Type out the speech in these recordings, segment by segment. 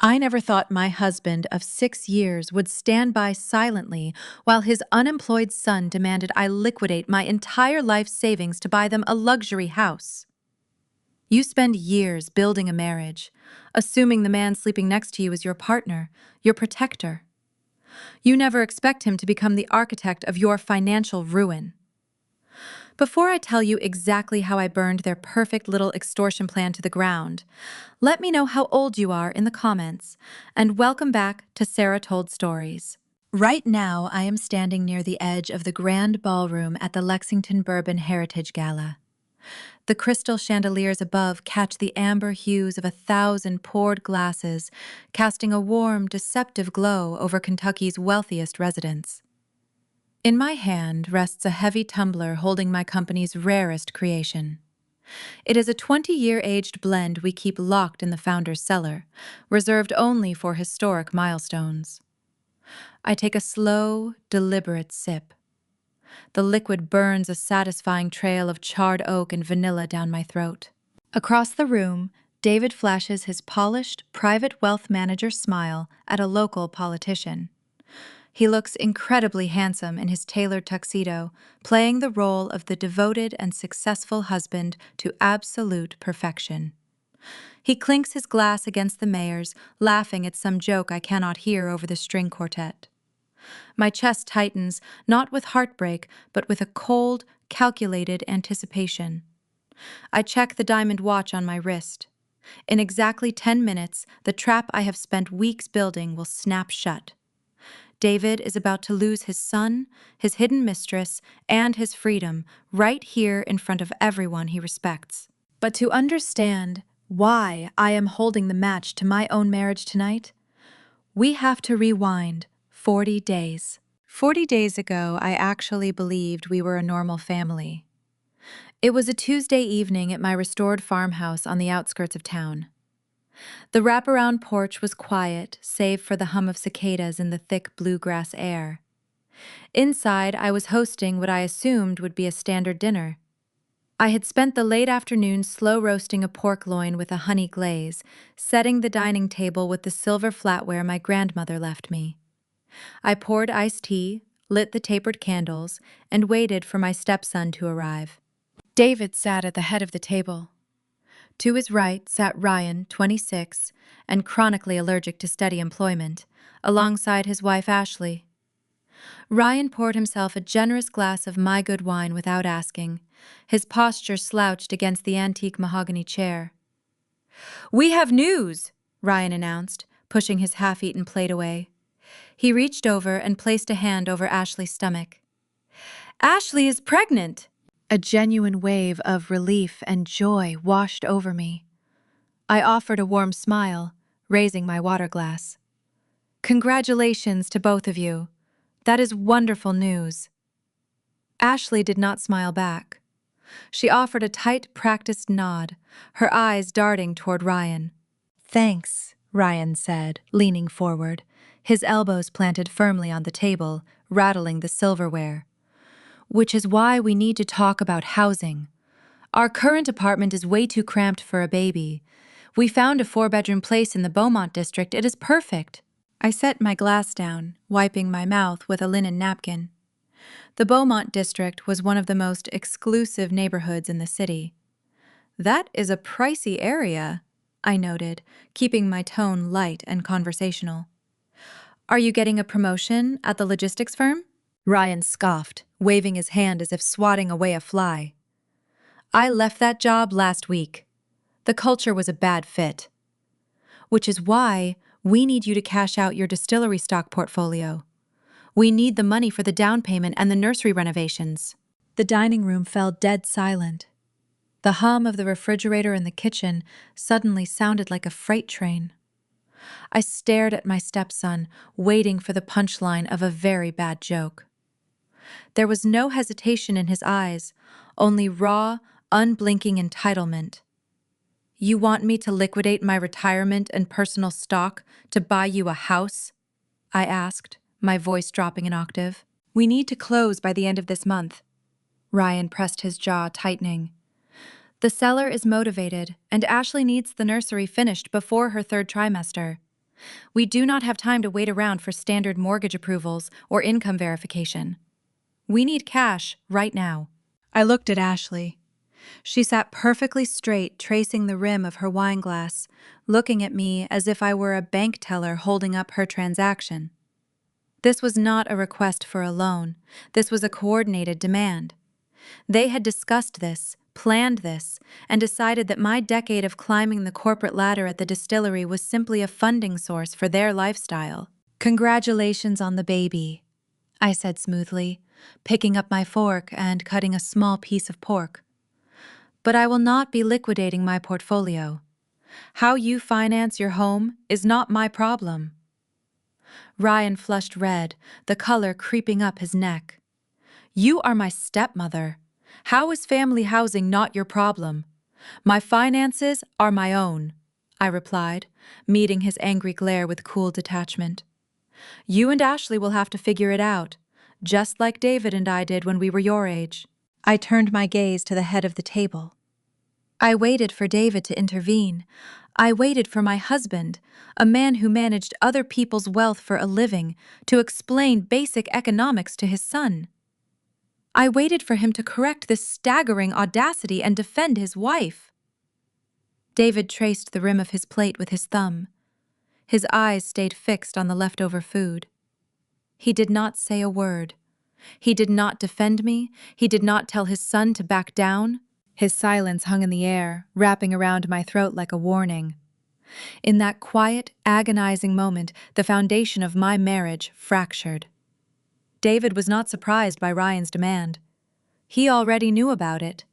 I never thought my husband of 6 years would stand by silently while his unemployed son demanded I liquidate my entire life savings to buy them a luxury house. You spend years building a marriage, assuming the man sleeping next to you is your partner, your protector. You never expect him to become the architect of your financial ruin. Before I tell you exactly how I burned their perfect little extortion plan to the ground, let me know how old you are in the comments, and welcome back to Sarah Told Stories. Right now, I am standing near the edge of the grand ballroom at the Lexington Bourbon Heritage Gala. The crystal chandeliers above catch the amber hues of 1,000 poured glasses, casting a warm, deceptive glow over Kentucky's wealthiest residents. In my hand rests a heavy tumbler holding my company's rarest creation. It is a 20-year-aged blend we keep locked in the founder's cellar, reserved only for historic milestones. I take a slow, deliberate sip. The liquid burns a satisfying trail of charred oak and vanilla down my throat. Across the room, David flashes his polished, private wealth manager smile at a local politician. He looks incredibly handsome in his tailored tuxedo, playing the role of the devoted and successful husband to absolute perfection. He clinks his glass against the mayor's, laughing at some joke I cannot hear over the string quartet. My chest tightens, not with heartbreak, but with a cold, calculated anticipation. I check the diamond watch on my wrist. In exactly 10 minutes, the trap I have spent weeks building will snap shut. David is about to lose his son, his hidden mistress, and his freedom right here in front of everyone he respects. But to understand why I am holding the match to my own marriage tonight, we have to rewind 40 days. 40 days ago, I actually believed we were a normal family. It was a Tuesday evening at my restored farmhouse on the outskirts of town. The wraparound porch was quiet, save for the hum of cicadas in the thick bluegrass air. Inside, I was hosting what I assumed would be a standard dinner. I had spent the late afternoon slow roasting a pork loin with a honey glaze, setting the dining table with the silver flatware my grandmother left me. I poured iced tea, lit the tapered candles, and waited for my stepson to arrive. David sat at the head of the table. To his right sat Ryan, 26, and chronically allergic to steady employment, alongside his wife Ashley. Ryan poured himself a generous glass of my good wine without asking, his posture slouched against the antique mahogany chair. "We have news," Ryan announced, pushing his half-eaten plate away. He reached over and placed a hand over Ashley's stomach. "Ashley is pregnant!" A genuine wave of relief and joy washed over me. I offered a warm smile, raising my water glass. "Congratulations to both of you. That is wonderful news." Ashley did not smile back. She offered a tight, practiced nod, her eyes darting toward Ryan. "Thanks," Ryan said, leaning forward, his elbows planted firmly on the table, rattling the silverware. "Which is why we need to talk about housing. Our current apartment is way too cramped for a baby. We found a 4-bedroom place in the Beaumont district. It is perfect." I set my glass down, wiping my mouth with a linen napkin. The Beaumont district was one of the most exclusive neighborhoods in the city. "That is a pricey area," I noted, keeping my tone light and conversational. "Are you getting a promotion at the logistics firm?" Ryan scoffed, waving his hand as if swatting away a fly. "I left that job last week. The culture was a bad fit. Which is why we need you to cash out your distillery stock portfolio. We need the money for the down payment and the nursery renovations." The dining room fell dead silent. The hum of the refrigerator in the kitchen suddenly sounded like a freight train. I stared at my stepson, waiting for the punchline of a very bad joke. There was no hesitation in his eyes, only raw, unblinking entitlement. "You want me to liquidate my retirement and personal stock to buy you a house?" I asked, my voice dropping an octave. "We need to close by the end of this month." Ryan pressed his jaw, tightening. "The seller is motivated, and Ashley needs the nursery finished before her 3rd trimester. We do not have time to wait around for standard mortgage approvals or income verification. We need cash right now. I looked at Ashley. She sat perfectly straight, tracing the rim of her wineglass, looking at me as if I were a bank teller holding up her transaction. This was not a request for a loan. This was a coordinated demand. They had discussed this, planned this, and decided that my decade of climbing the corporate ladder at the distillery was simply a funding source for their lifestyle. "Congratulations on the baby," I said smoothly, picking up my fork and cutting a small piece of pork. "But I will not be liquidating my portfolio. How you finance your home is not my problem." Ryan flushed red, the color creeping up his neck. "You are my stepmother. How is family housing not your problem? My finances are my own," I replied, meeting his angry glare with cool detachment. "You and Ashley will have to figure it out, just like David and I did when we were your age." I turned my gaze to the head of the table. I waited for David to intervene. I waited for my husband, a man who managed other people's wealth for a living, to explain basic economics to his son. I waited for him to correct this staggering audacity and defend his wife. David traced the rim of his plate with his thumb. His eyes stayed fixed on the leftover food. He did not say a word. He did not defend me. He did not tell his son to back down. His silence hung in the air, wrapping around my throat like a warning. In that quiet, agonizing moment, the foundation of my marriage fractured. David was not surprised by Ryan's demand. He already knew about it.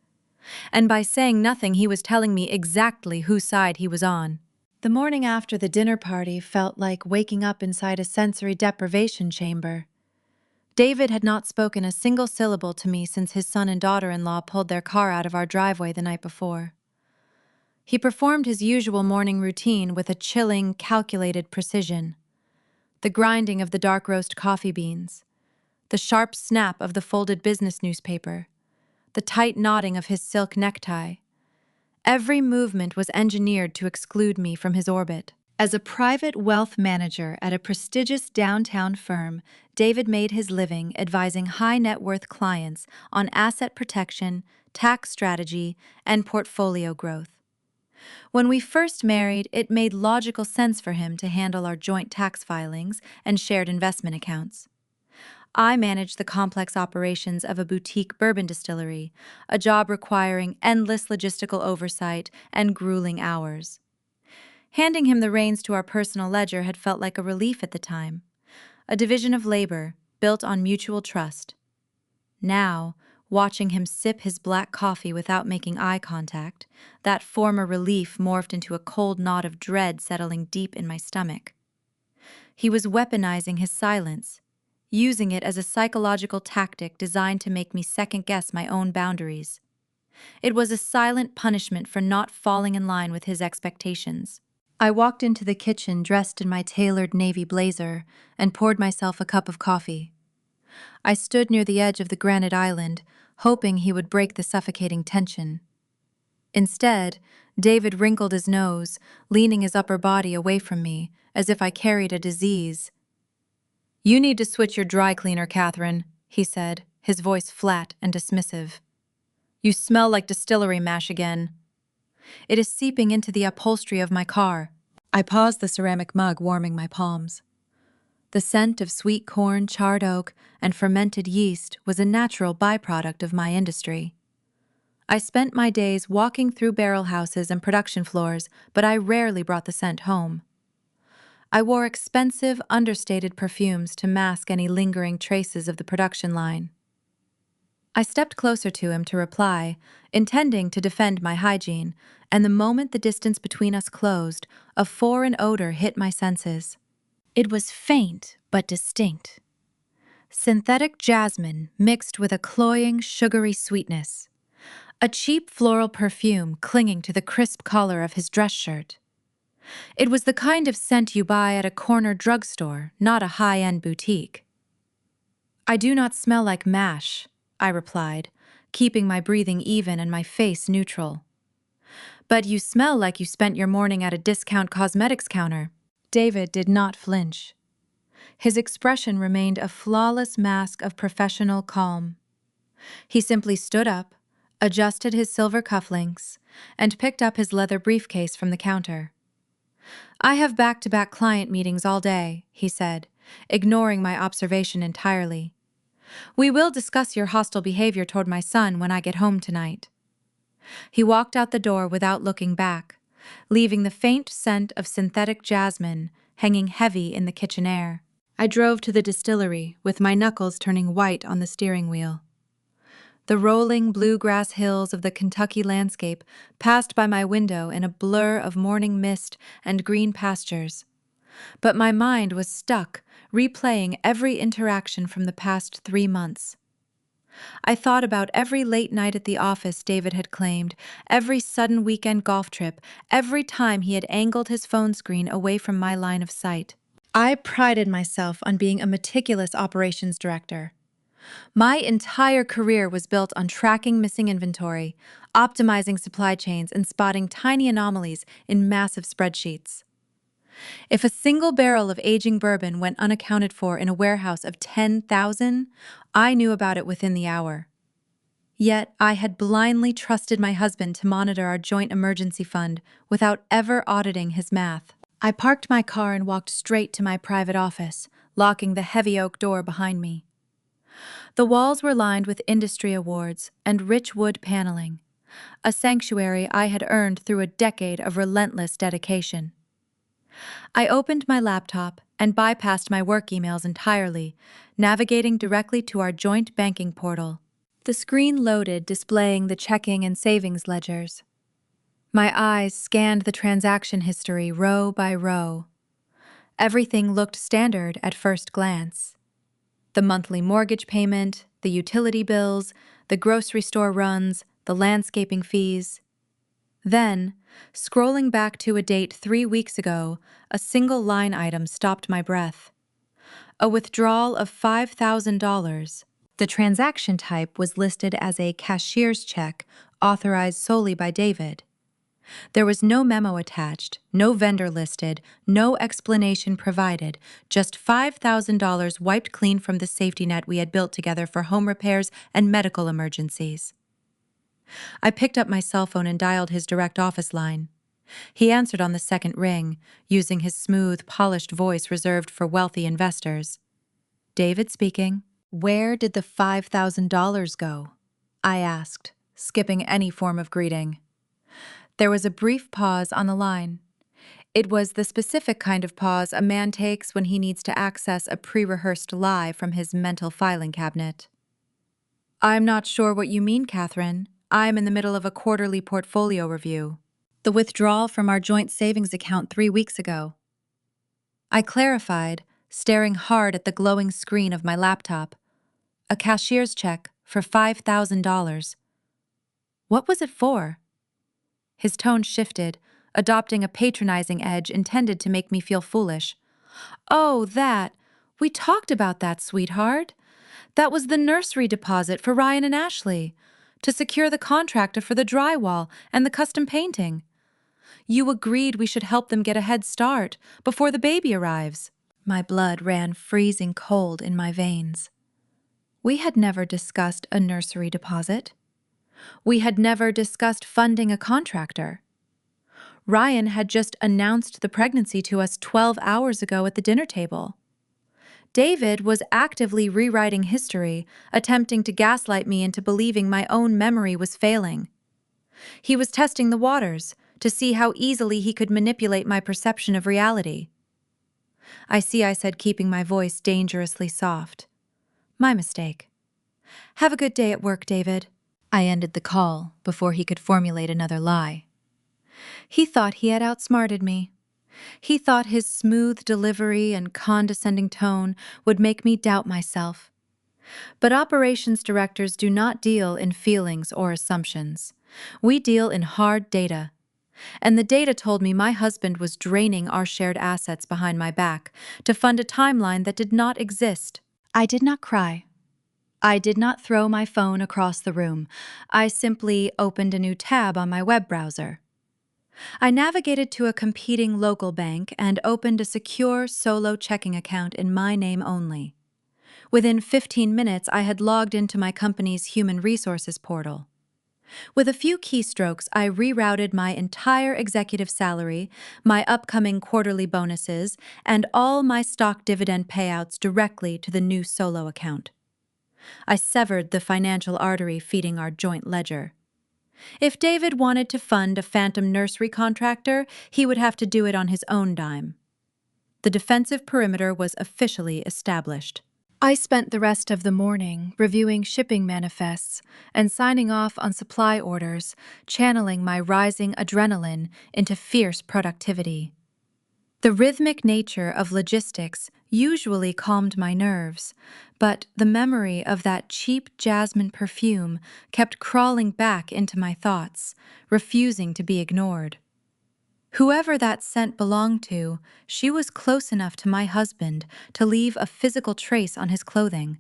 And by saying nothing, he was telling me exactly whose side he was on. The morning after the dinner party felt like waking up inside a sensory deprivation chamber. David had not spoken a single syllable to me since his son and daughter-in-law pulled their car out of our driveway the night before. He performed his usual morning routine with a chilling, calculated precision. The grinding of the dark roast coffee beans, the sharp snap of the folded business newspaper, the tight knotting of his silk necktie. Every movement was engineered to exclude me from his orbit. As a private wealth manager at a prestigious downtown firm, David made his living advising high-net-worth clients on asset protection, tax strategy, and portfolio growth. When we first married, it made logical sense for him to handle our joint tax filings and shared investment accounts. I managed the complex operations of a boutique bourbon distillery, a job requiring endless logistical oversight and grueling hours. Handing him the reins to our personal ledger had felt like a relief at the time, a division of labor built on mutual trust. Now, watching him sip his black coffee without making eye contact, that former relief morphed into a cold knot of dread settling deep in my stomach. He was weaponizing his silence, using it as a psychological tactic designed to make me second-guess my own boundaries. It was a silent punishment for not falling in line with his expectations. I walked into the kitchen dressed in my tailored navy blazer and poured myself a cup of coffee. I stood near the edge of the granite island, hoping he would break the suffocating tension. Instead, David wrinkled his nose, leaning his upper body away from me, as if I carried a disease. "You need to switch your dry cleaner, Catherine," he said, his voice flat and dismissive. "You smell like distillery mash again. It is seeping into the upholstery of my car." I paused the ceramic mug, warming my palms. The scent of sweet corn, charred oak, and fermented yeast was a natural byproduct of my industry. I spent my days walking through barrel houses and production floors, but I rarely brought the scent home. I wore expensive, understated perfumes to mask any lingering traces of the production line. I stepped closer to him to reply, intending to defend my hygiene, and the moment the distance between us closed, a foreign odor hit my senses. It was faint but distinct. Synthetic jasmine mixed with a cloying, sugary sweetness. A cheap floral perfume clinging to the crisp collar of his dress shirt. It was the kind of scent you buy at a corner drugstore, not a high-end boutique. "I do not smell like mash," I replied, keeping my breathing even and my face neutral. "But you smell like you spent your morning at a discount cosmetics counter." David did not flinch. His expression remained a flawless mask of professional calm. He simply stood up, adjusted his silver cufflinks, and picked up his leather briefcase from the counter. "I have back-to-back client meetings all day," he said, ignoring my observation entirely. "We will discuss your hostile behavior toward my son when I get home tonight." He walked out the door without looking back, leaving the faint scent of synthetic jasmine hanging heavy in the kitchen air. I drove to the distillery, with my knuckles turning white on the steering wheel. The rolling bluegrass hills of the Kentucky landscape passed by my window in a blur of morning mist and green pastures. But my mind was stuck, replaying every interaction from the past 3 months. I thought about every late night at the office David had claimed, every sudden weekend golf trip, every time he had angled his phone screen away from my line of sight. I prided myself on being a meticulous operations director. My entire career was built on tracking missing inventory, optimizing supply chains, and spotting tiny anomalies in massive spreadsheets. If a single barrel of aging bourbon went unaccounted for in a warehouse of 10,000, I knew about it within the hour. Yet I had blindly trusted my husband to monitor our joint emergency fund without ever auditing his math. I parked my car and walked straight to my private office, locking the heavy oak door behind me. The walls were lined with industry awards and rich wood paneling, a sanctuary I had earned through a decade of relentless dedication. I opened my laptop and bypassed my work emails entirely, navigating directly to our joint banking portal. The screen loaded, displaying the checking and savings ledgers. My eyes scanned the transaction history row by row. Everything looked standard at first glance. The monthly mortgage payment, the utility bills, the grocery store runs, the landscaping fees. Then, scrolling back to a date 3 weeks ago, a single line item stopped my breath. A withdrawal of $5,000. The transaction type was listed as a cashier's check authorized solely by David. There was no memo attached, no vendor listed, no explanation provided, just $5,000 wiped clean from the safety net we had built together for home repairs and medical emergencies. I picked up my cell phone and dialed his direct office line. He answered on the second ring, using his smooth, polished voice reserved for wealthy investors. "David speaking." "Where did the $5,000 go?" I asked, skipping any form of greeting. There was a brief pause on the line. It was the specific kind of pause a man takes when he needs to access a pre-rehearsed lie from his mental filing cabinet. "I'm not sure what you mean, Catherine. I'm in the middle of a quarterly portfolio review. The withdrawal from our joint savings account 3 weeks ago." I clarified, staring hard at the glowing screen of my laptop. A cashier's check for $5,000. What was it for? His tone shifted, adopting a patronizing edge intended to make me feel foolish. "Oh, that. We talked about that, sweetheart. That was the nursery deposit for Ryan and Ashley, to secure the contractor for the drywall and the custom painting. You agreed we should help them get a head start before the baby arrives." My blood ran freezing cold in my veins. We had never discussed a nursery deposit. We had never discussed funding a contractor. Ryan had just announced the pregnancy to us 12 hours ago at the dinner table. David was actively rewriting history, attempting to gaslight me into believing my own memory was failing. He was testing the waters to see how easily he could manipulate my perception of reality. I said, keeping my voice dangerously soft. My mistake. "Have a good day at work, David." I ended the call before he could formulate another lie. He thought he had outsmarted me. He thought his smooth delivery and condescending tone would make me doubt myself. But operations directors do not deal in feelings or assumptions. We deal in hard data. And the data told me my husband was draining our shared assets behind my back to fund a timeline that did not exist. I did not cry. I did not throw my phone across the room. I simply opened a new tab on my web browser. I navigated to a competing local bank and opened a secure solo checking account in my name only. Within 15 minutes, I had logged into my company's human resources portal. With a few keystrokes, I rerouted my entire executive salary, my upcoming quarterly bonuses, and all my stock dividend payouts directly to the new solo account. I severed the financial artery feeding our joint ledger. If David wanted to fund a phantom nursery contractor, he would have to do it on his own dime. The defensive perimeter was officially established. I spent the rest of the morning reviewing shipping manifests and signing off on supply orders, channeling my rising adrenaline into fierce productivity. The rhythmic nature of logistics usually calmed my nerves, but the memory of that cheap jasmine perfume kept crawling back into my thoughts, refusing to be ignored. Whoever that scent belonged to, she was close enough to my husband to leave a physical trace on his clothing.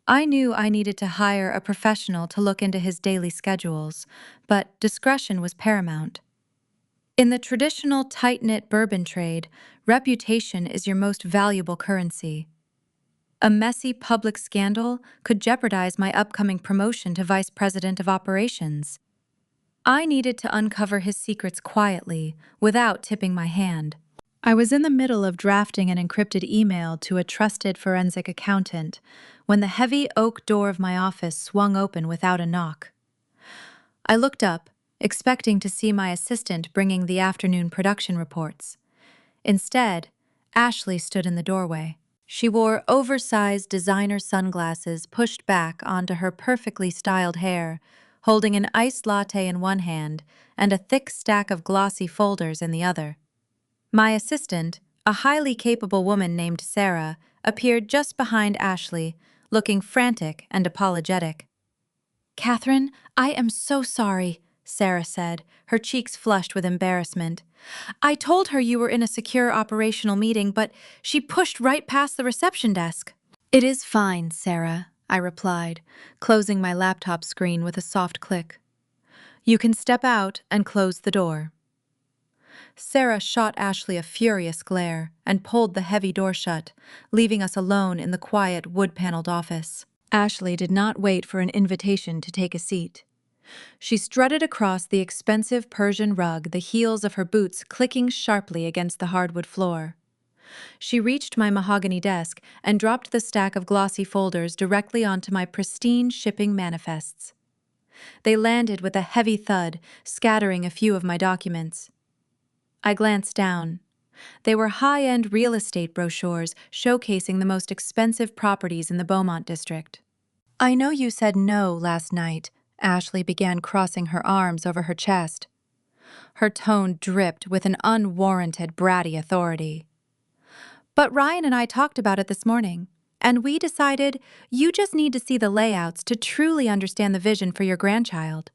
I knew I needed to hire a professional to look into his daily schedules, but discretion was paramount. In the traditional tight-knit bourbon trade, reputation is your most valuable currency. A messy public scandal could jeopardize my upcoming promotion to vice president of operations. I needed to uncover his secrets quietly, without tipping my hand. I was in the middle of drafting an encrypted email to a trusted forensic accountant when the heavy oak door of my office swung open without a knock. I looked up, expecting to see my assistant bringing the afternoon production reports. Instead, Ashley stood in the doorway. She wore oversized designer sunglasses pushed back onto her perfectly styled hair, holding an iced latte in one hand and a thick stack of glossy folders in the other. My assistant, a highly capable woman named Sarah, appeared just behind Ashley, looking frantic and apologetic. "Catherine, I am so sorry," Sarah said, her cheeks flushed with embarrassment. "I told her you were in a secure operational meeting, but she pushed right past the reception desk." "It is fine, Sarah," I replied, closing my laptop screen with a soft click. "You can step out and close the door." Sarah shot Ashley a furious glare and pulled the heavy door shut, leaving us alone in the quiet wood-paneled office. Ashley did not wait for an invitation to take a seat. She strutted across the expensive Persian rug, the heels of her boots clicking sharply against the hardwood floor. She reached my mahogany desk and dropped the stack of glossy folders directly onto my pristine shipping manifests. They landed with a heavy thud, scattering a few of my documents. I glanced down. They were high-end real estate brochures showcasing the most expensive properties in the Beaumont district. "I know you said no last night," Ashley began, crossing her arms over her chest. Her tone dripped with an unwarranted bratty authority. "But Ryan and I talked about it this morning, and we decided you just need to see the layouts to truly understand the vision for your grandchild.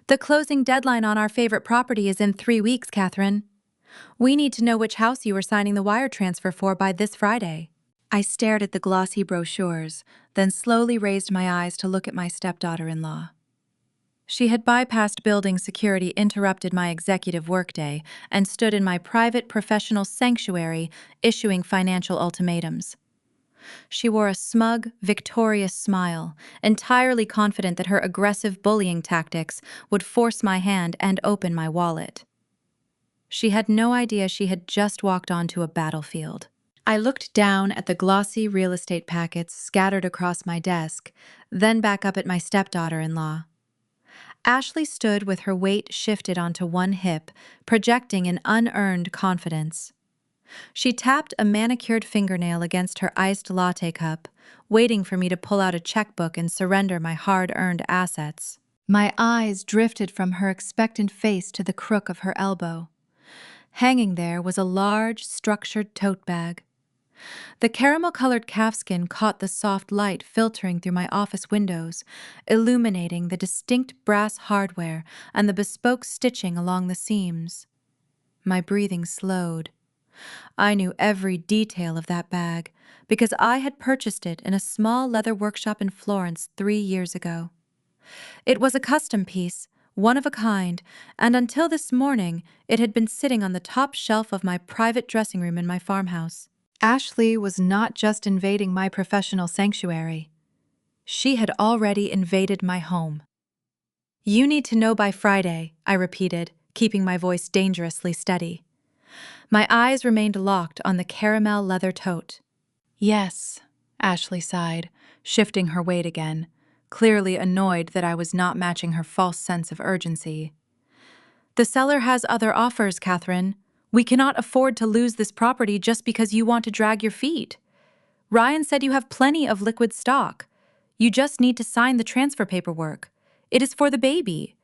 The closing deadline on our favorite property is in 3 weeks, Catherine. We need to know which house you are signing the wire transfer for by this Friday." I stared at the glossy brochures, then slowly raised my eyes to look at my stepdaughter-in-law. She had bypassed building security, interrupted my executive workday, and stood in my private professional sanctuary, issuing financial ultimatums. She wore a smug, victorious smile, entirely confident that her aggressive bullying tactics would force my hand and open my wallet. She had no idea she had just walked onto a battlefield. I looked down at the glossy real estate packets scattered across my desk, then back up at my stepdaughter-in-law. Ashley stood with her weight shifted onto one hip, projecting an unearned confidence. She tapped a manicured fingernail against her iced latte cup, waiting for me to pull out a checkbook and surrender my hard-earned assets. My eyes drifted from her expectant face to the crook of her elbow. Hanging there was a large, structured tote bag. The caramel-colored calfskin caught the soft light filtering through my office windows, illuminating the distinct brass hardware and the bespoke stitching along the seams. My breathing slowed. I knew every detail of that bag because I had purchased it in a small leather workshop in Florence 3 years ago. It was a custom piece, one of a kind, and until this morning, it had been sitting on the top shelf of my private dressing room in my farmhouse. Ashley was not just invading my professional sanctuary. She had already invaded my home. "You need to know by Friday," I repeated, keeping my voice dangerously steady. My eyes remained locked on the caramel leather tote. "Yes," Ashley sighed, shifting her weight again, clearly annoyed that I was not matching her false sense of urgency. "The seller has other offers, Catherine. We cannot afford to lose this property just because you want to drag your feet. Ryan said you have plenty of liquid stock. You just need to sign the transfer paperwork. It is for the baby.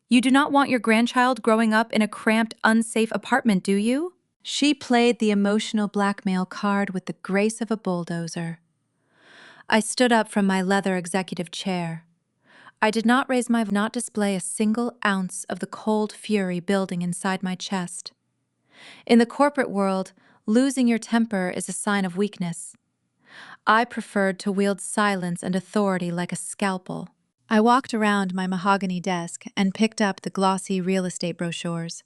You do not want your grandchild growing up in a cramped, unsafe apartment, do you?" She played the emotional blackmail card with the grace of a bulldozer. I stood up from my leather executive chair. I did not raise my voice, not display a single ounce of the cold fury building inside my chest. In the corporate world, losing your temper is a sign of weakness. I preferred to wield silence and authority like a scalpel. I walked around my mahogany desk and picked up the glossy real estate brochures.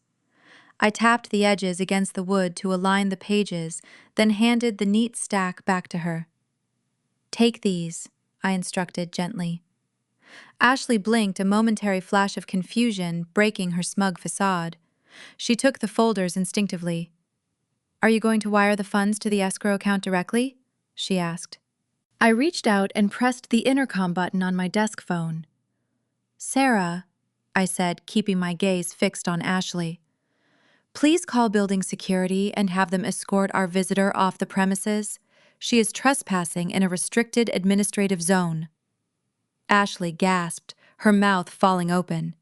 I tapped the edges against the wood to align the pages, then handed the neat stack back to her. "Take these," I instructed gently. Ashley blinked, a momentary flash of confusion breaking her smug facade. She took the folders instinctively. "Are you going to wire the funds to the escrow account directly?" she asked. I reached out and pressed the intercom button on my desk phone. "Sarah," I said, keeping my gaze fixed on Ashley, "please call building security and have them escort our visitor off the premises. She is trespassing in a restricted administrative zone." Ashley gasped, her mouth falling open.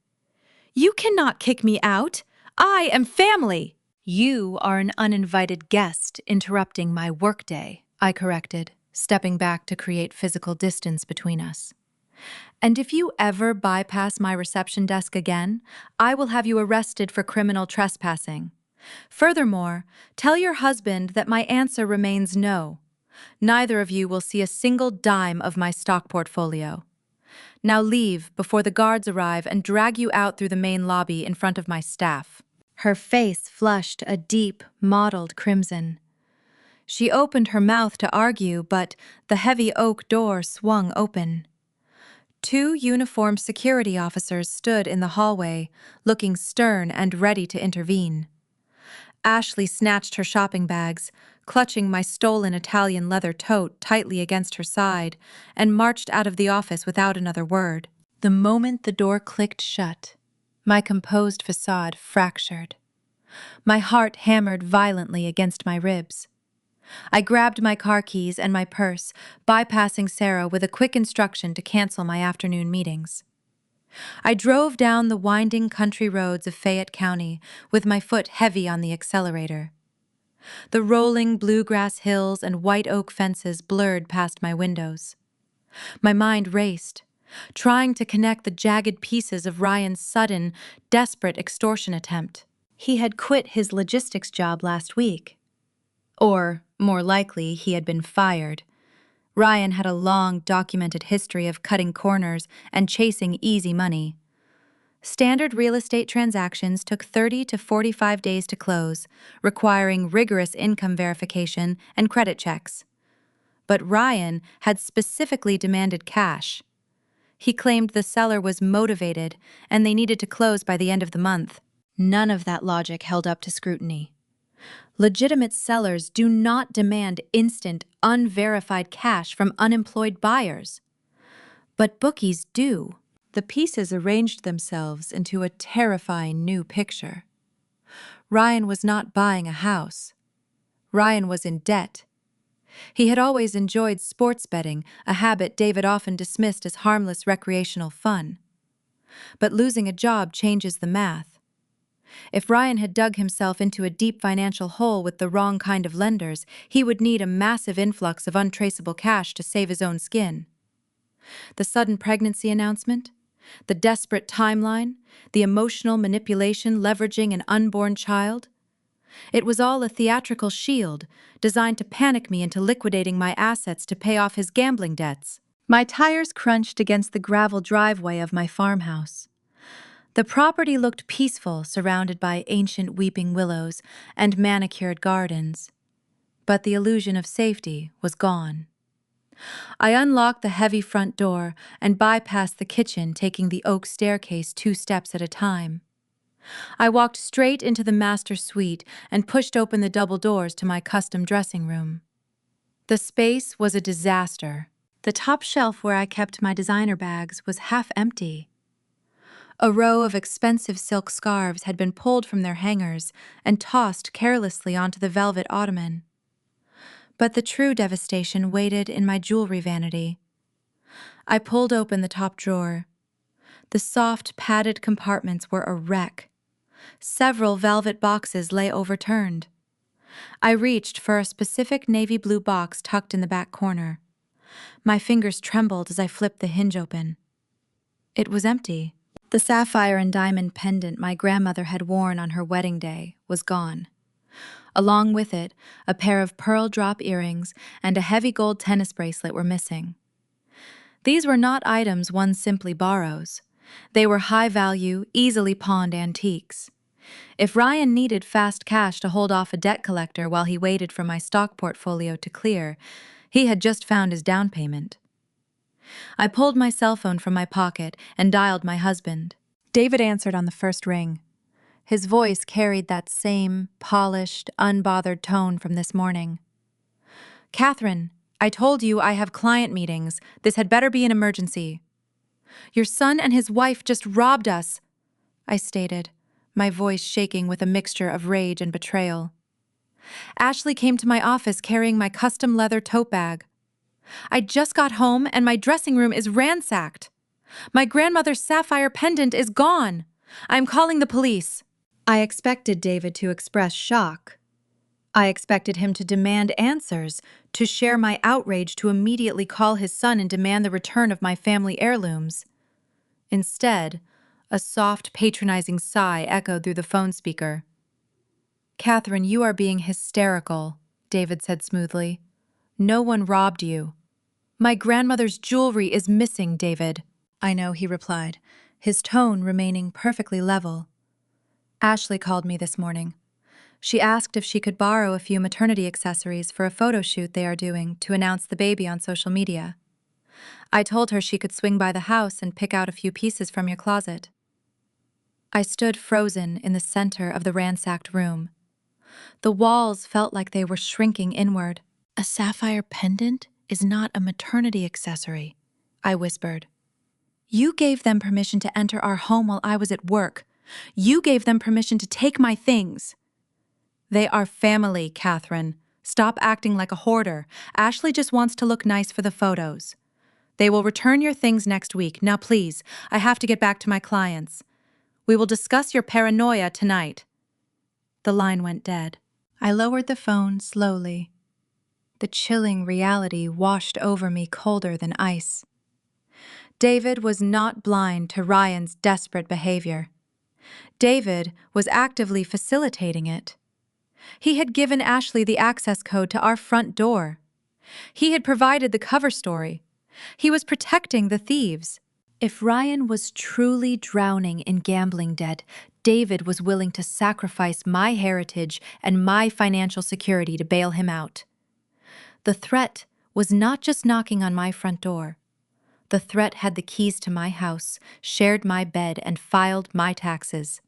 "You cannot kick me out! I am family!" "You are an uninvited guest interrupting my workday," I corrected, stepping back to create physical distance between us. "And if you ever bypass my reception desk again, I will have you arrested for criminal trespassing. Furthermore, tell your husband that my answer remains no. Neither of you will see a single dime of my stock portfolio. Now leave before the guards arrive and drag you out through the main lobby in front of my staff." Her face flushed a deep, mottled crimson. She opened her mouth to argue, but the heavy oak door swung open. Two uniformed security officers stood in the hallway, looking stern and ready to intervene. Ashley snatched her shopping bags, clutching my stolen Italian leather tote tightly against her side, and marched out of the office without another word. The moment the door clicked shut, my composed facade fractured. My heart hammered violently against my ribs. I grabbed my car keys and my purse, bypassing Sarah with a quick instruction to cancel my afternoon meetings. I drove down the winding country roads of Fayette County with my foot heavy on the accelerator. The rolling bluegrass hills and white oak fences blurred past my windows. My mind raced, trying to connect the jagged pieces of Ryan's sudden, desperate extortion attempt. He had quit his logistics job last week. Or, more likely, he had been fired. Ryan had a long, documented history of cutting corners and chasing easy money. Standard real estate transactions took 30 to 45 days to close, requiring rigorous income verification and credit checks. But Ryan had specifically demanded cash. He claimed the seller was motivated and they needed to close by the end of the month. None of that logic held up to scrutiny. Legitimate sellers do not demand instant, unverified cash from unemployed buyers. But bookies do. The pieces arranged themselves into a terrifying new picture. Ryan was not buying a house. Ryan was in debt. He had always enjoyed sports betting, a habit David often dismissed as harmless recreational fun. But losing a job changes the math. If Ryan had dug himself into a deep financial hole with the wrong kind of lenders, he would need a massive influx of untraceable cash to save his own skin. The sudden pregnancy announcement, the desperate timeline, the emotional manipulation leveraging an unborn child. It was all a theatrical shield designed to panic me into liquidating my assets to pay off his gambling debts. My tires crunched against the gravel driveway of my farmhouse. The property looked peaceful, surrounded by ancient weeping willows and manicured gardens, but the illusion of safety was gone. I unlocked the heavy front door and bypassed the kitchen, taking the oak staircase 2 steps at a time. I walked straight into the master suite and pushed open the double doors to my custom dressing room. The space was a disaster. The top shelf where I kept my designer bags was half empty. A row of expensive silk scarves had been pulled from their hangers and tossed carelessly onto the velvet ottoman. But the true devastation waited in my jewelry vanity. I pulled open the top drawer. The soft, padded compartments were a wreck. Several velvet boxes lay overturned. I reached for a specific navy blue box tucked in the back corner. My fingers trembled as I flipped the hinge open. It was empty. The sapphire and diamond pendant my grandmother had worn on her wedding day was gone. Along with it, a pair of pearl drop earrings and a heavy gold tennis bracelet were missing. These were not items one simply borrows. They were high-value, easily pawned antiques. If Ryan needed fast cash to hold off a debt collector while he waited for my stock portfolio to clear, he had just found his down payment. I pulled my cell phone from my pocket and dialed my husband. David answered on the first ring. His voice carried that same polished, unbothered tone from this morning. "Catherine, I told you I have client meetings. This had better be an emergency." "Your son and his wife just robbed us," I stated, my voice shaking with a mixture of rage and betrayal. "Ashley came to my office carrying my custom leather tote bag. I just got home and my dressing room is ransacked. My grandmother's sapphire pendant is gone. I'm calling the police." I expected David to express shock. I expected him to demand answers, to share my outrage, to immediately call his son and demand the return of my family heirlooms. Instead, a soft, patronizing sigh echoed through the phone speaker. "Catherine, you are being hysterical," David said smoothly. "No one robbed you." "My grandmother's jewelry is missing, David." "I know," he replied, his tone remaining perfectly level. "Ashley called me this morning. She asked if she could borrow a few maternity accessories for a photo shoot they are doing to announce the baby on social media. I told her she could swing by the house and pick out a few pieces from your closet." I stood frozen in the center of the ransacked room. The walls felt like they were shrinking inward. "A sapphire pendant is not a maternity accessory," I whispered. "You gave them permission to enter our home while I was at work. You gave them permission to take my things." "They are family, Catherine. Stop acting like a hoarder. Ashley just wants to look nice for the photos. They will return your things next week. Now please, I have to get back to my clients. We will discuss your paranoia tonight." The line went dead. I lowered the phone slowly. The chilling reality washed over me colder than ice. David was not blind to Ryan's desperate behavior. David was actively facilitating it. He had given Ashley the access code to our front door. He had provided the cover story. He was protecting the thieves. If Ryan was truly drowning in gambling debt, David was willing to sacrifice my heritage and my financial security to bail him out. The threat was not just knocking on my front door. The threat had the keys to my house, shared my bed, and filed my taxes.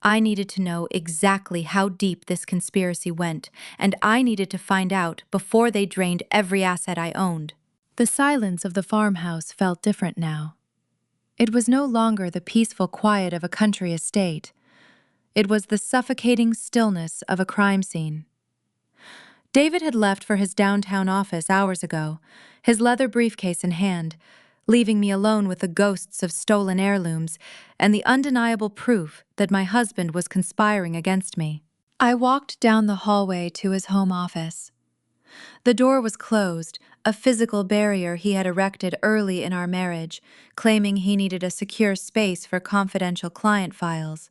I needed to know exactly how deep this conspiracy went, and I needed to find out before they drained every asset I owned. The silence of the farmhouse felt different now. It was no longer the peaceful quiet of a country estate. It was the suffocating stillness of a crime scene. David had left for his downtown office hours ago, his leather briefcase in hand, leaving me alone with the ghosts of stolen heirlooms and the undeniable proof that my husband was conspiring against me. I walked down the hallway to his home office. The door was closed, a physical barrier he had erected early in our marriage, claiming he needed a secure space for confidential client files.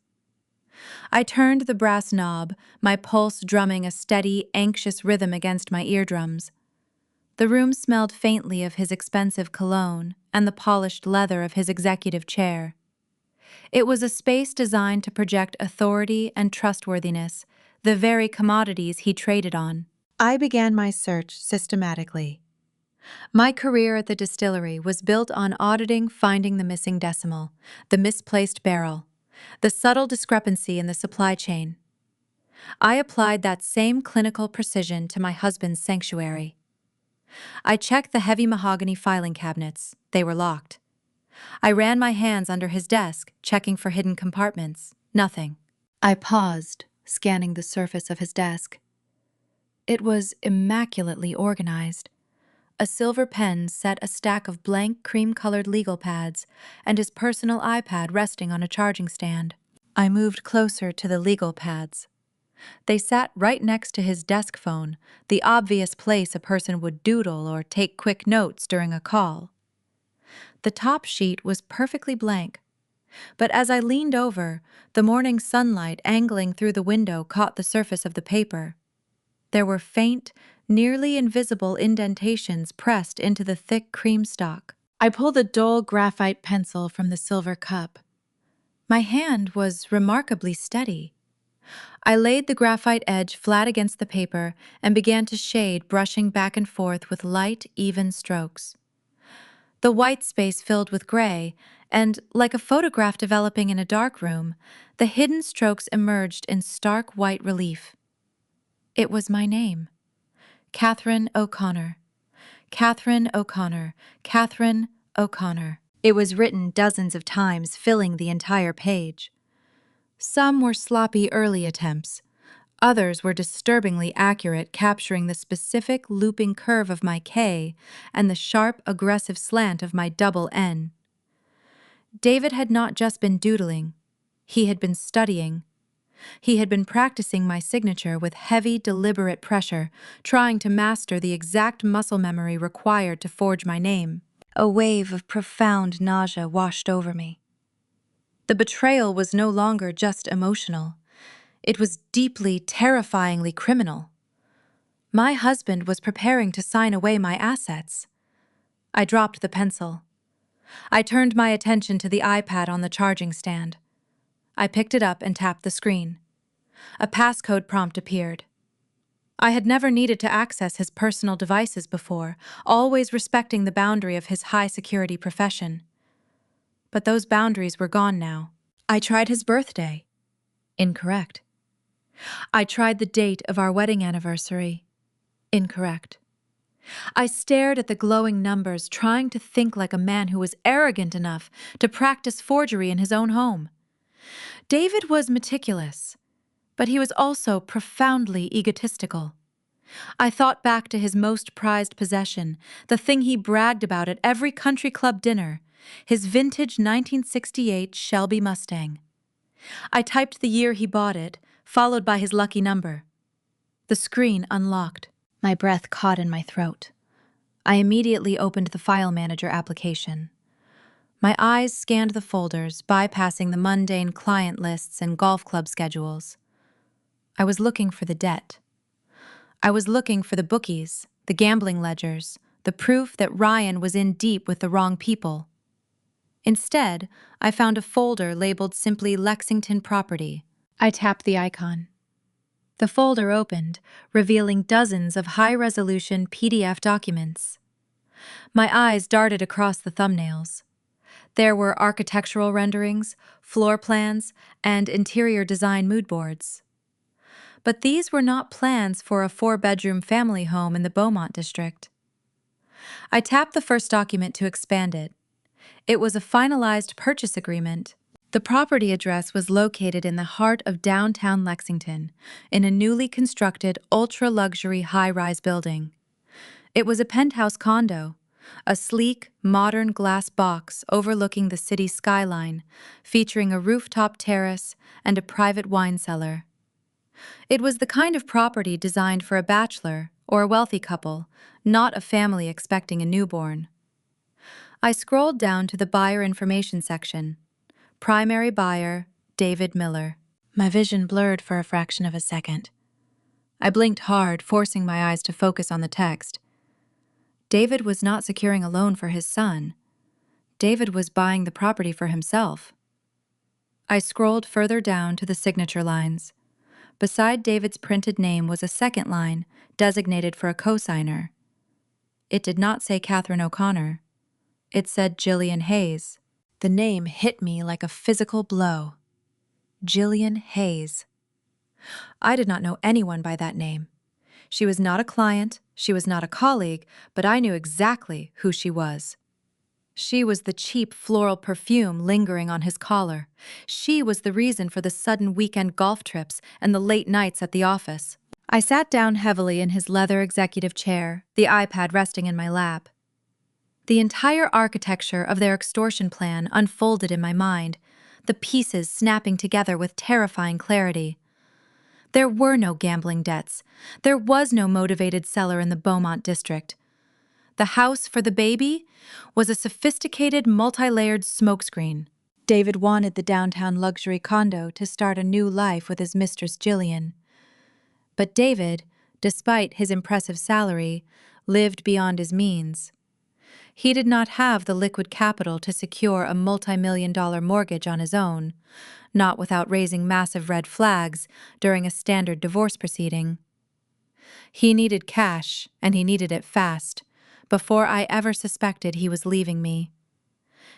I turned the brass knob, my pulse drumming a steady, anxious rhythm against my eardrums. The room smelled faintly of his expensive cologne and the polished leather of his executive chair. It was a space designed to project authority and trustworthiness, the very commodities he traded on. I began my search systematically. My career at the distillery was built on auditing, finding the missing decimal, the misplaced barrel, the subtle discrepancy in the supply chain. I applied that same clinical precision to my husband's sanctuary. I checked the heavy mahogany filing cabinets. They were locked. I ran my hands under his desk, checking for hidden compartments. Nothing. I paused, scanning the surface of his desk. It was immaculately organized. A silver pen set a stack of blank cream-colored legal pads, and his personal iPad resting on a charging stand. I moved closer to the legal pads. They sat right next to his desk phone, the obvious place a person would doodle or take quick notes during a call. The top sheet was perfectly blank, but as I leaned over, the morning sunlight angling through the window caught the surface of the paper. There were faint, nearly invisible indentations pressed into the thick cream stock. I pulled a dull graphite pencil from the silver cup. My hand was remarkably steady. I laid the graphite edge flat against the paper and began to shade, brushing back and forth with light, even strokes. The white space filled with gray, and, like a photograph developing in a dark room, the hidden strokes emerged in stark white relief. It was my name. Catherine O'Connor. Catherine O'Connor. Catherine O'Connor. It was written dozens of times, filling the entire page. Some were sloppy early attempts. Others were disturbingly accurate, capturing the specific looping curve of my K and the sharp, aggressive slant of my double N. David had not just been doodling. He had been studying. He had been practicing my signature with heavy, deliberate pressure, trying to master the exact muscle memory required to forge my name. A wave of profound nausea washed over me. The betrayal was no longer just emotional. It was deeply, terrifyingly criminal. My husband was preparing to sign away my assets. I dropped the pencil. I turned my attention to the iPad on the charging stand. I picked it up and tapped the screen. A passcode prompt appeared. I had never needed to access his personal devices before, always respecting the boundary of his high-security profession. But those boundaries were gone now. I tried his birthday. Incorrect. I tried the date of our wedding anniversary. Incorrect. I stared at the glowing numbers, trying to think like a man who was arrogant enough to practice forgery in his own home. David was meticulous, but he was also profoundly egotistical. I thought back to his most prized possession, the thing he bragged about at every country club dinner, his vintage 1968 Shelby Mustang. I typed the year he bought it, followed by his lucky number. The screen unlocked. My breath caught in my throat. I immediately opened the File Manager application. My eyes scanned the folders, bypassing the mundane client lists and golf club schedules. I was looking for the debt. I was looking for the bookies, the gambling ledgers, the proof that Ryan was in deep with the wrong people. Instead, I found a folder labeled simply Lexington Property. I tapped the icon. The folder opened, revealing dozens of high-resolution PDF documents. My eyes darted across the thumbnails. There were architectural renderings, floor plans, and interior design mood boards. But these were not plans for a 4-bedroom family home in the Beaumont district. I tapped the first document to expand it. It was a finalized purchase agreement. The property address was located in the heart of downtown Lexington, in a newly constructed, ultra-luxury high-rise building. It was a penthouse condo, a sleek, modern glass box overlooking the city skyline, featuring a rooftop terrace and a private wine cellar. It was the kind of property designed for a bachelor or a wealthy couple, not a family expecting a newborn. I scrolled down to the buyer information section. Primary buyer, David Miller. My vision blurred for a fraction of a second. I blinked hard, forcing my eyes to focus on the text. David was not securing a loan for his son. David was buying the property for himself. I scrolled further down to the signature lines. Beside David's printed name was a second line, designated for a cosigner. It did not say Catherine O'Connor. It said Jillian Hayes. The name hit me like a physical blow. Jillian Hayes. I did not know anyone by that name. She was not a client, she was not a colleague, but I knew exactly who she was. She was the cheap floral perfume lingering on his collar. She was the reason for the sudden weekend golf trips and the late nights at the office. I sat down heavily in his leather executive chair, the iPad resting in my lap. The entire architecture of their extortion plan unfolded in my mind, the pieces snapping together with terrifying clarity. There were no gambling debts. There was no motivated seller in the Beaumont district. The house for the baby was a sophisticated, multi-layered smokescreen. David wanted the downtown luxury condo to start a new life with his mistress Jillian. But David, despite his impressive salary, lived beyond his means. He did not have the liquid capital to secure a multi-million-dollar mortgage on his own, not without raising massive red flags during a standard divorce proceeding. He needed cash, and he needed it fast, before I ever suspected he was leaving me.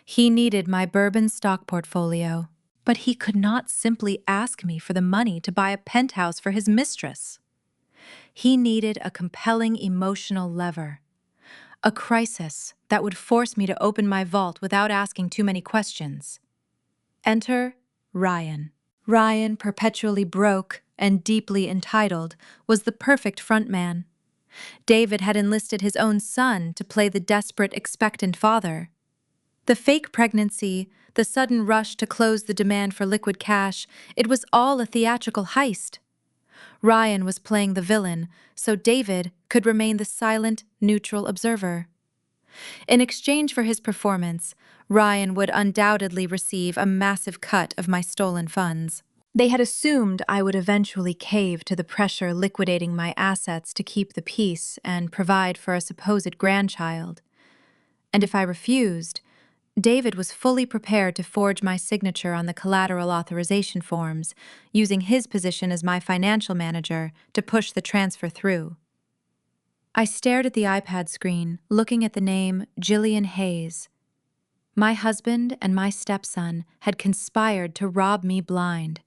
He needed my bourbon stock portfolio, but he could not simply ask me for the money to buy a penthouse for his mistress. He needed a compelling emotional lever, a crisis that would force me to open my vault without asking too many questions. Enter Ryan. Ryan, perpetually broke and deeply entitled, was the perfect frontman. David had enlisted his own son to play the desperate, expectant father. The fake pregnancy, the sudden rush to close the demand for liquid cash, it was all a theatrical heist. Ryan was playing the villain, so David could remain the silent, neutral observer. In exchange for his performance, Ryan would undoubtedly receive a massive cut of my stolen funds. They had assumed I would eventually cave to the pressure liquidating my assets to keep the peace and provide for a supposed grandchild. And if I refused, David was fully prepared to forge my signature on the collateral authorization forms, using his position as my financial manager to push the transfer through. I stared at the iPad screen, looking at the name Jillian Hayes. My husband and my stepson had conspired to rob me blind,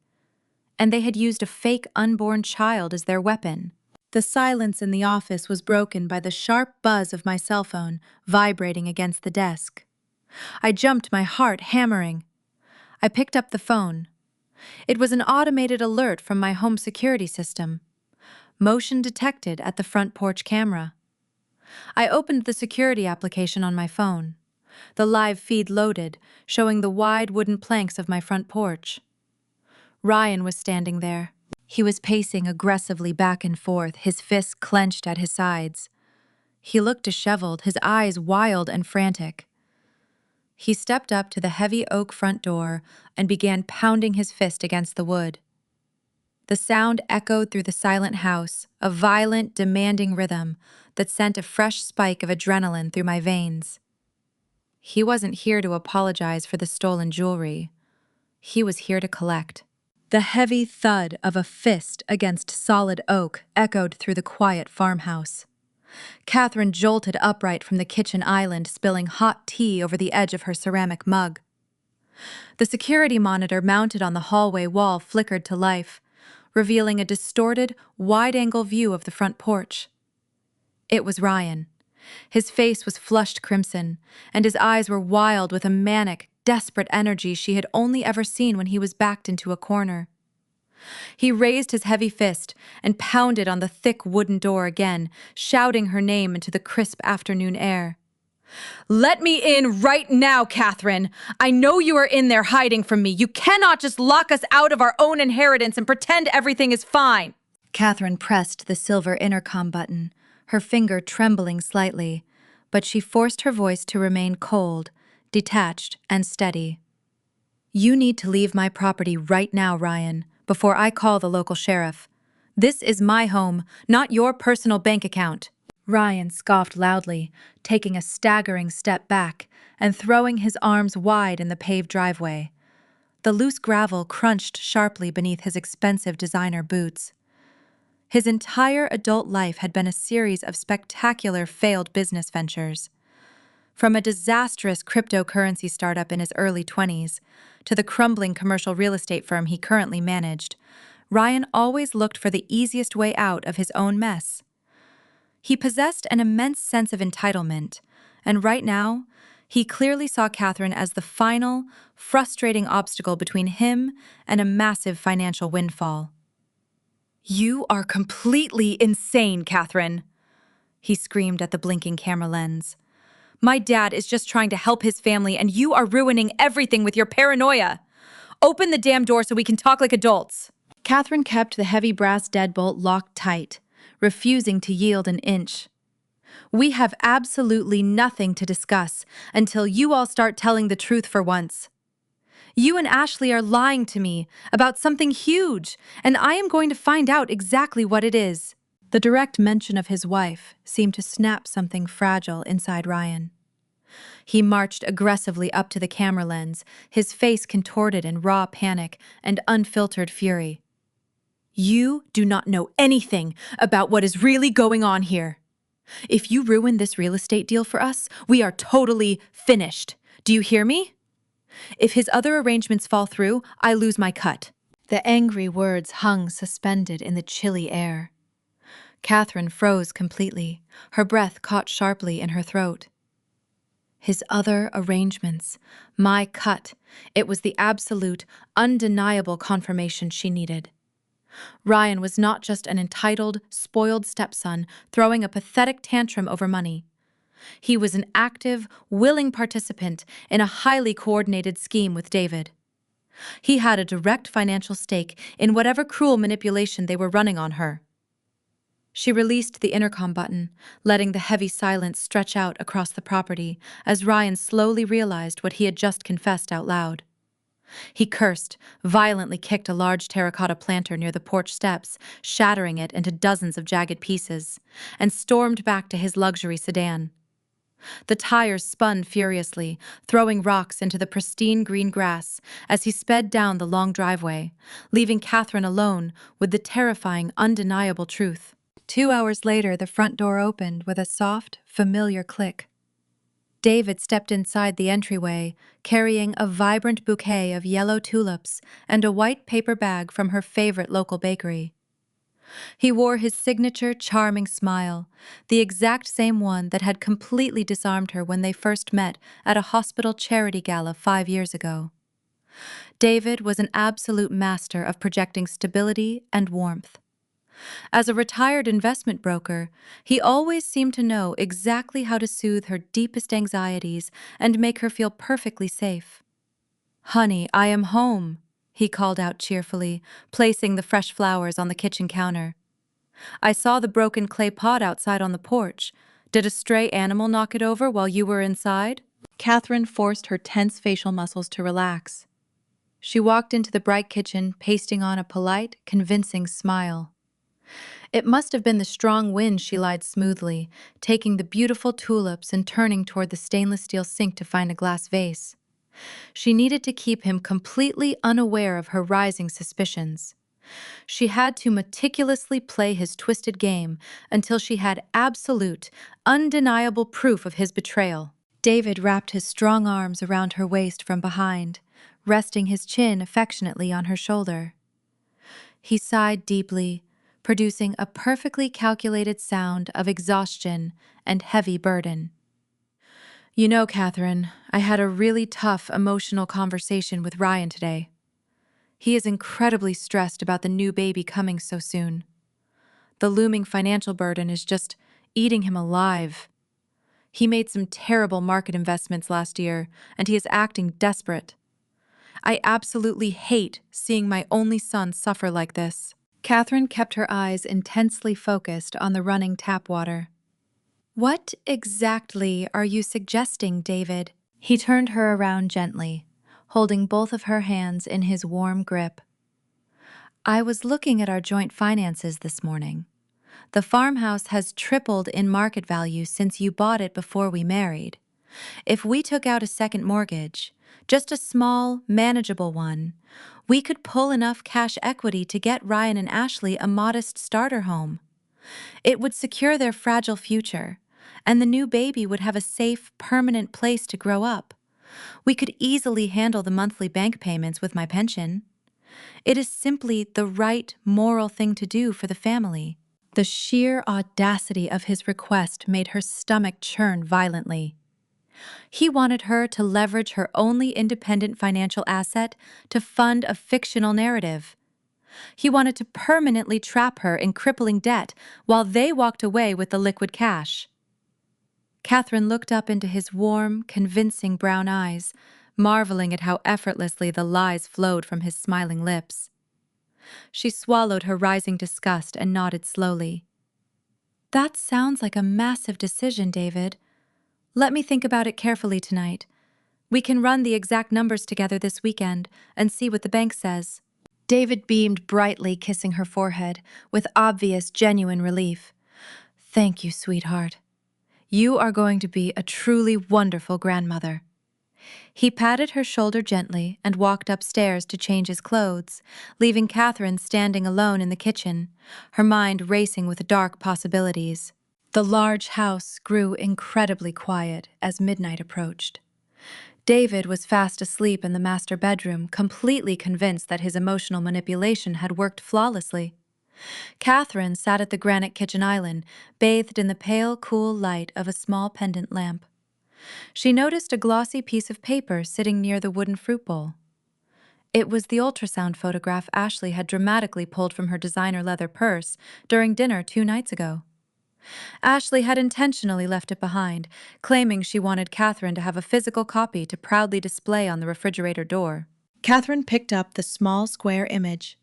and they had used a fake unborn child as their weapon. The silence in the office was broken by the sharp buzz of my cell phone vibrating against the desk. I jumped, my heart hammering. I picked up the phone. It was an automated alert from my home security system. Motion detected at the front porch camera. I opened the security application on my phone. The live feed loaded, showing the wide wooden planks of my front porch. Ryan was standing there. He was pacing aggressively back and forth, his fists clenched at his sides. He looked disheveled, his eyes wild and frantic. He stepped up to the heavy oak front door and began pounding his fist against the wood. The sound echoed through the silent house, a violent, demanding rhythm that sent a fresh spike of adrenaline through my veins. He wasn't here to apologize for the stolen jewelry. He was here to collect. The heavy thud of a fist against solid oak echoed through the quiet farmhouse. Catherine jolted upright from the kitchen island, spilling hot tea over the edge of her ceramic mug. The security monitor mounted on the hallway wall flickered to life, revealing a distorted, wide-angle view of the front porch. It was Ryan. His face was flushed crimson, and his eyes were wild with a manic, desperate energy she had only ever seen when he was backed into a corner. He raised his heavy fist and pounded on the thick wooden door again, shouting her name into the crisp afternoon air. "Let me in right now, Catherine! I know you are in there hiding from me. You cannot just lock us out of our own inheritance and pretend everything is fine!" Catherine pressed the silver intercom button, her finger trembling slightly, but she forced her voice to remain cold, detached, and steady. "You need to leave my property right now, Ryan, before I call the local sheriff. This is my home, not your personal bank account." Ryan scoffed loudly, taking a staggering step back and throwing his arms wide in the paved driveway. The loose gravel crunched sharply beneath his expensive designer boots. His entire adult life had been a series of spectacular failed business ventures. From a disastrous cryptocurrency startup in his early 20s to the crumbling commercial real estate firm he currently managed, Ryan always looked for the easiest way out of his own mess. He possessed an immense sense of entitlement, and right now, he clearly saw Catherine as the final, frustrating obstacle between him and a massive financial windfall. "You are completely insane, Catherine," he screamed at the blinking camera lens. "My dad is just trying to help his family, and you are ruining everything with your paranoia. Open the damn door so we can talk like adults." Catherine kept the heavy brass deadbolt locked tight, refusing to yield an inch. "We have absolutely nothing to discuss until you all start telling the truth for once. You and Ashley are lying to me about something huge, and I am going to find out exactly what it is." The direct mention of his wife seemed to snap something fragile inside Ryan. He marched aggressively up to the camera lens, his face contorted in raw panic and unfiltered fury. "You do not know anything about what is really going on here. If you ruin this real estate deal for us, we are totally finished. Do you hear me? If his other arrangements fall through, I lose my cut." The angry words hung suspended in the chilly air. Catherine froze completely, her breath caught sharply in her throat. His other arrangements, my cut, it was the absolute, undeniable confirmation she needed. Ryan was not just an entitled, spoiled stepson throwing a pathetic tantrum over money. He was an active, willing participant in a highly coordinated scheme with David. He had a direct financial stake in whatever cruel manipulation they were running on her. She released the intercom button, letting the heavy silence stretch out across the property as Ryan slowly realized what he had just confessed out loud. He cursed, violently kicked a large terracotta planter near the porch steps, shattering it into dozens of jagged pieces, and stormed back to his luxury sedan. The tires spun furiously, throwing rocks into the pristine green grass as he sped down the long driveway, leaving Catherine alone with the terrifying, undeniable truth. 2 hours later, the front door opened with a soft, familiar click. David stepped inside the entryway, carrying a vibrant bouquet of yellow tulips and a white paper bag from her favorite local bakery. He wore his signature charming smile, the exact same one that had completely disarmed her when they first met at a hospital charity gala 5 years ago. David was an absolute master of projecting stability and warmth. As a retired investment broker, he always seemed to know exactly how to soothe her deepest anxieties and make her feel perfectly safe. "Honey, I am home," he called out cheerfully, placing the fresh flowers on the kitchen counter. "I saw the broken clay pot outside on the porch. Did a stray animal knock it over while you were inside?" Catherine forced her tense facial muscles to relax. She walked into the bright kitchen, pasting on a polite, convincing smile. It must have been the strong wind, she lied smoothly, taking the beautiful tulips and turning toward the stainless steel sink to find a glass vase. She needed to keep him completely unaware of her rising suspicions. She had to meticulously play his twisted game until she had absolute, undeniable proof of his betrayal. David wrapped his strong arms around her waist from behind, resting his chin affectionately on her shoulder. He sighed deeply, producing a perfectly calculated sound of exhaustion and heavy burden. "You know, Catherine, I had a really tough emotional conversation with Ryan today. He is incredibly stressed about the new baby coming so soon. The looming financial burden is just eating him alive. He made some terrible market investments last year, and he is acting desperate. I absolutely hate seeing my only son suffer like this." Catherine kept her eyes intensely focused on the running tap water. "What exactly are you suggesting, David?" He turned her around gently, holding both of her hands in his warm grip. "I was looking at our joint finances this morning. The farmhouse has tripled in market value since you bought it before we married. If we took out a second mortgage, Just a small, manageable one. We could pull enough cash equity to get Ryan and Ashley a modest starter home. It would secure their fragile future, and the new baby would have a safe, permanent place to grow up. We could easily handle the monthly bank payments with my pension. It is simply the right moral thing to do for the family. The sheer audacity of his request made her stomach churn violently. He wanted her to leverage her only independent financial asset to fund a fictional narrative. He wanted to permanently trap her in crippling debt while they walked away with the liquid cash. Catherine looked up into his warm, convincing brown eyes, marveling at how effortlessly the lies flowed from his smiling lips. She swallowed her rising disgust and nodded slowly. "That sounds like a massive decision, David. Let me think about it carefully tonight. We can run the exact numbers together this weekend and see what the bank says." David beamed brightly, kissing her forehead, with obvious, genuine relief. "Thank you, sweetheart. You are going to be a truly wonderful grandmother." He patted her shoulder gently and walked upstairs to change his clothes, leaving Catherine standing alone in the kitchen, her mind racing with dark possibilities. The large house grew incredibly quiet as midnight approached. David was fast asleep in the master bedroom, completely convinced that his emotional manipulation had worked flawlessly. Catherine sat at the granite kitchen island, bathed in the pale, cool light of a small pendant lamp. She noticed a glossy piece of paper sitting near the wooden fruit bowl. It was the ultrasound photograph Ashley had dramatically pulled from her designer leather purse during dinner 2 nights ago. Ashley had intentionally left it behind, claiming she wanted Catherine to have a physical copy to proudly display on the refrigerator door. Catherine picked up the small square image.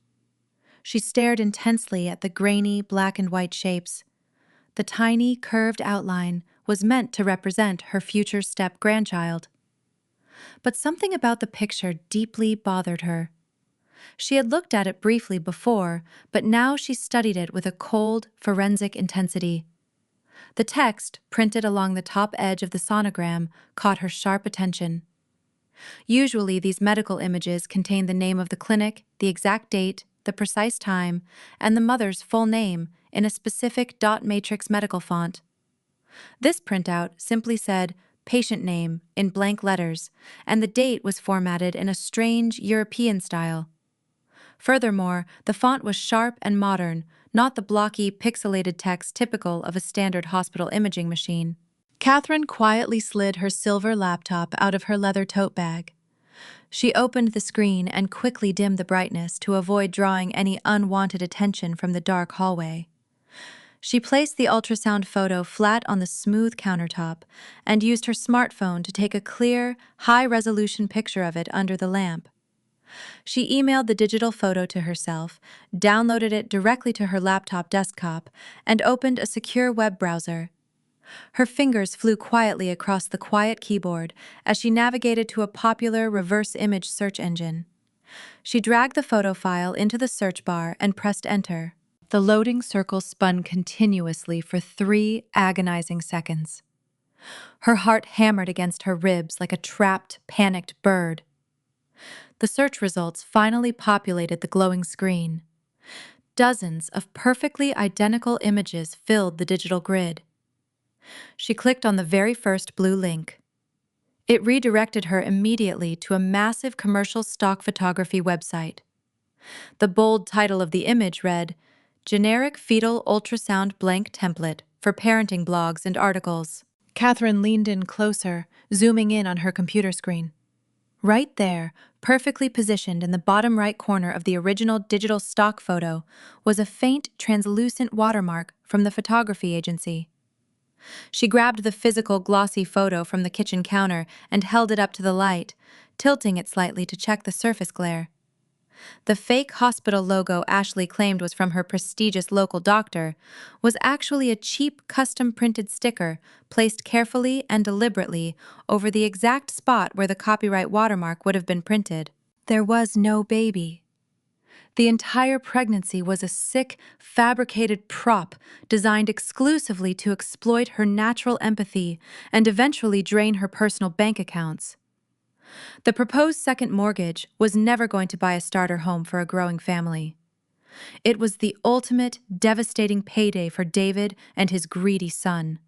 She stared intensely at the grainy black and white shapes. The tiny, curved outline was meant to represent her future step-grandchild. But something about the picture deeply bothered her. She had looked at it briefly before, but now she studied it with a cold, forensic intensity. The text, printed along the top edge of the sonogram, caught her sharp attention. Usually, these medical images contain the name of the clinic, the exact date, the precise time, and the mother's full name in a specific dot matrix medical font. This printout simply said patient name in blank letters, and the date was formatted in a strange European style. Furthermore, the font was sharp and modern, not the blocky, pixelated text typical of a standard hospital imaging machine. Catherine quietly slid her silver laptop out of her leather tote bag. She opened the screen and quickly dimmed the brightness to avoid drawing any unwanted attention from the dark hallway. She placed the ultrasound photo flat on the smooth countertop and used her smartphone to take a clear, high-resolution picture of it under the lamp. She emailed the digital photo to herself, downloaded it directly to her laptop desktop, and opened a secure web browser. Her fingers flew quietly across the quiet keyboard as she navigated to a popular reverse image search engine. She dragged the photo file into the search bar and pressed enter. The loading circle spun continuously for 3 agonizing seconds. Her heart hammered against her ribs like a trapped, panicked bird. The search results finally populated the glowing screen. Dozens of perfectly identical images filled the digital grid. She clicked on the very first blue link. It redirected her immediately to a massive commercial stock photography website. The bold title of the image read, "Generic Fetal Ultrasound Blank Template for Parenting Blogs and Articles." Catherine leaned in closer, zooming in on her computer screen. Right there, perfectly positioned in the bottom right corner of the original digital stock photo, was a faint, translucent watermark from the photography agency. She grabbed the physical, glossy photo from the kitchen counter and held it up to the light, tilting it slightly to check the surface glare. The fake hospital logo Ashley claimed was from her prestigious local doctor was actually a cheap, custom-printed sticker placed carefully and deliberately over the exact spot where the copyright watermark would have been printed. There was no baby. The entire pregnancy was a sick, fabricated prop designed exclusively to exploit her natural empathy and eventually drain her personal bank accounts. The proposed second mortgage was never going to buy a starter home for a growing family. It was the ultimate, devastating payday for David and his greedy son.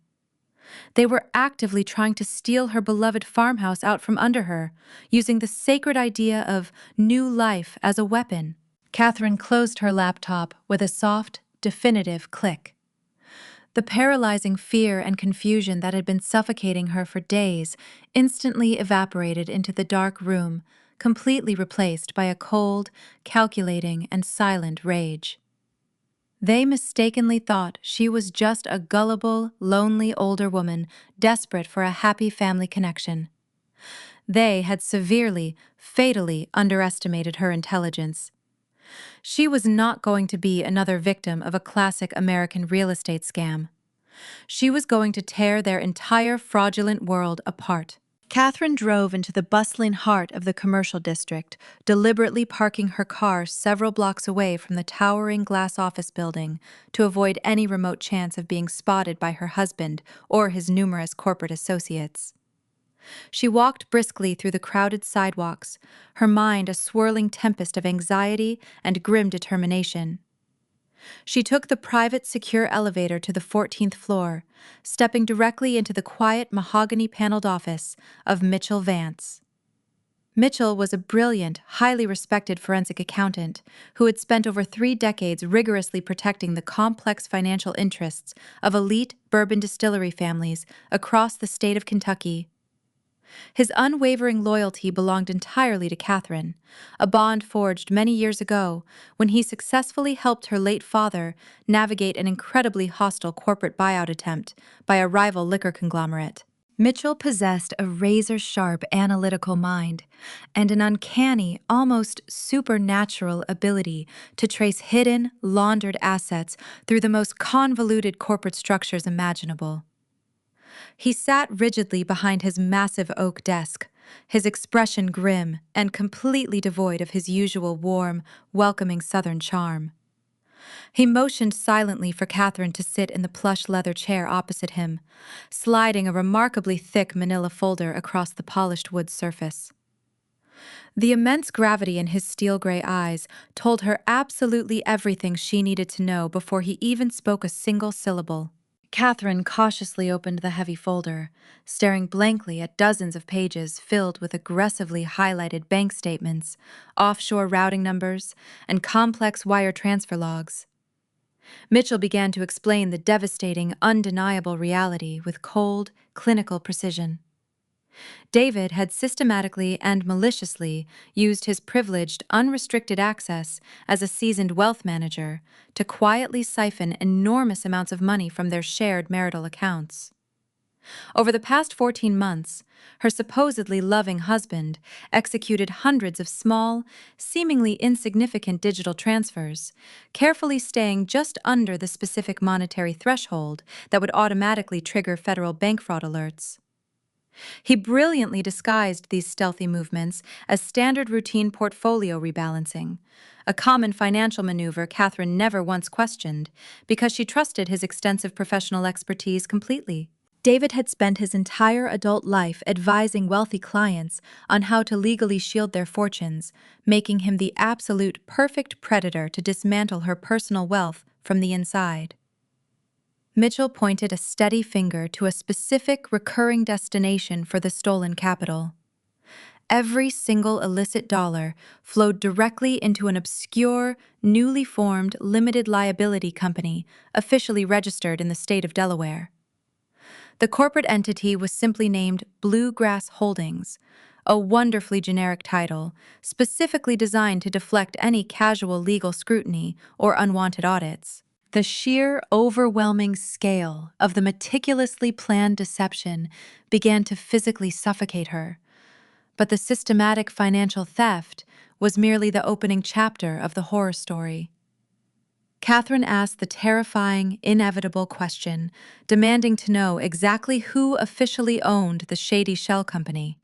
They were actively trying to steal her beloved farmhouse out from under her, using the sacred idea of new life as a weapon. Catherine closed her laptop with a soft, definitive click. The paralyzing fear and confusion that had been suffocating her for days instantly evaporated into the dark room, completely replaced by a cold, calculating, and silent rage. They mistakenly thought she was just a gullible, lonely older woman desperate for a happy family connection. They had severely, fatally underestimated her intelligence. She was not going to be another victim of a classic American real estate scam. She was going to tear their entire fraudulent world apart. Catherine drove into the bustling heart of the commercial district, deliberately parking her car several blocks away from the towering glass office building to avoid any remote chance of being spotted by her husband or his numerous corporate associates. She walked briskly through the crowded sidewalks, her mind a swirling tempest of anxiety and grim determination. She took the private, secure elevator to the 14th floor, stepping directly into the quiet, mahogany-paneled office of Mitchell Vance. Mitchell was a brilliant, highly respected forensic accountant who had spent over 3 decades rigorously protecting the complex financial interests of elite bourbon distillery families across the state of Kentucky. His unwavering loyalty belonged entirely to Catherine, a bond forged many years ago when he successfully helped her late father navigate an incredibly hostile corporate buyout attempt by a rival liquor conglomerate. Mitchell possessed a razor-sharp analytical mind and an uncanny, almost supernatural ability to trace hidden, laundered assets through the most convoluted corporate structures imaginable. He sat rigidly behind his massive oak desk, his expression grim and completely devoid of his usual warm, welcoming Southern charm. He motioned silently for Catherine to sit in the plush leather chair opposite him, sliding a remarkably thick manila folder across the polished wood surface. The immense gravity in his steel-gray eyes told her absolutely everything she needed to know before he even spoke a single syllable. Catherine cautiously opened the heavy folder, staring blankly at dozens of pages filled with aggressively highlighted bank statements, offshore routing numbers, and complex wire transfer logs. Mitchell began to explain the devastating, undeniable reality with cold, clinical precision. David had systematically and maliciously used his privileged, unrestricted access as a seasoned wealth manager to quietly siphon enormous amounts of money from their shared marital accounts. Over the past 14 months, her supposedly loving husband executed hundreds of small, seemingly insignificant digital transfers, carefully staying just under the specific monetary threshold that would automatically trigger federal bank fraud alerts. He brilliantly disguised these stealthy movements as standard routine portfolio rebalancing, a common financial maneuver Catherine never once questioned because she trusted his extensive professional expertise completely. David had spent his entire adult life advising wealthy clients on how to legally shield their fortunes, making him the absolute perfect predator to dismantle her personal wealth from the inside. Mitchell pointed a steady finger to a specific recurring destination for the stolen capital. Every single illicit dollar flowed directly into an obscure, newly formed limited liability company officially registered in the state of Delaware. The corporate entity was simply named Bluegrass Holdings, a wonderfully generic title specifically designed to deflect any casual legal scrutiny or unwanted audits. The sheer, overwhelming scale of the meticulously planned deception began to physically suffocate her, but the systematic financial theft was merely the opening chapter of the horror story. Catherine asked the terrifying, inevitable question, demanding to know exactly who officially owned the shady shell company.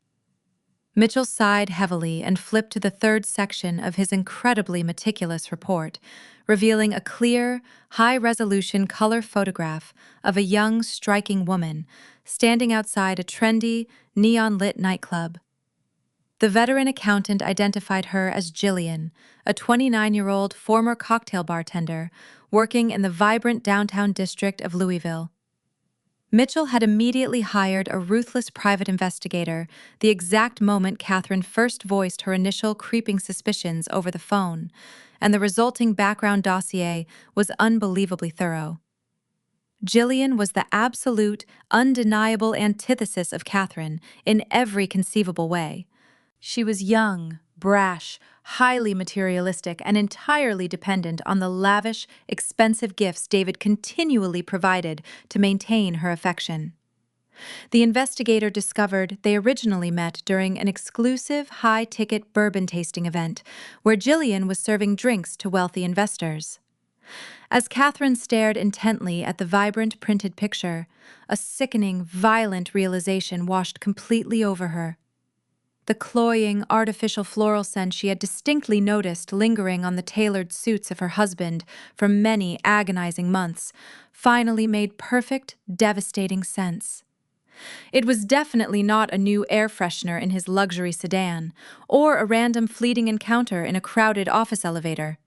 Mitchell sighed heavily and flipped to the third section of his incredibly meticulous report, revealing a clear, high-resolution color photograph of a young, striking woman standing outside a trendy, neon-lit nightclub. The veteran accountant identified her as Jillian, a 29-year-old former cocktail bartender working in the vibrant downtown district of Louisville. Mitchell had immediately hired a ruthless private investigator the exact moment Catherine first voiced her initial creeping suspicions over the phone, and the resulting background dossier was unbelievably thorough. Jillian was the absolute, undeniable antithesis of Catherine in every conceivable way. She was young, brash, highly materialistic, and entirely dependent on the lavish, expensive gifts David continually provided to maintain her affection. The investigator discovered they originally met during an exclusive, high-ticket bourbon tasting event where Jillian was serving drinks to wealthy investors. As Catherine stared intently at the vibrant printed picture, a sickening, violent realization washed completely over her. The cloying, artificial floral scent she had distinctly noticed lingering on the tailored suits of her husband for many agonizing months finally made perfect, devastating sense. It was definitely not a new air freshener in his luxury sedan, or a random fleeting encounter in a crowded office elevator.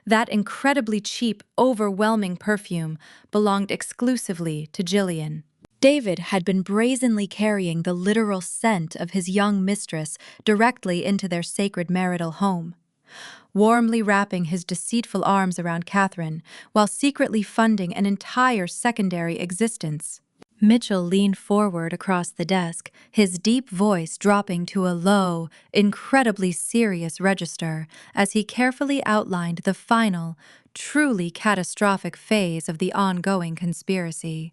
That incredibly cheap, overwhelming perfume belonged exclusively to Jillian. David had been brazenly carrying the literal scent of his young mistress directly into their sacred marital home, warmly wrapping his deceitful arms around Catherine while secretly funding an entire secondary existence. Mitchell leaned forward across the desk, his deep voice dropping to a low, incredibly serious register as he carefully outlined the final, truly catastrophic phase of the ongoing conspiracy.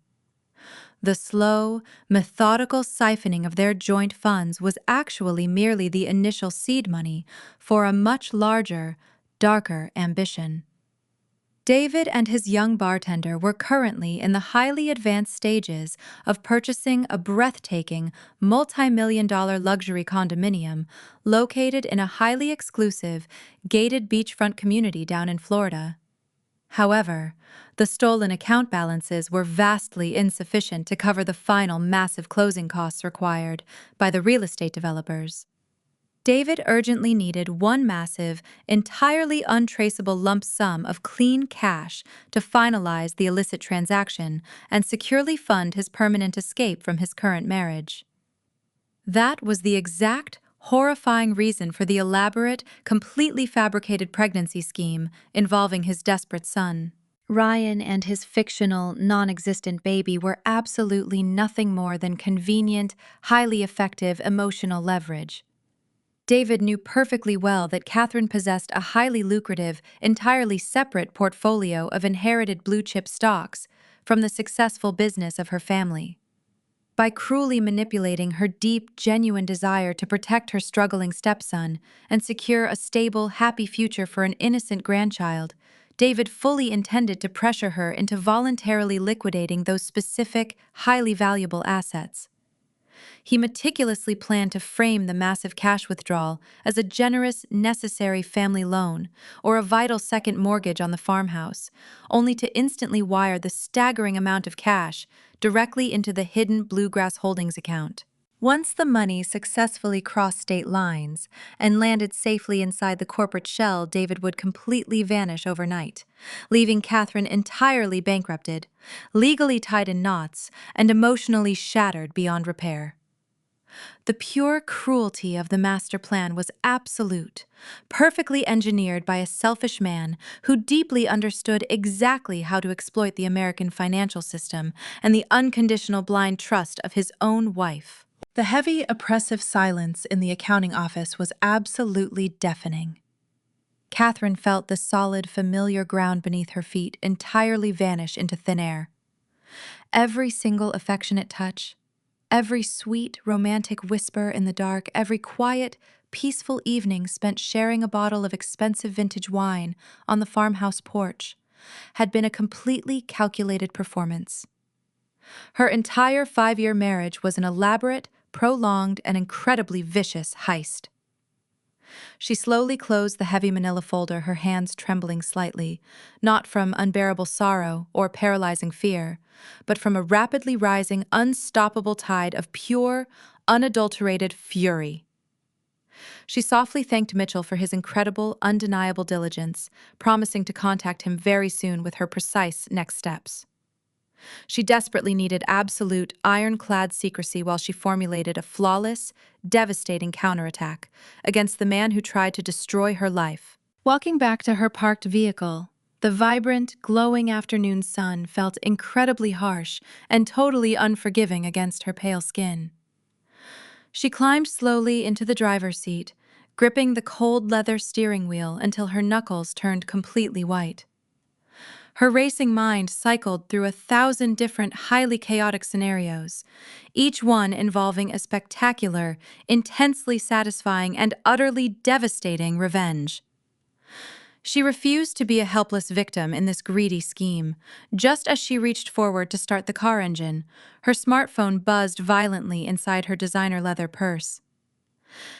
The slow, methodical siphoning of their joint funds was actually merely the initial seed money for a much larger, darker ambition. David and his young bartender were currently in the highly advanced stages of purchasing a breathtaking, multi-million-dollar luxury condominium located in a highly exclusive, gated beachfront community down in Florida. However, the stolen account balances were vastly insufficient to cover the final massive closing costs required by the real estate developers. David urgently needed one massive, entirely untraceable lump sum of clean cash to finalize the illicit transaction and securely fund his permanent escape from his current marriage. That was the exact, horrifying reason for the elaborate, completely fabricated pregnancy scheme involving his desperate son. Ryan and his fictional, non-existent baby were absolutely nothing more than convenient, highly effective emotional leverage. David knew perfectly well that Catherine possessed a highly lucrative, entirely separate portfolio of inherited blue-chip stocks from the successful business of her family. By cruelly manipulating her deep, genuine desire to protect her struggling stepson and secure a stable, happy future for an innocent grandchild, David fully intended to pressure her into voluntarily liquidating those specific, highly valuable assets. He meticulously planned to frame the massive cash withdrawal as a generous, necessary family loan or a vital second mortgage on the farmhouse, only to instantly wire the staggering amount of cash directly into the hidden Bluegrass Holdings account. Once the money successfully crossed state lines and landed safely inside the corporate shell, David would completely vanish overnight, leaving Catherine entirely bankrupted, legally tied in knots, and emotionally shattered beyond repair. The pure cruelty of the master plan was absolute, perfectly engineered by a selfish man who deeply understood exactly how to exploit the American financial system and the unconditional blind trust of his own wife. The heavy, oppressive silence in the accounting office was absolutely deafening. Catherine felt the solid, familiar ground beneath her feet entirely vanish into thin air. Every single affectionate touch, every sweet, romantic whisper in the dark, every quiet, peaceful evening spent sharing a bottle of expensive vintage wine on the farmhouse porch, had been a completely calculated performance. Her entire 5-year marriage was an elaborate, prolonged, and incredibly vicious heist. She slowly closed the heavy manila folder, her hands trembling slightly, not from unbearable sorrow or paralyzing fear, but from a rapidly rising, unstoppable tide of pure, unadulterated fury. She softly thanked Mitchell for his incredible, undeniable diligence, promising to contact him very soon with her precise next steps. She desperately needed absolute, ironclad secrecy while she formulated a flawless, devastating counterattack against the man who tried to destroy her life. Walking back to her parked vehicle, the vibrant, glowing afternoon sun felt incredibly harsh and totally unforgiving against her pale skin. She climbed slowly into the driver's seat, gripping the cold leather steering wheel until her knuckles turned completely white. Her racing mind cycled through 1,000 different highly chaotic scenarios, each one involving a spectacular, intensely satisfying, and utterly devastating revenge. She refused to be a helpless victim in this greedy scheme. Just as she reached forward to start the car engine, her smartphone buzzed violently inside her designer leather purse.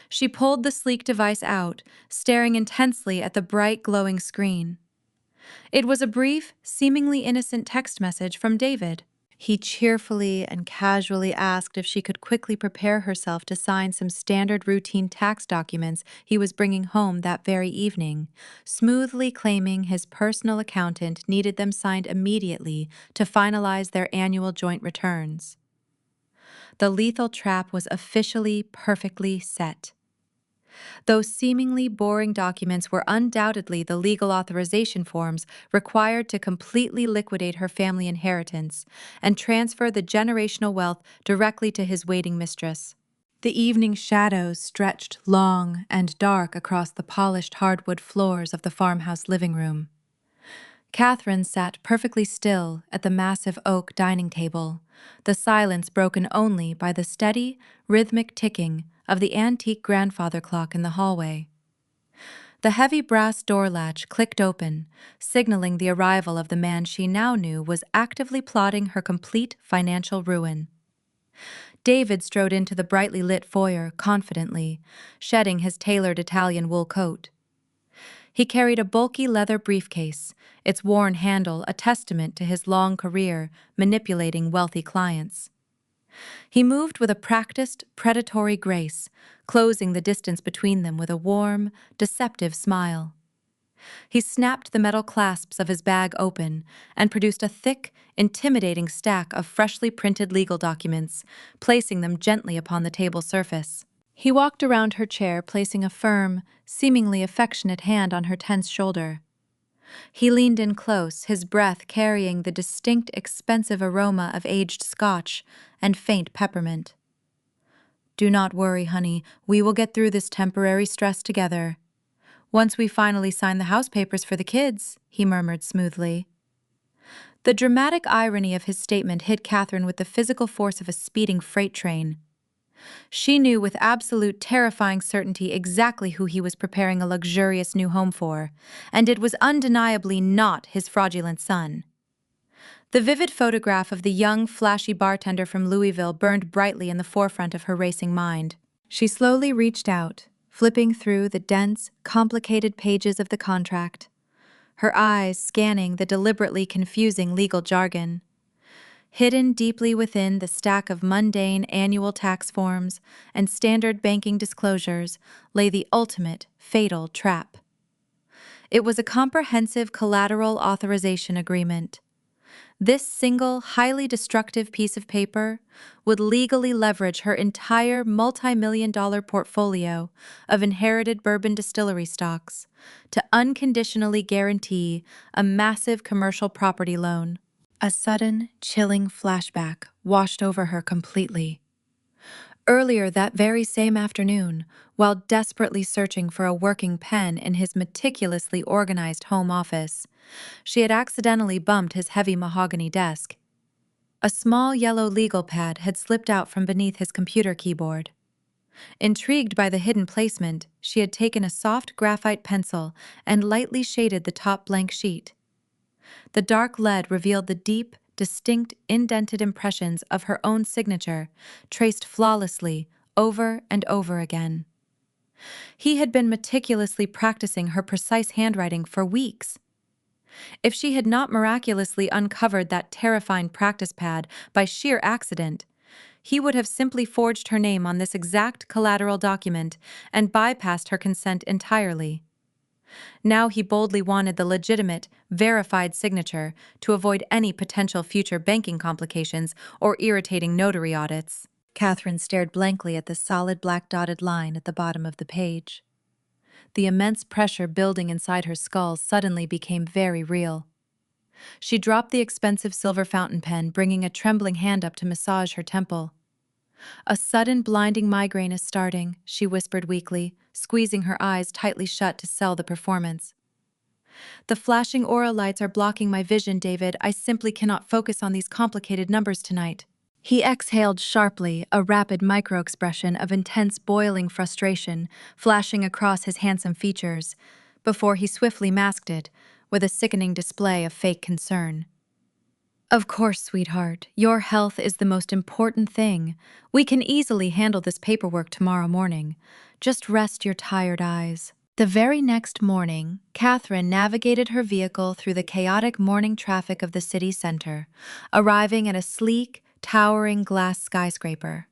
She pulled the sleek device out, staring intensely at the bright, glowing screen. It was a brief, seemingly innocent text message from David. He cheerfully and casually asked if she could quickly prepare herself to sign some standard routine tax documents he was bringing home that very evening, smoothly claiming his personal accountant needed them signed immediately to finalize their annual joint returns. The lethal trap was officially perfectly set. Those seemingly boring documents were undoubtedly the legal authorization forms required to completely liquidate her family inheritance and transfer the generational wealth directly to his waiting mistress. The evening shadows stretched long and dark across the polished hardwood floors of the farmhouse living room. Catherine sat perfectly still at the massive oak dining table, the silence broken only by the steady, rhythmic ticking of the antique grandfather clock in the hallway. The heavy brass door latch clicked open, signaling the arrival of the man she now knew was actively plotting her complete financial ruin. David strode into the brightly lit foyer confidently, shedding his tailored Italian wool coat. He carried a bulky leather briefcase, its worn handle a testament to his long career manipulating wealthy clients. He moved with a practiced, predatory grace, closing the distance between them with a warm, deceptive smile. He snapped the metal clasps of his bag open and produced a thick, intimidating stack of freshly printed legal documents, placing them gently upon the table surface. He walked around her chair, placing a firm, seemingly affectionate hand on her tense shoulder. He leaned in close, his breath carrying the distinct, expensive aroma of aged scotch and faint peppermint. "Do not worry, honey. We will get through this temporary stress together. Once we finally sign the house papers for the kids," he murmured smoothly. The dramatic irony of his statement hit Catherine with the physical force of a speeding freight train. She knew with absolute terrifying certainty exactly who he was preparing a luxurious new home for, and it was undeniably not his fraudulent son. The vivid photograph of the young, flashy bartender from Louisville burned brightly in the forefront of her racing mind. She slowly reached out, flipping through the dense, complicated pages of the contract, her eyes scanning the deliberately confusing legal jargon. Hidden deeply within the stack of mundane annual tax forms and standard banking disclosures lay the ultimate, fatal trap. It was a comprehensive collateral authorization agreement. This single, highly destructive piece of paper would legally leverage her entire multi-million-dollar portfolio of inherited bourbon distillery stocks to unconditionally guarantee a massive commercial property loan. A sudden, chilling flashback washed over her completely. Earlier that very same afternoon, while desperately searching for a working pen in his meticulously organized home office, she had accidentally bumped his heavy mahogany desk. A small yellow legal pad had slipped out from beneath his computer keyboard. Intrigued by the hidden placement, she had taken a soft graphite pencil and lightly shaded the top blank sheet. The dark lead revealed the deep, distinct, indented impressions of her own signature, traced flawlessly over and over again. He had been meticulously practicing her precise handwriting for weeks. If she had not miraculously uncovered that terrifying practice pad by sheer accident, he would have simply forged her name on this exact collateral document and bypassed her consent entirely. Now he boldly wanted the legitimate, verified signature to avoid any potential future banking complications or irritating notary audits. Catherine stared blankly at the solid black dotted line at the bottom of the page. The immense pressure building inside her skull suddenly became very real. She dropped the expensive silver fountain pen, bringing a trembling hand up to massage her temple. "A sudden blinding migraine is starting," she whispered weakly, squeezing her eyes tightly shut to sell the performance. "The flashing aura lights are blocking my vision, David. I simply cannot focus on these complicated numbers tonight." He exhaled sharply, a rapid micro-expression of intense boiling frustration flashing across his handsome features, before he swiftly masked it with a sickening display of fake concern. "Of course, sweetheart, your health is the most important thing. We can easily handle this paperwork tomorrow morning. Just rest your tired eyes." The very next morning, Catherine navigated her vehicle through the chaotic morning traffic of the city center, arriving at a sleek, towering glass skyscraper.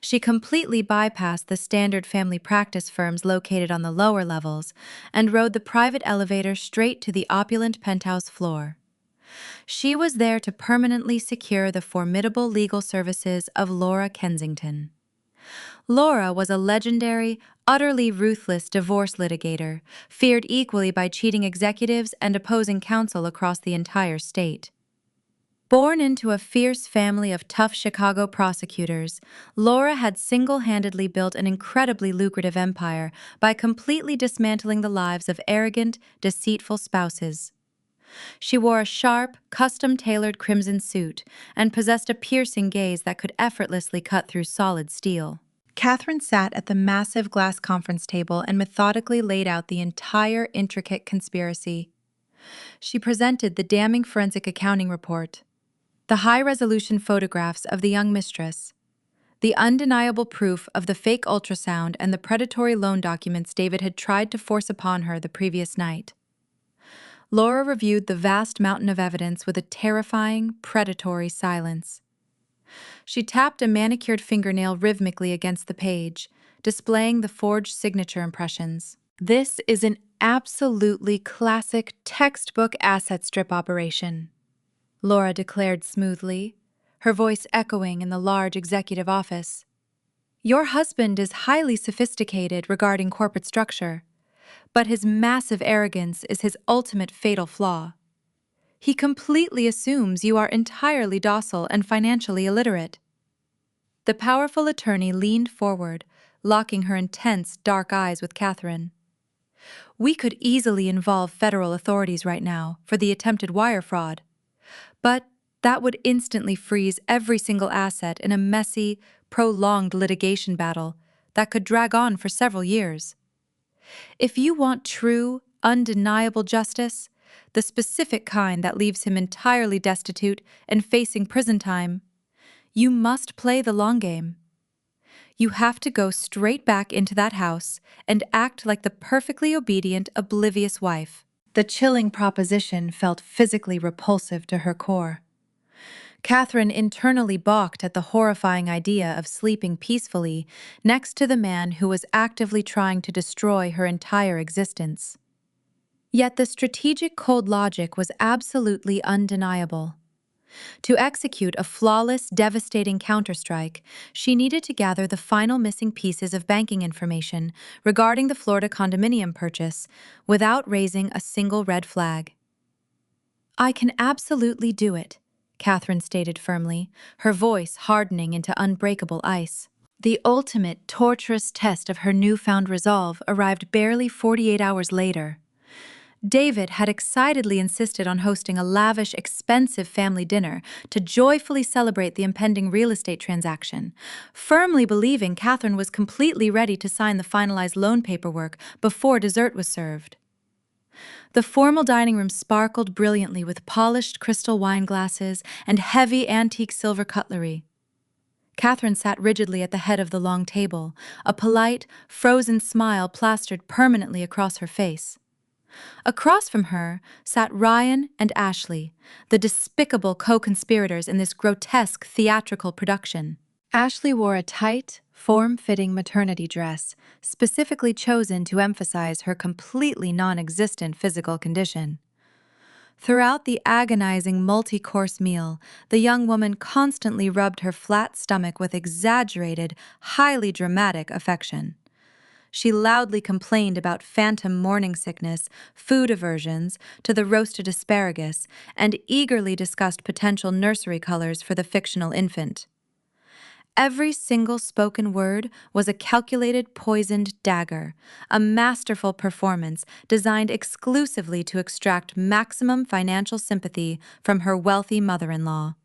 She completely bypassed the standard family practice firms located on the lower levels and rode the private elevator straight to the opulent penthouse floor. She was there to permanently secure the formidable legal services of Laura Kensington. Laura was a legendary, utterly ruthless divorce litigator, feared equally by cheating executives and opposing counsel across the entire state. Born into a fierce family of tough Chicago prosecutors, Laura had single-handedly built an incredibly lucrative empire by completely dismantling the lives of arrogant, deceitful spouses. She wore a sharp, custom-tailored crimson suit and possessed a piercing gaze that could effortlessly cut through solid steel. Catherine sat at the massive glass conference table and methodically laid out the entire intricate conspiracy. She presented the damning forensic accounting report, the high-resolution photographs of the young mistress, the undeniable proof of the fake ultrasound and the predatory loan documents David had tried to force upon her the previous night. Laura reviewed the vast mountain of evidence with a terrifying, predatory silence. She tapped a manicured fingernail rhythmically against the page, displaying the forged signature impressions. "This is an absolutely classic textbook asset strip operation," Laura declared smoothly, her voice echoing in the large executive office. "Your husband is highly sophisticated regarding corporate structure, but his massive arrogance is his ultimate fatal flaw. He completely assumes you are entirely docile and financially illiterate." The powerful attorney leaned forward, locking her intense, dark eyes with Catherine. "We could easily involve federal authorities right now for the attempted wire fraud, but that would instantly freeze every single asset in a messy, prolonged litigation battle that could drag on for several years. If you want true, undeniable justice, the specific kind that leaves him entirely destitute and facing prison time, you must play the long game. You have to go straight back into that house and act like the perfectly obedient, oblivious wife." The chilling proposition felt physically repulsive to her core. Catherine internally balked at the horrifying idea of sleeping peacefully next to the man who was actively trying to destroy her entire existence. Yet the strategic cold logic was absolutely undeniable. To execute a flawless, devastating counterstrike, she needed to gather the final missing pieces of banking information regarding the Florida condominium purchase without raising a single red flag. "I can absolutely do it," Catherine stated firmly, her voice hardening into unbreakable ice. The ultimate torturous test of her newfound resolve arrived barely 48 hours later. David had excitedly insisted on hosting a lavish, expensive family dinner to joyfully celebrate the impending real estate transaction, firmly believing Catherine was completely ready to sign the finalized loan paperwork before dessert was served. The formal dining room sparkled brilliantly with polished crystal wine glasses and heavy antique silver cutlery. Catherine sat rigidly at the head of the long table, a polite, frozen smile plastered permanently across her face. Across from her sat Ryan and Ashley, the despicable co-conspirators in this grotesque theatrical production. Ashley wore a tight, form-fitting maternity dress, specifically chosen to emphasize her completely non-existent physical condition. Throughout the agonizing multi-course meal, the young woman constantly rubbed her flat stomach with exaggerated, highly dramatic affection. She loudly complained about phantom morning sickness, food aversions to the roasted asparagus, and eagerly discussed potential nursery colors for the fictional infant. Every single spoken word was a calculated, poisoned dagger, a masterful performance designed exclusively to extract maximum financial sympathy from her wealthy mother-in-law.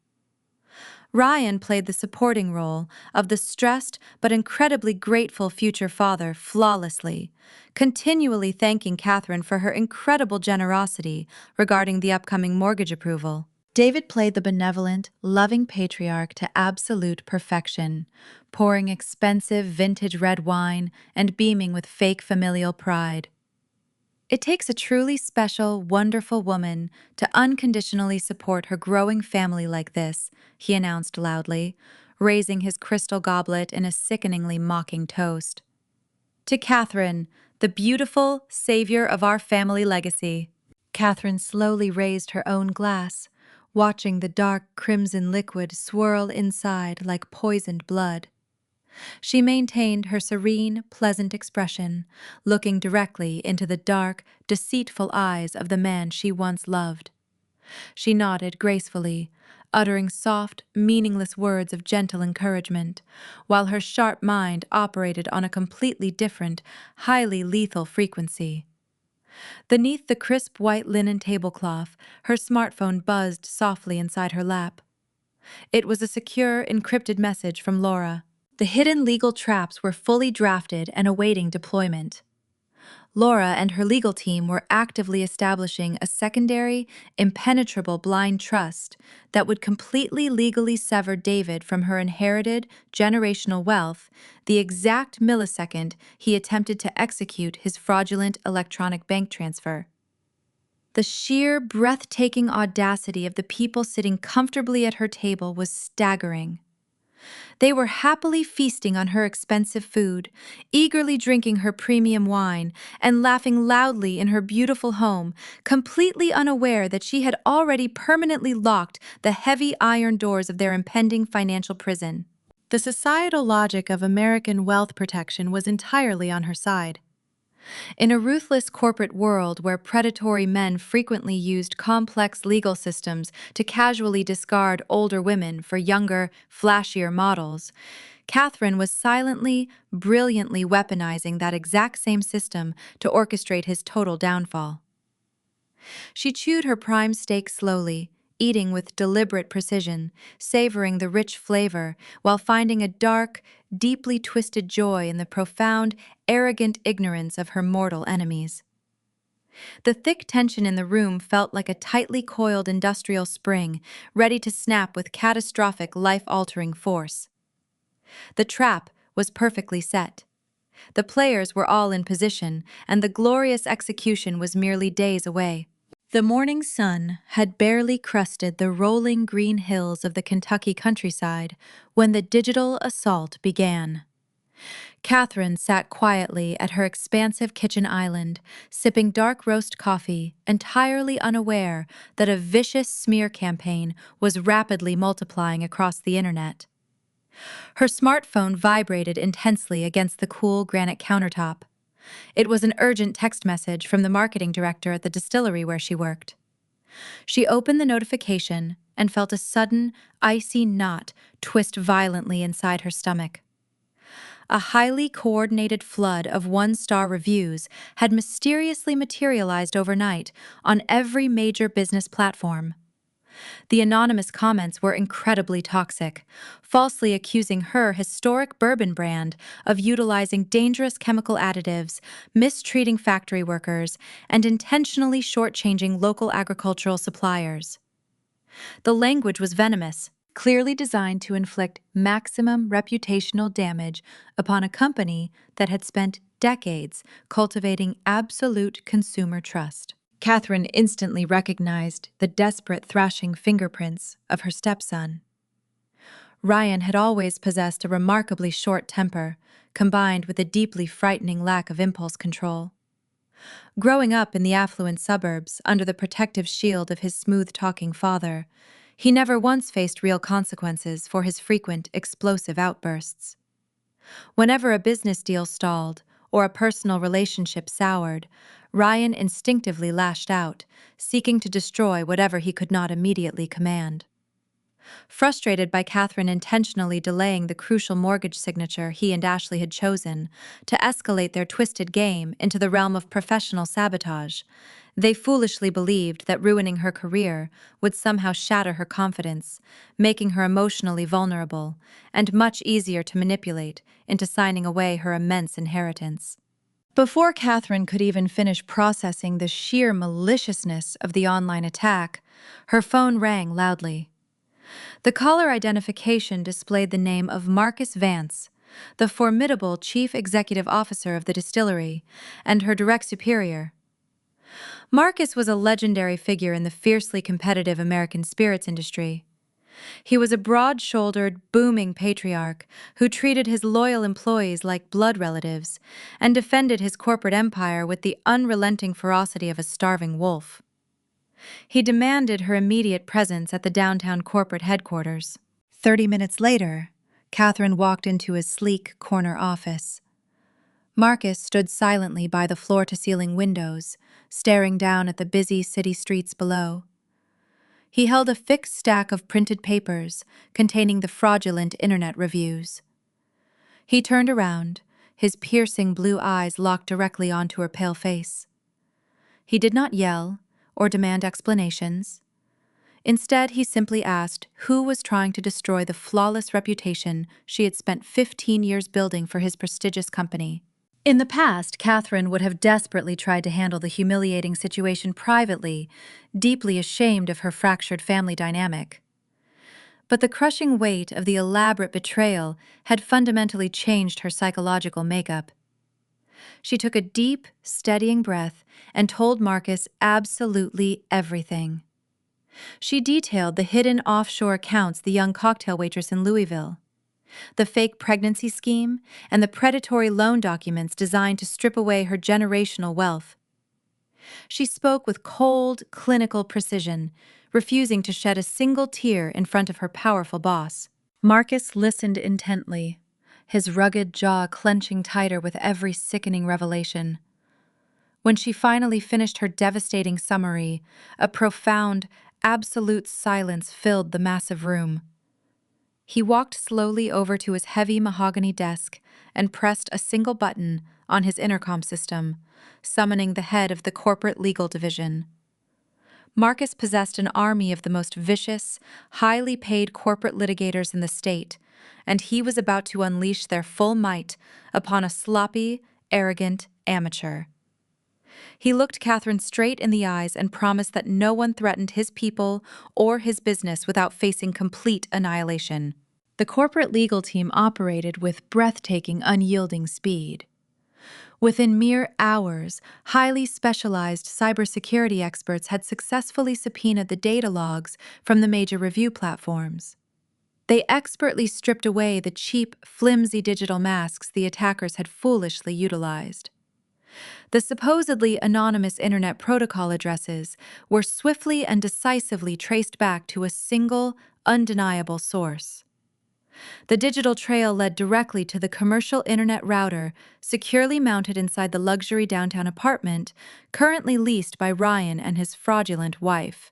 Ryan played the supporting role of the stressed but incredibly grateful future father flawlessly, continually thanking Catherine for her incredible generosity regarding the upcoming mortgage approval. David played the benevolent, loving patriarch to absolute perfection, pouring expensive vintage red wine and beaming with fake familial pride. It takes a truly special, wonderful woman to unconditionally support her growing family like this, he announced loudly, raising his crystal goblet in a sickeningly mocking toast. To Catherine, the beautiful savior of our family legacy. Catherine slowly raised her own glass, watching the dark crimson liquid swirl inside like poisoned blood. She maintained her serene, pleasant expression, looking directly into the dark, deceitful eyes of the man she once loved. She nodded gracefully, uttering soft, meaningless words of gentle encouragement, while her sharp mind operated on a completely different, highly lethal frequency. Beneath the crisp white linen tablecloth, her smartphone buzzed softly inside her lap. It was a secure, encrypted message from Laura. The hidden legal traps were fully drafted and awaiting deployment. Laura and her legal team were actively establishing a secondary, impenetrable blind trust that would completely legally sever David from her inherited, generational wealth the exact millisecond he attempted to execute his fraudulent electronic bank transfer. The sheer, breathtaking audacity of the people sitting comfortably at her table was staggering. They were happily feasting on her expensive food, eagerly drinking her premium wine, and laughing loudly in her beautiful home, completely unaware that she had already permanently locked the heavy iron doors of their impending financial prison. The societal logic of American wealth protection was entirely on her side. In a ruthless corporate world where predatory men frequently used complex legal systems to casually discard older women for younger, flashier models, Catherine was silently, brilliantly weaponizing that exact same system to orchestrate his total downfall. She chewed her prime steak slowly, eating with deliberate precision, savoring the rich flavor while finding a dark, deeply twisted joy in the profound, arrogant ignorance of her mortal enemies. The thick tension in the room felt like a tightly coiled industrial spring, ready to snap with catastrophic, life-altering force. The trap was perfectly set. The players were all in position, and the glorious execution was merely days away. The morning sun had barely crusted the rolling green hills of the Kentucky countryside when the digital assault began. Catherine sat quietly at her expansive kitchen island, sipping dark roast coffee, entirely unaware that a vicious smear campaign was rapidly multiplying across the internet. Her smartphone vibrated intensely against the cool granite countertop. It was an urgent text message from the marketing director at the distillery where she worked. She opened the notification and felt a sudden, icy knot twist violently inside her stomach. A highly coordinated flood of one-star reviews had mysteriously materialized overnight on every major business platform. The anonymous comments were incredibly toxic, falsely accusing her historic bourbon brand of utilizing dangerous chemical additives, mistreating factory workers, and intentionally shortchanging local agricultural suppliers. The language was venomous, clearly designed to inflict maximum reputational damage upon a company that had spent decades cultivating absolute consumer trust. Catherine instantly recognized the desperate thrashing fingerprints of her stepson. Ryan had always possessed a remarkably short temper, combined with a deeply frightening lack of impulse control. Growing up in the affluent suburbs under the protective shield of his smooth-talking father, he never once faced real consequences for his frequent, explosive outbursts. Whenever a business deal stalled or a personal relationship soured, Ryan instinctively lashed out, seeking to destroy whatever he could not immediately command. Frustrated by Catherine intentionally delaying the crucial mortgage signature he and Ashley had chosen to escalate their twisted game into the realm of professional sabotage, they foolishly believed that ruining her career would somehow shatter her confidence, making her emotionally vulnerable and much easier to manipulate into signing away her immense inheritance. Before Catherine could even finish processing the sheer maliciousness of the online attack, her phone rang loudly. The caller identification displayed the name of Marcus Vance, the formidable chief executive officer of the distillery, and her direct superior. Marcus was a legendary figure in the fiercely competitive American spirits industry. He was a broad-shouldered, booming patriarch who treated his loyal employees like blood relatives and defended his corporate empire with the unrelenting ferocity of a starving wolf. He demanded her immediate presence at the downtown corporate headquarters. 30 minutes later, Catherine walked into his sleek corner office. Marcus stood silently by the floor-to-ceiling windows, staring down at the busy city streets below. He held a thick stack of printed papers containing the fraudulent internet reviews. He turned around, his piercing blue eyes locked directly onto her pale face. He did not yell or demand explanations. Instead, he simply asked who was trying to destroy the flawless reputation she had spent 15 years building for his prestigious company. In the past, Catherine would have desperately tried to handle the humiliating situation privately, deeply ashamed of her fractured family dynamic. But the crushing weight of the elaborate betrayal had fundamentally changed her psychological makeup. She took a deep, steadying breath and told Marcus absolutely everything. She detailed the hidden offshore accounts, the young cocktail waitress in Louisville, the fake pregnancy scheme, and the predatory loan documents designed to strip away her generational wealth. She spoke with cold, clinical precision, refusing to shed a single tear in front of her powerful boss. Marcus listened intently, his rugged jaw clenching tighter with every sickening revelation. When she finally finished her devastating summary, a profound, absolute silence filled the massive room. He walked slowly over to his heavy mahogany desk and pressed a single button on his intercom system, summoning the head of the corporate legal division. Marcus possessed an army of the most vicious, highly paid corporate litigators in the state, and he was about to unleash their full might upon a sloppy, arrogant amateur. He looked Catherine straight in the eyes and promised that no one threatened his people or his business without facing complete annihilation. The corporate legal team operated with breathtaking, unyielding speed. Within mere hours, highly specialized cybersecurity experts had successfully subpoenaed the data logs from the major review platforms. They expertly stripped away the cheap, flimsy digital masks the attackers had foolishly utilized. The supposedly anonymous Internet protocol addresses were swiftly and decisively traced back to a single, undeniable source. The digital trail led directly to the commercial Internet router securely mounted inside the luxury downtown apartment currently leased by Ryan and his fraudulent wife.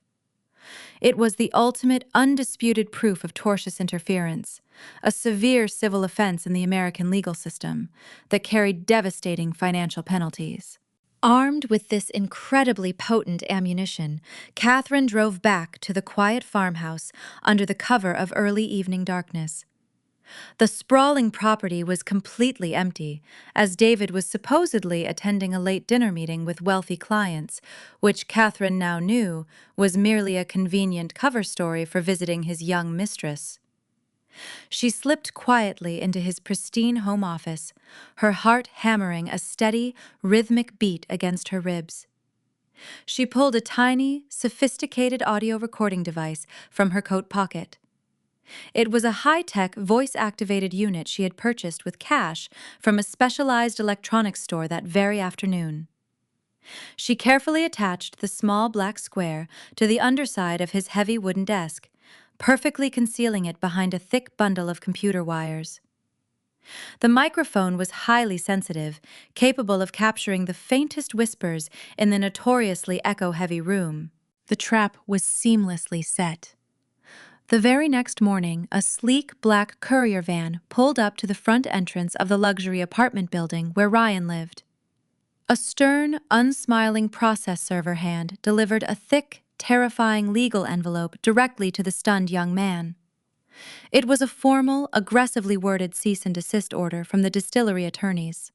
It was the ultimate, undisputed proof of tortious interference, a severe civil offense in the American legal system that carried devastating financial penalties. Armed with this incredibly potent ammunition, Catherine drove back to the quiet farmhouse under the cover of early evening darkness. The sprawling property was completely empty, as David was supposedly attending a late dinner meeting with wealthy clients, which Catherine now knew was merely a convenient cover story for visiting his young mistress. She slipped quietly into his pristine home office, her heart hammering a steady, rhythmic beat against her ribs. She pulled a tiny, sophisticated audio recording device from her coat pocket. It was a high-tech, voice-activated unit she had purchased with cash from a specialized electronics store that very afternoon. She carefully attached the small black square to the underside of his heavy wooden desk, perfectly concealing it behind a thick bundle of computer wires. The microphone was highly sensitive, capable of capturing the faintest whispers in the notoriously echo-heavy room. The trap was seamlessly set. The very next morning, a sleek black courier van pulled up to the front entrance of the luxury apartment building where Ryan lived. A stern, unsmiling process server hand delivered a thick, terrifying legal envelope directly to the stunned young man. It was a formal, aggressively worded cease and desist order from the distillery attorneys.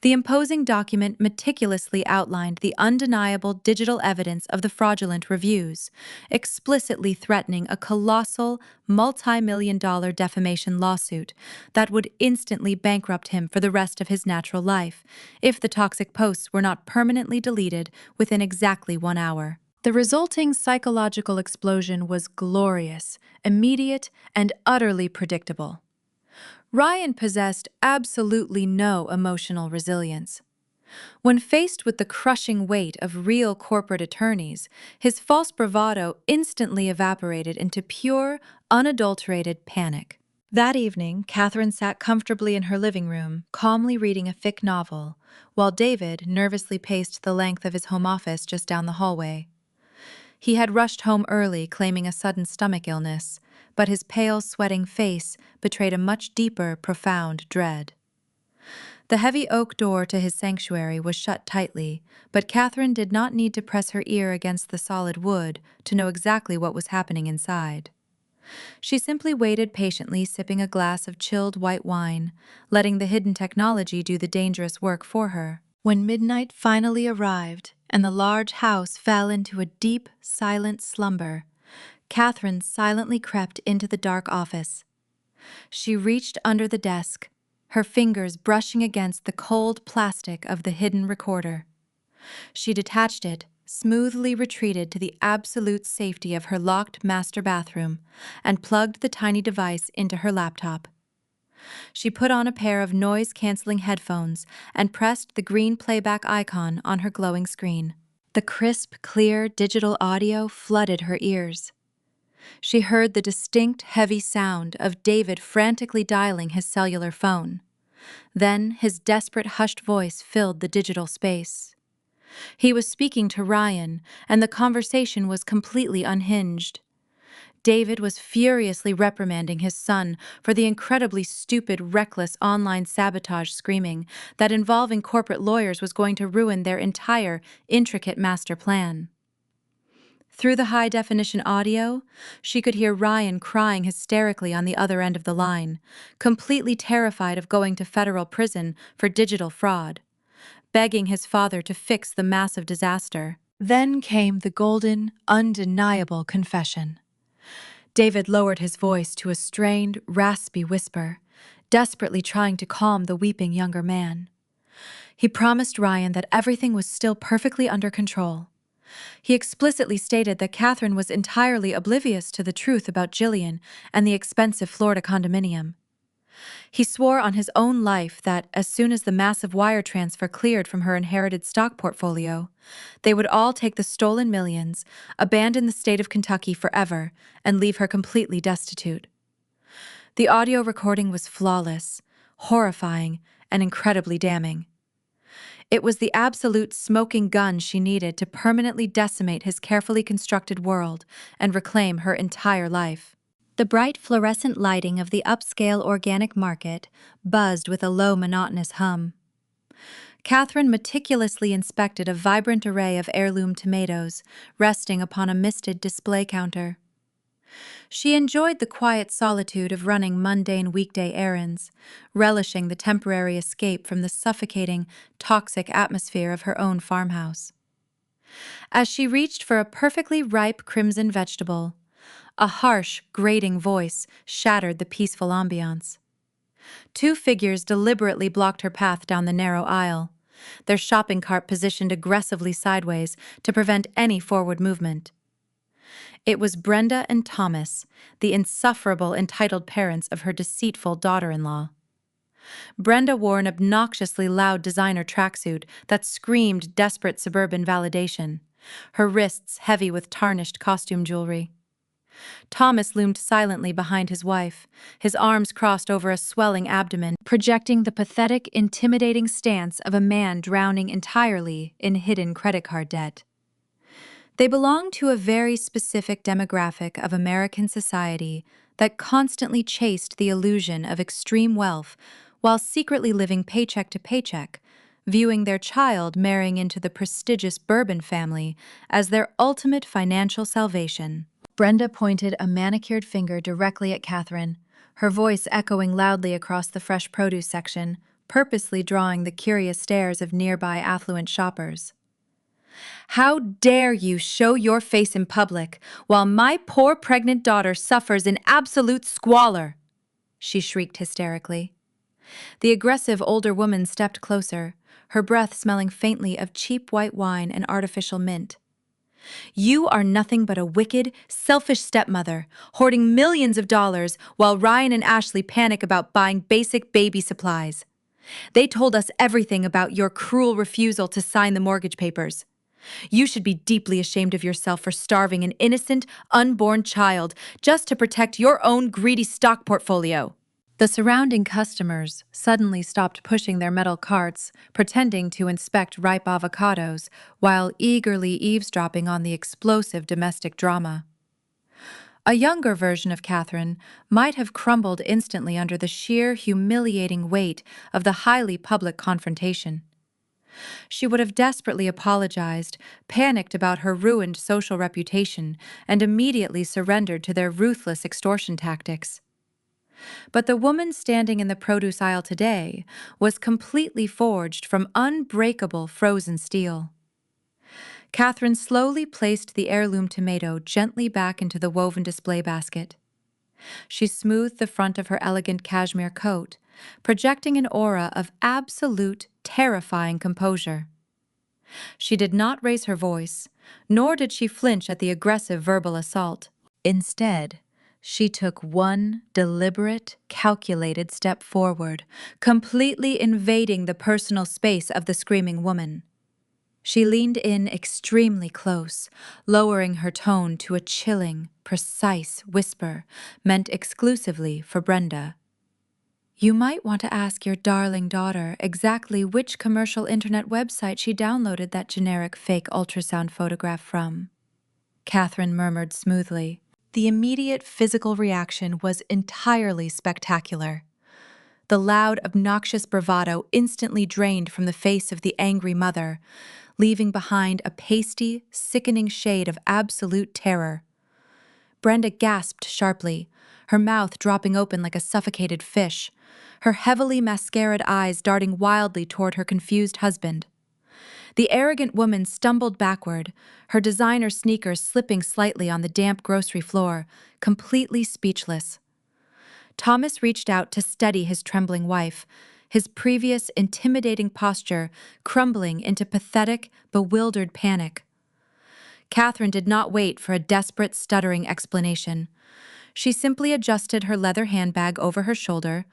The imposing document meticulously outlined the undeniable digital evidence of the fraudulent reviews, explicitly threatening a colossal, multi-million-dollar defamation lawsuit that would instantly bankrupt him for the rest of his natural life if the toxic posts were not permanently deleted within exactly 1 hour. The resulting psychological explosion was glorious, immediate, and utterly predictable. Ryan possessed absolutely no emotional resilience. When faced with the crushing weight of real corporate attorneys, his false bravado instantly evaporated into pure, unadulterated panic. That evening, Catherine sat comfortably in her living room, calmly reading a thick novel, while David nervously paced the length of his home office just down the hallway. He had rushed home early, claiming a sudden stomach illness, but his pale, sweating face betrayed a much deeper, profound dread. The heavy oak door to his sanctuary was shut tightly, but Catherine did not need to press her ear against the solid wood to know exactly what was happening inside. She simply waited patiently, sipping a glass of chilled white wine, letting the hidden technology do the dangerous work for her. When midnight finally arrived and the large house fell into a deep, silent slumber, Catherine silently crept into the dark office. She reached under the desk, her fingers brushing against the cold plastic of the hidden recorder. She detached it, smoothly retreated to the absolute safety of her locked master bathroom, and plugged the tiny device into her laptop. She put on a pair of noise-canceling headphones and pressed the green playback icon on her glowing screen. The crisp, clear digital audio flooded her ears. She heard the distinct, heavy sound of David frantically dialing his cellular phone. Then his desperate, hushed voice filled the digital space. He was speaking to Ryan, and the conversation was completely unhinged. David was furiously reprimanding his son for the incredibly stupid, reckless online sabotage screaming that involving corporate lawyers was going to ruin their entire, intricate master plan. Through the high-definition audio, she could hear Ryan crying hysterically on the other end of the line, completely terrified of going to federal prison for digital fraud, begging his father to fix the massive disaster. Then came the golden, undeniable confession. David lowered his voice to a strained, raspy whisper, desperately trying to calm the weeping younger man. He promised Ryan that everything was still perfectly under control. He explicitly stated that Catherine was entirely oblivious to the truth about Jillian and the expensive Florida condominium. He swore on his own life that as soon as the massive wire transfer cleared from her inherited stock portfolio, they would all take the stolen millions, abandon the state of Kentucky forever, and leave her completely destitute. The audio recording was flawless, horrifying, and incredibly damning. It was the absolute smoking gun she needed to permanently decimate his carefully constructed world and reclaim her entire life. The bright fluorescent lighting of the upscale organic market buzzed with a low, monotonous hum. Catherine meticulously inspected a vibrant array of heirloom tomatoes resting upon a misted display counter. She enjoyed the quiet solitude of running mundane weekday errands, relishing the temporary escape from the suffocating, toxic atmosphere of her own farmhouse. As she reached for a perfectly ripe crimson vegetable, a harsh, grating voice shattered the peaceful ambiance. Two figures deliberately blocked her path down the narrow aisle, their shopping cart positioned aggressively sideways to prevent any forward movement. It was Brenda and Thomas, the insufferable entitled parents of her deceitful daughter-in-law. Brenda wore an obnoxiously loud designer tracksuit that screamed desperate suburban validation, her wrists heavy with tarnished costume jewelry. Thomas loomed silently behind his wife, his arms crossed over a swelling abdomen, projecting the pathetic, intimidating stance of a man drowning entirely in hidden credit card debt. They belonged to a very specific demographic of American society that constantly chased the illusion of extreme wealth while secretly living paycheck to paycheck, viewing their child marrying into the prestigious Bourbon family as their ultimate financial salvation. Brenda pointed a manicured finger directly at Catherine, her voice echoing loudly across the fresh produce section, purposely drawing the curious stares of nearby affluent shoppers. "How dare you show your face in public while my poor pregnant daughter suffers in absolute squalor?" she shrieked hysterically. The aggressive older woman stepped closer, her breath smelling faintly of cheap white wine and artificial mint. "You are nothing but a wicked, selfish stepmother, hoarding millions of dollars while Ryan and Ashley panic about buying basic baby supplies. They told us everything about your cruel refusal to sign the mortgage papers. You should be deeply ashamed of yourself for starving an innocent, unborn child just to protect your own greedy stock portfolio." The surrounding customers suddenly stopped pushing their metal carts, pretending to inspect ripe avocados, while eagerly eavesdropping on the explosive domestic drama. A younger version of Catherine might have crumbled instantly under the sheer humiliating weight of the highly public confrontation. She would have desperately apologized, panicked about her ruined social reputation, and immediately surrendered to their ruthless extortion tactics. But the woman standing in the produce aisle today was completely forged from unbreakable frozen steel. Catherine slowly placed the heirloom tomato gently back into the woven display basket. She smoothed the front of her elegant cashmere coat, projecting an aura of absolute, terrifying composure. She did not raise her voice, nor did she flinch at the aggressive verbal assault. Instead, she took one deliberate, calculated step forward, completely invading the personal space of the screaming woman. She leaned in extremely close, lowering her tone to a chilling, precise whisper meant exclusively for Brenda. "You might want to ask your darling daughter exactly which commercial internet website she downloaded that generic fake ultrasound photograph from," Catherine murmured smoothly. The immediate physical reaction was entirely spectacular. The loud, obnoxious bravado instantly drained from the face of the angry mother, leaving behind a pasty, sickening shade of absolute terror. Brenda gasped sharply, her mouth dropping open like a suffocated fish, her heavily mascaraed eyes darting wildly toward her confused husband. The arrogant woman stumbled backward, her designer sneakers slipping slightly on the damp grocery floor, completely speechless. Thomas reached out to steady his trembling wife, his previous intimidating posture crumbling into pathetic, bewildered panic. Catherine did not wait for a desperate, stuttering explanation. She simply adjusted her leather handbag over her shoulder,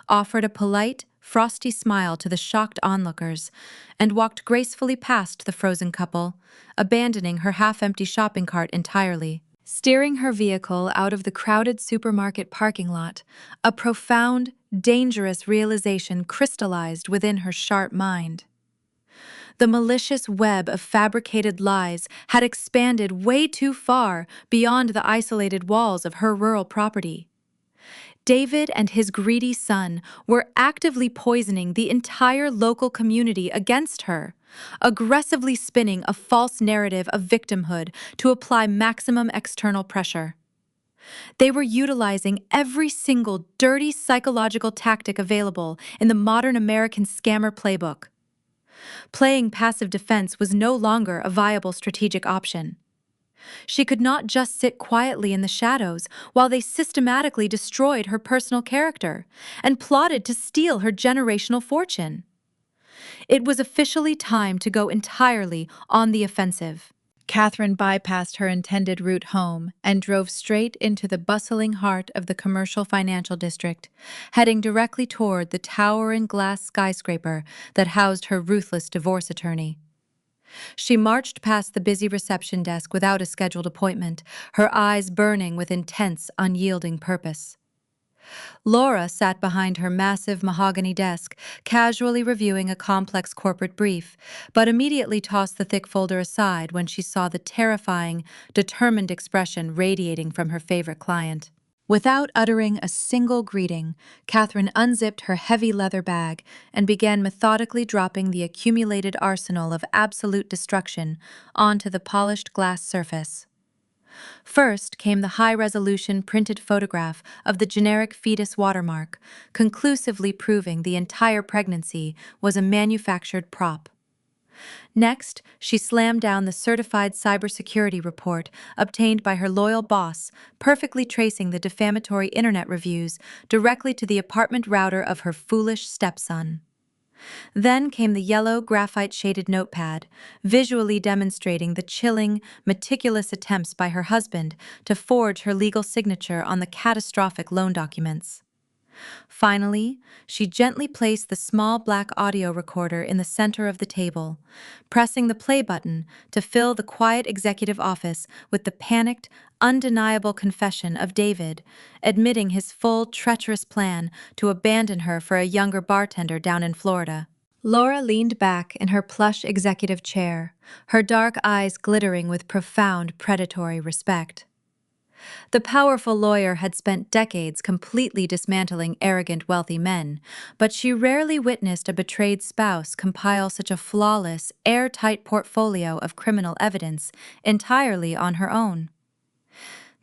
offered a polite, frosty smile to the shocked onlookers, and walked gracefully past the frozen couple, abandoning her half-empty shopping cart entirely. Steering her vehicle out of the crowded supermarket parking lot, a profound, dangerous realization crystallized within her sharp mind. The malicious web of fabricated lies had expanded way too far beyond the isolated walls of her rural property. David and his greedy son were actively poisoning the entire local community against her, aggressively spinning a false narrative of victimhood to apply maximum external pressure. They were utilizing every single dirty psychological tactic available in the modern American scammer playbook. Playing passive defense was no longer a viable strategic option. She could not just sit quietly in the shadows while they systematically destroyed her personal character and plotted to steal her generational fortune. It was officially time to go entirely on the offensive. Catherine bypassed her intended route home and drove straight into the bustling heart of the commercial financial district, heading directly toward the towering glass skyscraper that housed her ruthless divorce attorney. She marched past the busy reception desk without a scheduled appointment, her eyes burning with intense, unyielding purpose. Laura sat behind her massive mahogany desk, casually reviewing a complex corporate brief, but immediately tossed the thick folder aside when she saw the terrifying, determined expression radiating from her favorite client. Without uttering a single greeting, Catherine unzipped her heavy leather bag and began methodically dropping the accumulated arsenal of absolute destruction onto the polished glass surface. First came the high-resolution printed photograph of the generic fetus watermark, conclusively proving the entire pregnancy was a manufactured prop. Next, she slammed down the certified cybersecurity report obtained by her loyal boss, perfectly tracing the defamatory internet reviews directly to the apartment router of her foolish stepson. Then came the yellow, graphite-shaded notepad, visually demonstrating the chilling, meticulous attempts by her husband to forge her legal signature on the catastrophic loan documents. Finally, she gently placed the small black audio recorder in the center of the table, pressing the play button to fill the quiet executive office with the panicked, undeniable confession of David, admitting his full, treacherous plan to abandon her for a younger bartender down in Florida. Laura leaned back in her plush executive chair, her dark eyes glittering with profound predatory respect. The powerful lawyer had spent decades completely dismantling arrogant, wealthy men, but she rarely witnessed a betrayed spouse compile such a flawless, airtight portfolio of criminal evidence entirely on her own.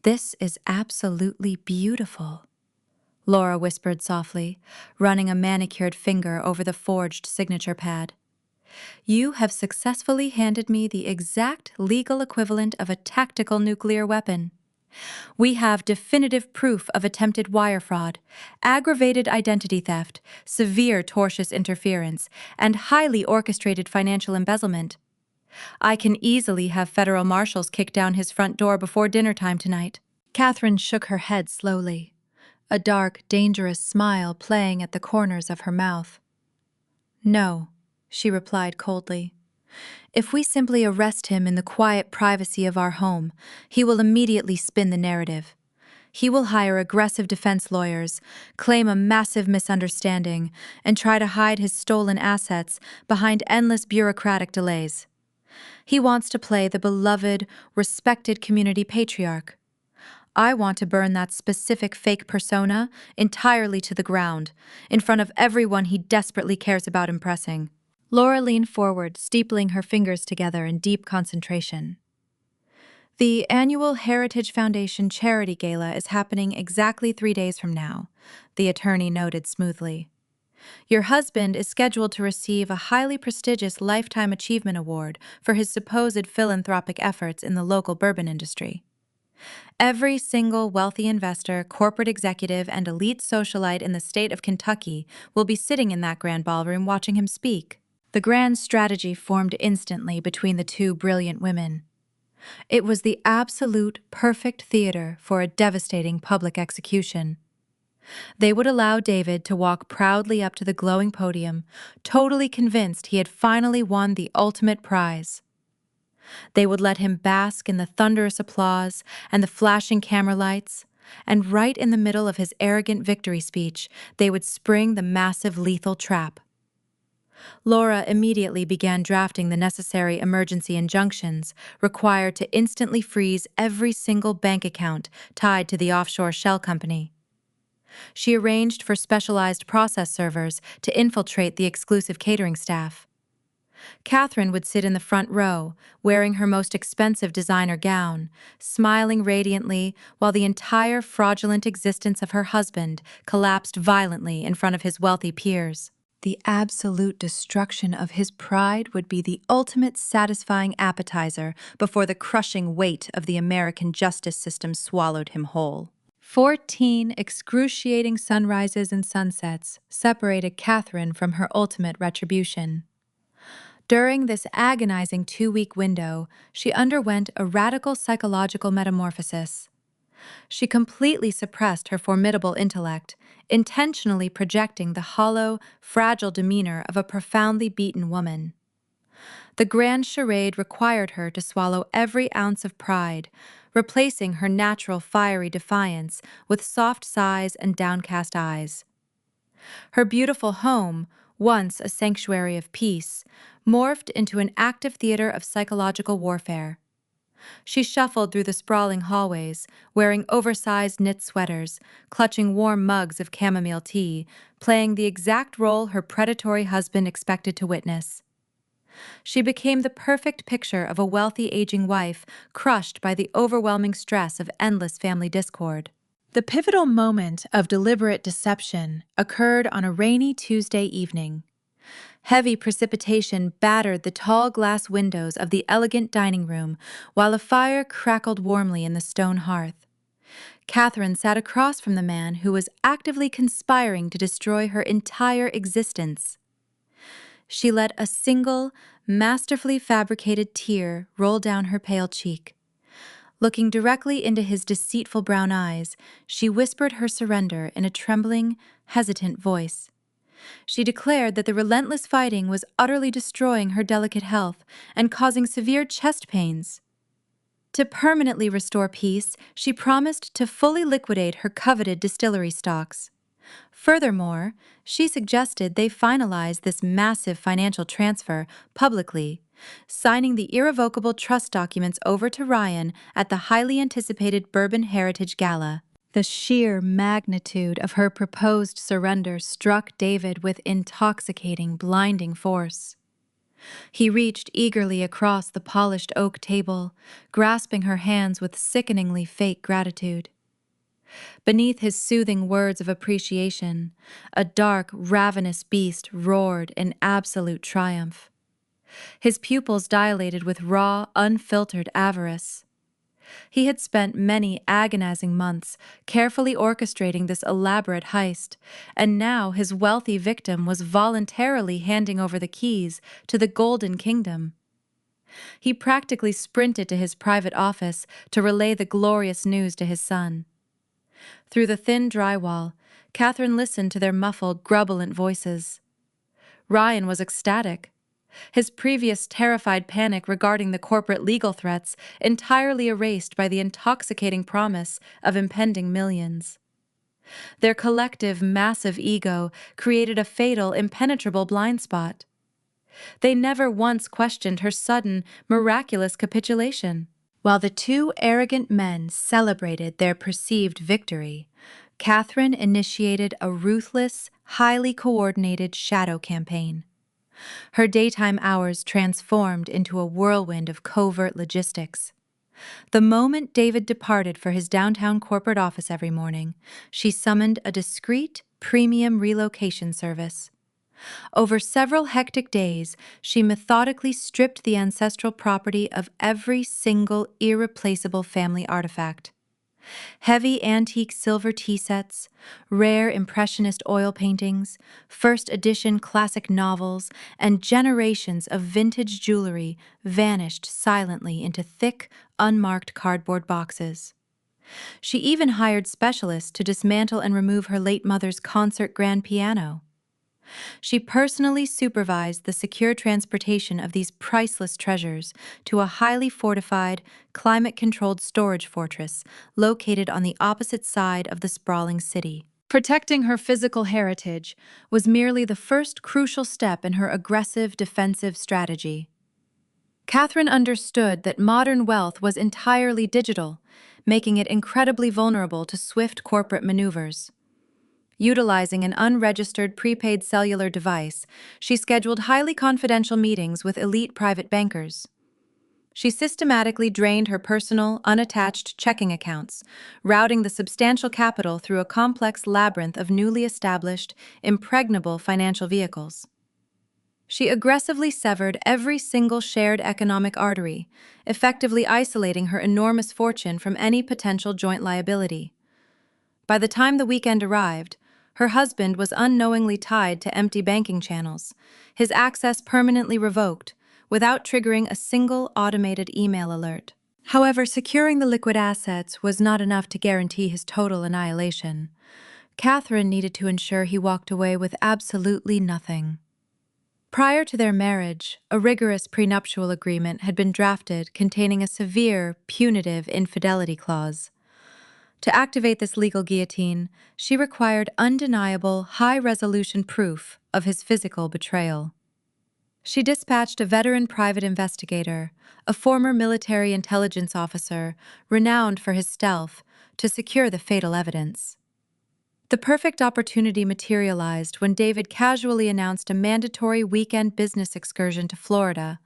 "This is absolutely beautiful," Laura whispered softly, running a manicured finger over the forged signature pad. "You have successfully handed me the exact legal equivalent of a tactical nuclear weapon. We have definitive proof of attempted wire fraud, aggravated identity theft, severe tortious interference, and highly orchestrated financial embezzlement. I can easily have federal marshals kick down his front door before dinner time tonight." Catherine shook her head slowly, a dark, dangerous smile playing at the corners of her mouth. "No," she replied coldly. "If we simply arrest him in the quiet privacy of our home, he will immediately spin the narrative. He will hire aggressive defense lawyers, claim a massive misunderstanding, and try to hide his stolen assets behind endless bureaucratic delays. He wants to play the beloved, respected community patriarch. I want to burn that specific fake persona entirely to the ground, in front of everyone he desperately cares about impressing." Laura leaned forward, steepling her fingers together in deep concentration. "The annual Heritage Foundation Charity Gala is happening exactly 3 days from now," the attorney noted smoothly. "Your husband is scheduled to receive a highly prestigious Lifetime Achievement Award for his supposed philanthropic efforts in the local bourbon industry. Every single wealthy investor, corporate executive, and elite socialite in the state of Kentucky will be sitting in that grand ballroom watching him speak." The grand strategy formed instantly between the two brilliant women. It was the absolute perfect theater for a devastating public execution. They would allow David to walk proudly up to the glowing podium, totally convinced he had finally won the ultimate prize. They would let him bask in the thunderous applause and the flashing camera lights, and right in the middle of his arrogant victory speech, they would spring the massive lethal trap. Laura immediately began drafting the necessary emergency injunctions required to instantly freeze every single bank account tied to the offshore shell company. She arranged for specialized process servers to infiltrate the exclusive catering staff. Catherine would sit in the front row, wearing her most expensive designer gown, smiling radiantly while the entire fraudulent existence of her husband collapsed violently in front of his wealthy peers. The absolute destruction of his pride would be the ultimate satisfying appetizer before the crushing weight of the American justice system swallowed him whole. 14 excruciating sunrises and sunsets separated Catherine from her ultimate retribution. During this agonizing 2-week window, she underwent a radical psychological metamorphosis. She completely suppressed her formidable intellect, intentionally projecting the hollow, fragile demeanor of a profoundly beaten woman. The grand charade required her to swallow every ounce of pride, replacing her natural fiery defiance with soft sighs and downcast eyes. Her beautiful home, once a sanctuary of peace, morphed into an active theater of psychological warfare. She shuffled through the sprawling hallways, wearing oversized knit sweaters, clutching warm mugs of chamomile tea, playing the exact role her predatory husband expected to witness. She became the perfect picture of a wealthy aging wife crushed by the overwhelming stress of endless family discord. The pivotal moment of deliberate deception occurred on a rainy Tuesday evening. Heavy precipitation battered the tall glass windows of the elegant dining room, while a fire crackled warmly in the stone hearth. Catherine sat across from the man who was actively conspiring to destroy her entire existence. She let a single, masterfully fabricated tear roll down her pale cheek. Looking directly into his deceitful brown eyes, she whispered her surrender in a trembling, hesitant voice. She declared that the relentless fighting was utterly destroying her delicate health and causing severe chest pains. To permanently restore peace, she promised to fully liquidate her coveted distillery stocks. Furthermore, she suggested they finalize this massive financial transfer publicly, signing the irrevocable trust documents over to Ryan at the highly anticipated Bourbon Heritage Gala. The sheer magnitude of her proposed surrender struck David with intoxicating, blinding force. He reached eagerly across the polished oak table, grasping her hands with sickeningly fake gratitude. Beneath his soothing words of appreciation, a dark, ravenous beast roared in absolute triumph. His pupils dilated with raw, unfiltered avarice. He had spent many agonizing months carefully orchestrating this elaborate heist, and now his wealthy victim was voluntarily handing over the keys to the Golden Kingdom. He practically sprinted to his private office to relay the glorious news to his son. Through the thin drywall, Catherine listened to their muffled, grubbilant voices. Ryan was ecstatic. His previous terrified panic regarding the corporate legal threats entirely erased by the intoxicating promise of impending millions. Their collective, massive ego created a fatal, impenetrable blind spot. They never once questioned her sudden, miraculous capitulation. While the two arrogant men celebrated their perceived victory, Catherine initiated a ruthless, highly coordinated shadow campaign. Her daytime hours transformed into a whirlwind of covert logistics. The moment David departed for his downtown corporate office every morning, she summoned a discreet, premium relocation service. Over several hectic days, she methodically stripped the ancestral property of every single irreplaceable family artifact. Heavy antique silver tea sets, rare impressionist oil paintings, first edition classic novels, and generations of vintage jewelry vanished silently into thick, unmarked cardboard boxes. She even hired specialists to dismantle and remove her late mother's concert grand piano. She personally supervised the secure transportation of these priceless treasures to a highly fortified, climate-controlled storage fortress located on the opposite side of the sprawling city. Protecting her physical heritage was merely the first crucial step in her aggressive defensive strategy. Catherine understood that modern wealth was entirely digital, making it incredibly vulnerable to swift corporate maneuvers. Utilizing an unregistered prepaid cellular device, she scheduled highly confidential meetings with elite private bankers. She systematically drained her personal, unattached checking accounts, routing the substantial capital through a complex labyrinth of newly established, impregnable financial vehicles. She aggressively severed every single shared economic artery, effectively isolating her enormous fortune from any potential joint liability. By the time the weekend arrived, Her husband was unknowingly tied to empty banking channels, his access permanently revoked, without triggering a single automated email alert. However, securing the liquid assets was not enough to guarantee his total annihilation. Catherine needed to ensure he walked away with absolutely nothing. Prior to their marriage, a rigorous prenuptial agreement had been drafted containing a severe, punitive infidelity clause. To activate this legal guillotine, she required undeniable, high-resolution proof of his physical betrayal. She dispatched a veteran private investigator, a former military intelligence officer, renowned for his stealth, to secure the fatal evidence. The perfect opportunity materialized when David casually announced a mandatory weekend business excursion to Florida,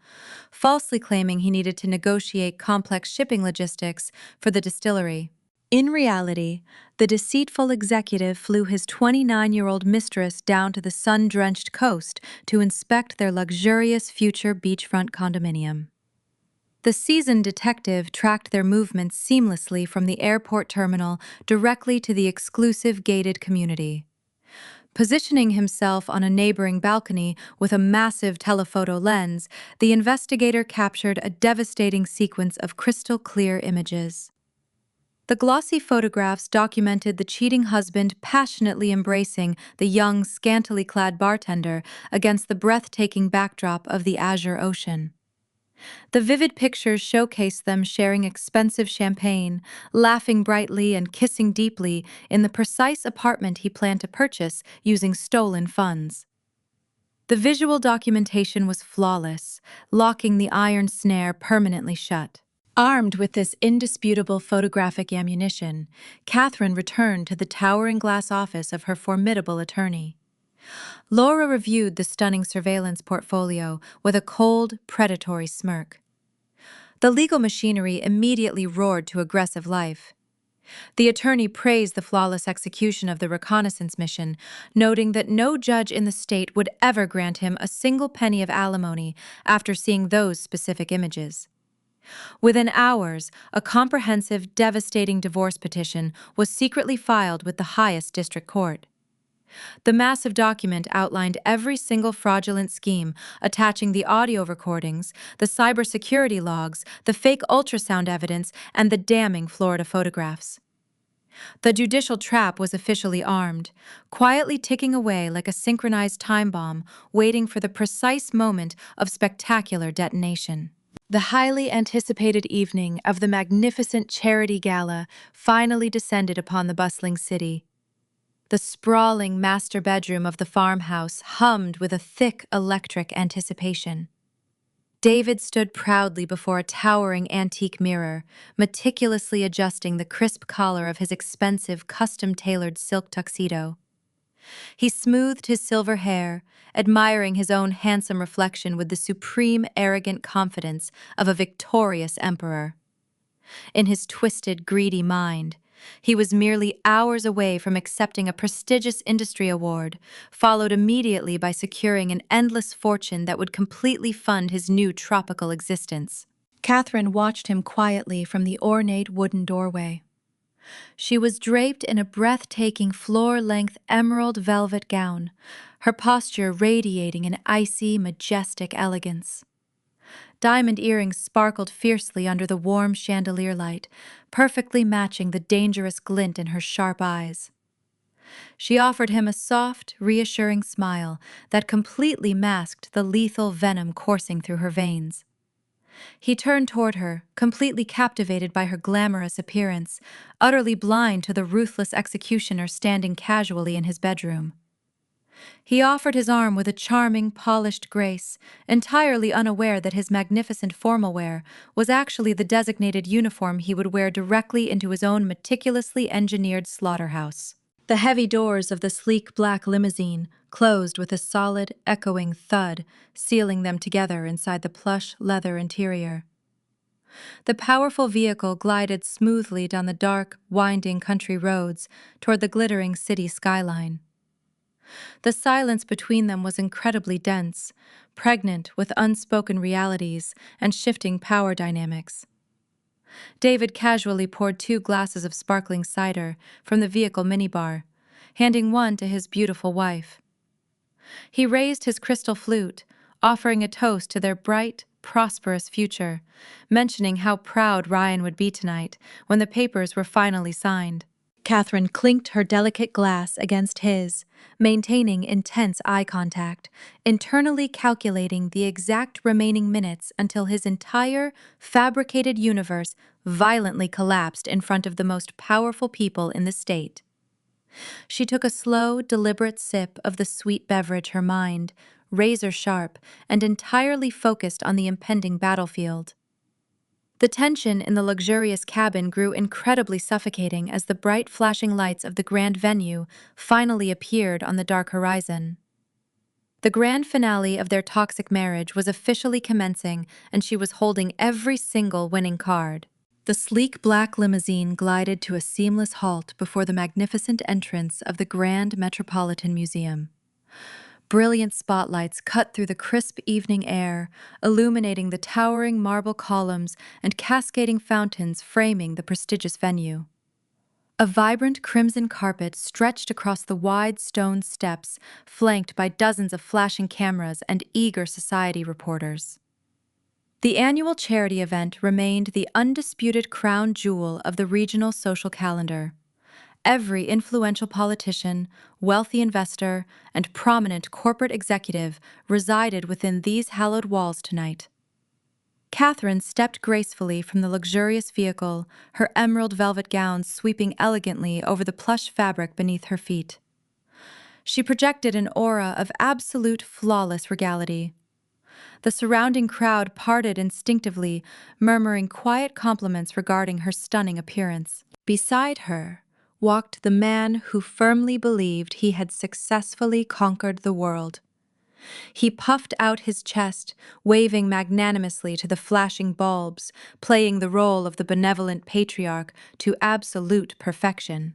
falsely claiming he needed to negotiate complex shipping logistics for the distillery. In reality, the deceitful executive flew his 29-year-old mistress down to the sun-drenched coast to inspect their luxurious future beachfront condominium. The seasoned detective tracked their movements seamlessly from the airport terminal directly to the exclusive gated community. Positioning himself on a neighboring balcony with a massive telephoto lens, the investigator captured a devastating sequence of crystal-clear images. The glossy photographs documented the cheating husband passionately embracing the young, scantily clad bartender against the breathtaking backdrop of the azure ocean. The vivid pictures showcased them sharing expensive champagne, laughing brightly and kissing deeply in the precise apartment he planned to purchase using stolen funds. The visual documentation was flawless, locking the iron snare permanently shut. Armed with this indisputable photographic ammunition, Catherine returned to the towering glass office of her formidable attorney. Laura reviewed the stunning surveillance portfolio with a cold, predatory smirk. The legal machinery immediately roared to aggressive life. The attorney praised the flawless execution of the reconnaissance mission, noting that no judge in the state would ever grant him a single penny of alimony after seeing those specific images. Within hours, a comprehensive, devastating divorce petition was secretly filed with the highest district court. The massive document outlined every single fraudulent scheme, attaching the audio recordings, the cybersecurity logs, the fake ultrasound evidence, and the damning Florida photographs. The judicial trap was officially armed, quietly ticking away like a synchronized time bomb, waiting for the precise moment of spectacular detonation. The highly anticipated evening of the magnificent charity gala finally descended upon the bustling city. The sprawling master bedroom of the farmhouse hummed with a thick electric anticipation. David stood proudly before a towering antique mirror, meticulously adjusting the crisp collar of his expensive, custom-tailored silk tuxedo. He smoothed his silver hair, admiring his own handsome reflection with the supreme, arrogant confidence of a victorious emperor. In his twisted, greedy mind, he was merely hours away from accepting a prestigious industry award, followed immediately by securing an endless fortune that would completely fund his new tropical existence. Catherine watched him quietly from the ornate wooden doorway. She was draped in a breathtaking floor-length emerald velvet gown, her posture radiating an icy, majestic elegance. Diamond earrings sparkled fiercely under the warm chandelier light, perfectly matching the dangerous glint in her sharp eyes. She offered him a soft, reassuring smile that completely masked the lethal venom coursing through her veins. He turned toward her, completely captivated by her glamorous appearance, utterly blind to the ruthless executioner standing casually in his bedroom. He offered his arm with a charming, polished grace, entirely unaware that his magnificent formal wear was actually the designated uniform he would wear directly into his own meticulously engineered slaughterhouse. The heavy doors of the sleek black limousine closed with a solid, echoing thud, sealing them together inside the plush leather interior. The powerful vehicle glided smoothly down the dark, winding country roads toward the glittering city skyline. The silence between them was incredibly dense, pregnant with unspoken realities and shifting power dynamics. David casually poured 2 glasses of sparkling cider from the vehicle minibar, handing one to his beautiful wife. He raised his crystal flute, offering a toast to their bright, prosperous future, mentioning how proud Ryan would be tonight when the papers were finally signed. Catherine clinked her delicate glass against his, maintaining intense eye contact, internally calculating the exact remaining minutes until his entire, fabricated universe violently collapsed in front of the most powerful people in the state. She took a slow, deliberate sip of the sweet beverage, her mind, razor sharp and entirely focused on the impending battlefield. The tension in the luxurious cabin grew incredibly suffocating as the bright flashing lights of the grand venue finally appeared on the dark horizon. The grand finale of their toxic marriage was officially commencing, and she was holding every single winning card. The sleek black limousine glided to a seamless halt before the magnificent entrance of the Grand Metropolitan Museum. Brilliant spotlights cut through the crisp evening air, illuminating the towering marble columns and cascading fountains framing the prestigious venue. A vibrant crimson carpet stretched across the wide stone steps, flanked by dozens of flashing cameras and eager society reporters. The annual charity event remained the undisputed crown jewel of the regional social calendar. Every influential politician, wealthy investor, and prominent corporate executive resided within these hallowed walls tonight. Catherine stepped gracefully from the luxurious vehicle, her emerald velvet gown sweeping elegantly over the plush fabric beneath her feet. She projected an aura of absolute flawless regality. The surrounding crowd parted instinctively, murmuring quiet compliments regarding her stunning appearance. Beside her walked the man who firmly believed he had successfully conquered the world. He puffed out his chest, waving magnanimously to the flashing bulbs, playing the role of the benevolent patriarch to absolute perfection.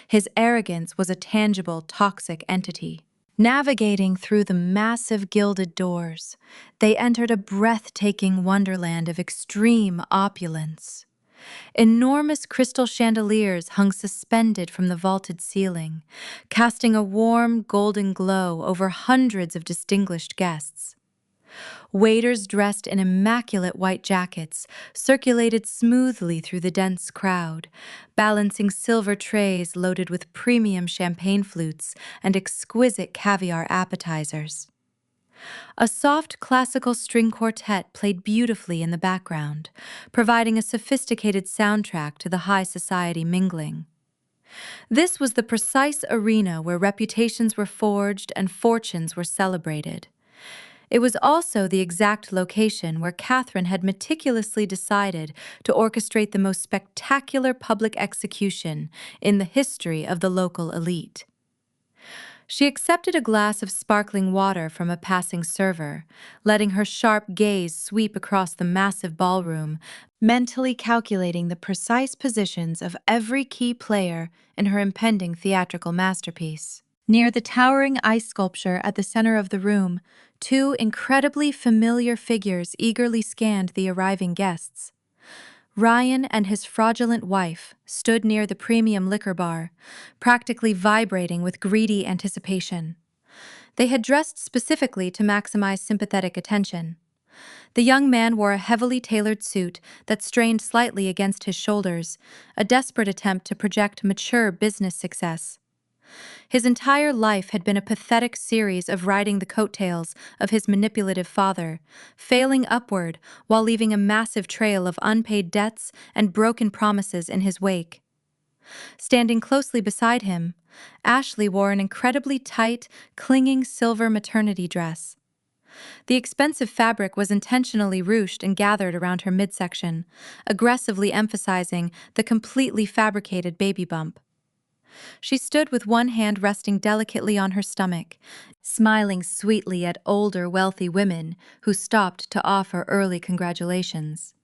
His arrogance was a tangible, toxic entity. Navigating through the massive gilded doors, they entered a breathtaking wonderland of extreme opulence. Enormous crystal chandeliers hung suspended from the vaulted ceiling, casting a warm golden glow over hundreds of distinguished guests. Waiters dressed in immaculate white jackets circulated smoothly through the dense crowd, balancing silver trays loaded with premium champagne flutes and exquisite caviar appetizers. A soft classical string quartet played beautifully in the background, providing a sophisticated soundtrack to the high society mingling. This was the precise arena where reputations were forged and fortunes were celebrated. It was also the exact location where Catherine had meticulously decided to orchestrate the most spectacular public execution in the history of the local elite. She accepted a glass of sparkling water from a passing server, letting her sharp gaze sweep across the massive ballroom, mentally calculating the precise positions of every key player in her impending theatrical masterpiece. Near the towering ice sculpture at the center of the room, two incredibly familiar figures eagerly scanned the arriving guests. Ryan and his fraudulent wife stood near the premium liquor bar, practically vibrating with greedy anticipation. They had dressed specifically to maximize sympathetic attention. The young man wore a heavily tailored suit that strained slightly against his shoulders, a desperate attempt to project mature business success. His entire life had been a pathetic series of riding the coattails of his manipulative father, failing upward while leaving a massive trail of unpaid debts and broken promises in his wake. Standing closely beside him, Ashley wore an incredibly tight, clinging silver maternity dress. The expensive fabric was intentionally ruched and gathered around her midsection, aggressively emphasizing the completely fabricated baby bump. She stood with one hand resting delicately on her stomach, smiling sweetly at older, wealthy women who stopped to offer early congratulations.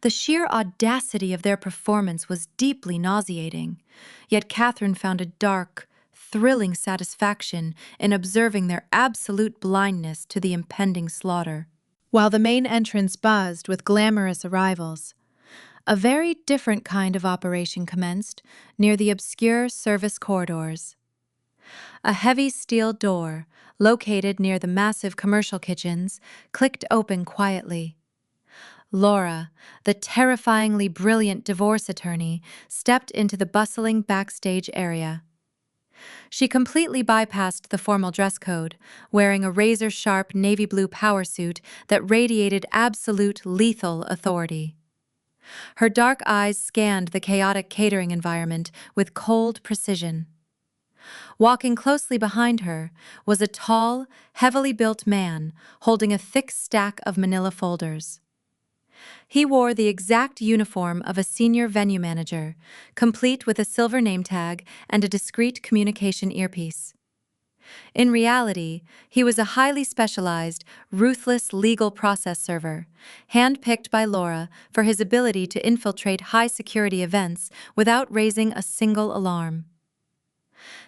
The sheer audacity of their performance was deeply nauseating, yet Catherine found a dark, thrilling satisfaction in observing their absolute blindness to the impending slaughter. While the main entrance buzzed with glamorous arrivals, A very different kind of operation commenced near the obscure service corridors. A heavy steel door, located near the massive commercial kitchens, clicked open quietly. Laura, the terrifyingly brilliant divorce attorney, stepped into the bustling backstage area. She completely bypassed the formal dress code, wearing a razor-sharp navy blue power suit that radiated absolute lethal authority. Her dark eyes scanned the chaotic catering environment with cold precision. Walking closely behind her was a tall, heavily built man holding a thick stack of manila folders. He wore the exact uniform of a senior venue manager, complete with a silver name tag and a discreet communication earpiece. In reality, he was a highly specialized, ruthless legal process server, handpicked by Laura for his ability to infiltrate high-security events without raising a single alarm.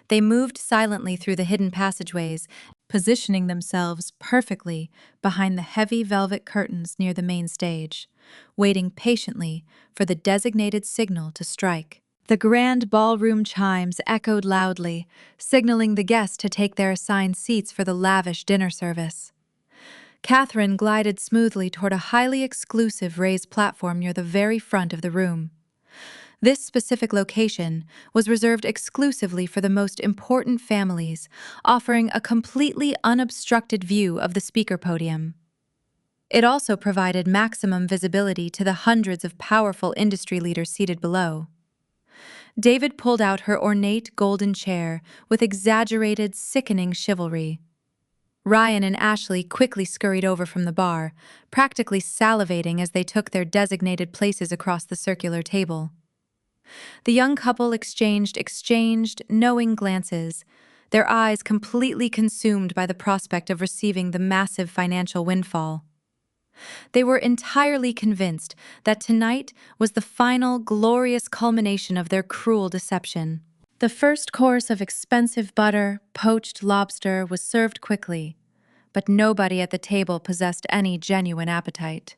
They moved silently through the hidden passageways, positioning themselves perfectly behind the heavy velvet curtains near the main stage, waiting patiently for the designated signal to strike. The grand ballroom chimes echoed loudly, signaling the guests to take their assigned seats for the lavish dinner service. Catherine glided smoothly toward a highly exclusive raised platform near the very front of the room. This specific location was reserved exclusively for the most important families, offering a completely unobstructed view of the speaker podium. It also provided maximum visibility to the hundreds of powerful industry leaders seated below. David pulled out her ornate golden chair with exaggerated, sickening chivalry. Ryan and Ashley quickly scurried over from the bar, practically salivating as they took their designated places across the circular table. The young couple exchanged knowing glances, their eyes completely consumed by the prospect of receiving the massive financial windfall. They were entirely convinced that tonight was the final, glorious culmination of their cruel deception. The first course of expensive butter, poached lobster was served quickly, but nobody at the table possessed any genuine appetite.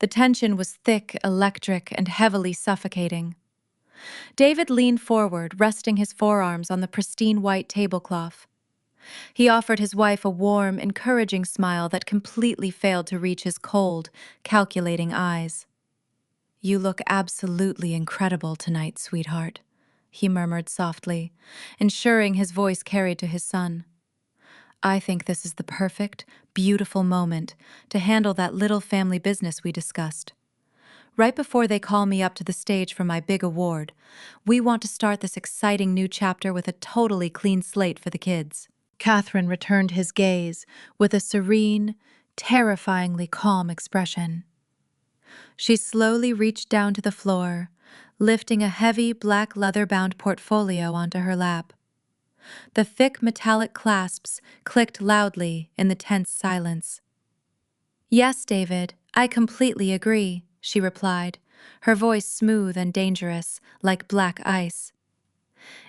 The tension was thick, electric, and heavily suffocating. David leaned forward, resting his forearms on the pristine white tablecloth. He offered his wife a warm, encouraging smile that completely failed to reach his cold, calculating eyes. "You look absolutely incredible tonight, sweetheart," he murmured softly, ensuring his voice carried to his son. "I think this is the perfect, beautiful moment to handle that little family business we discussed. Right before they call me up to the stage for my big award, we want to start this exciting new chapter with a totally clean slate for the kids." Catherine returned his gaze with a serene, terrifyingly calm expression. She slowly reached down to the floor, lifting a heavy black leather-bound portfolio onto her lap. The thick metallic clasps clicked loudly in the tense silence. "Yes, David, I completely agree," she replied, her voice smooth and dangerous, like black ice.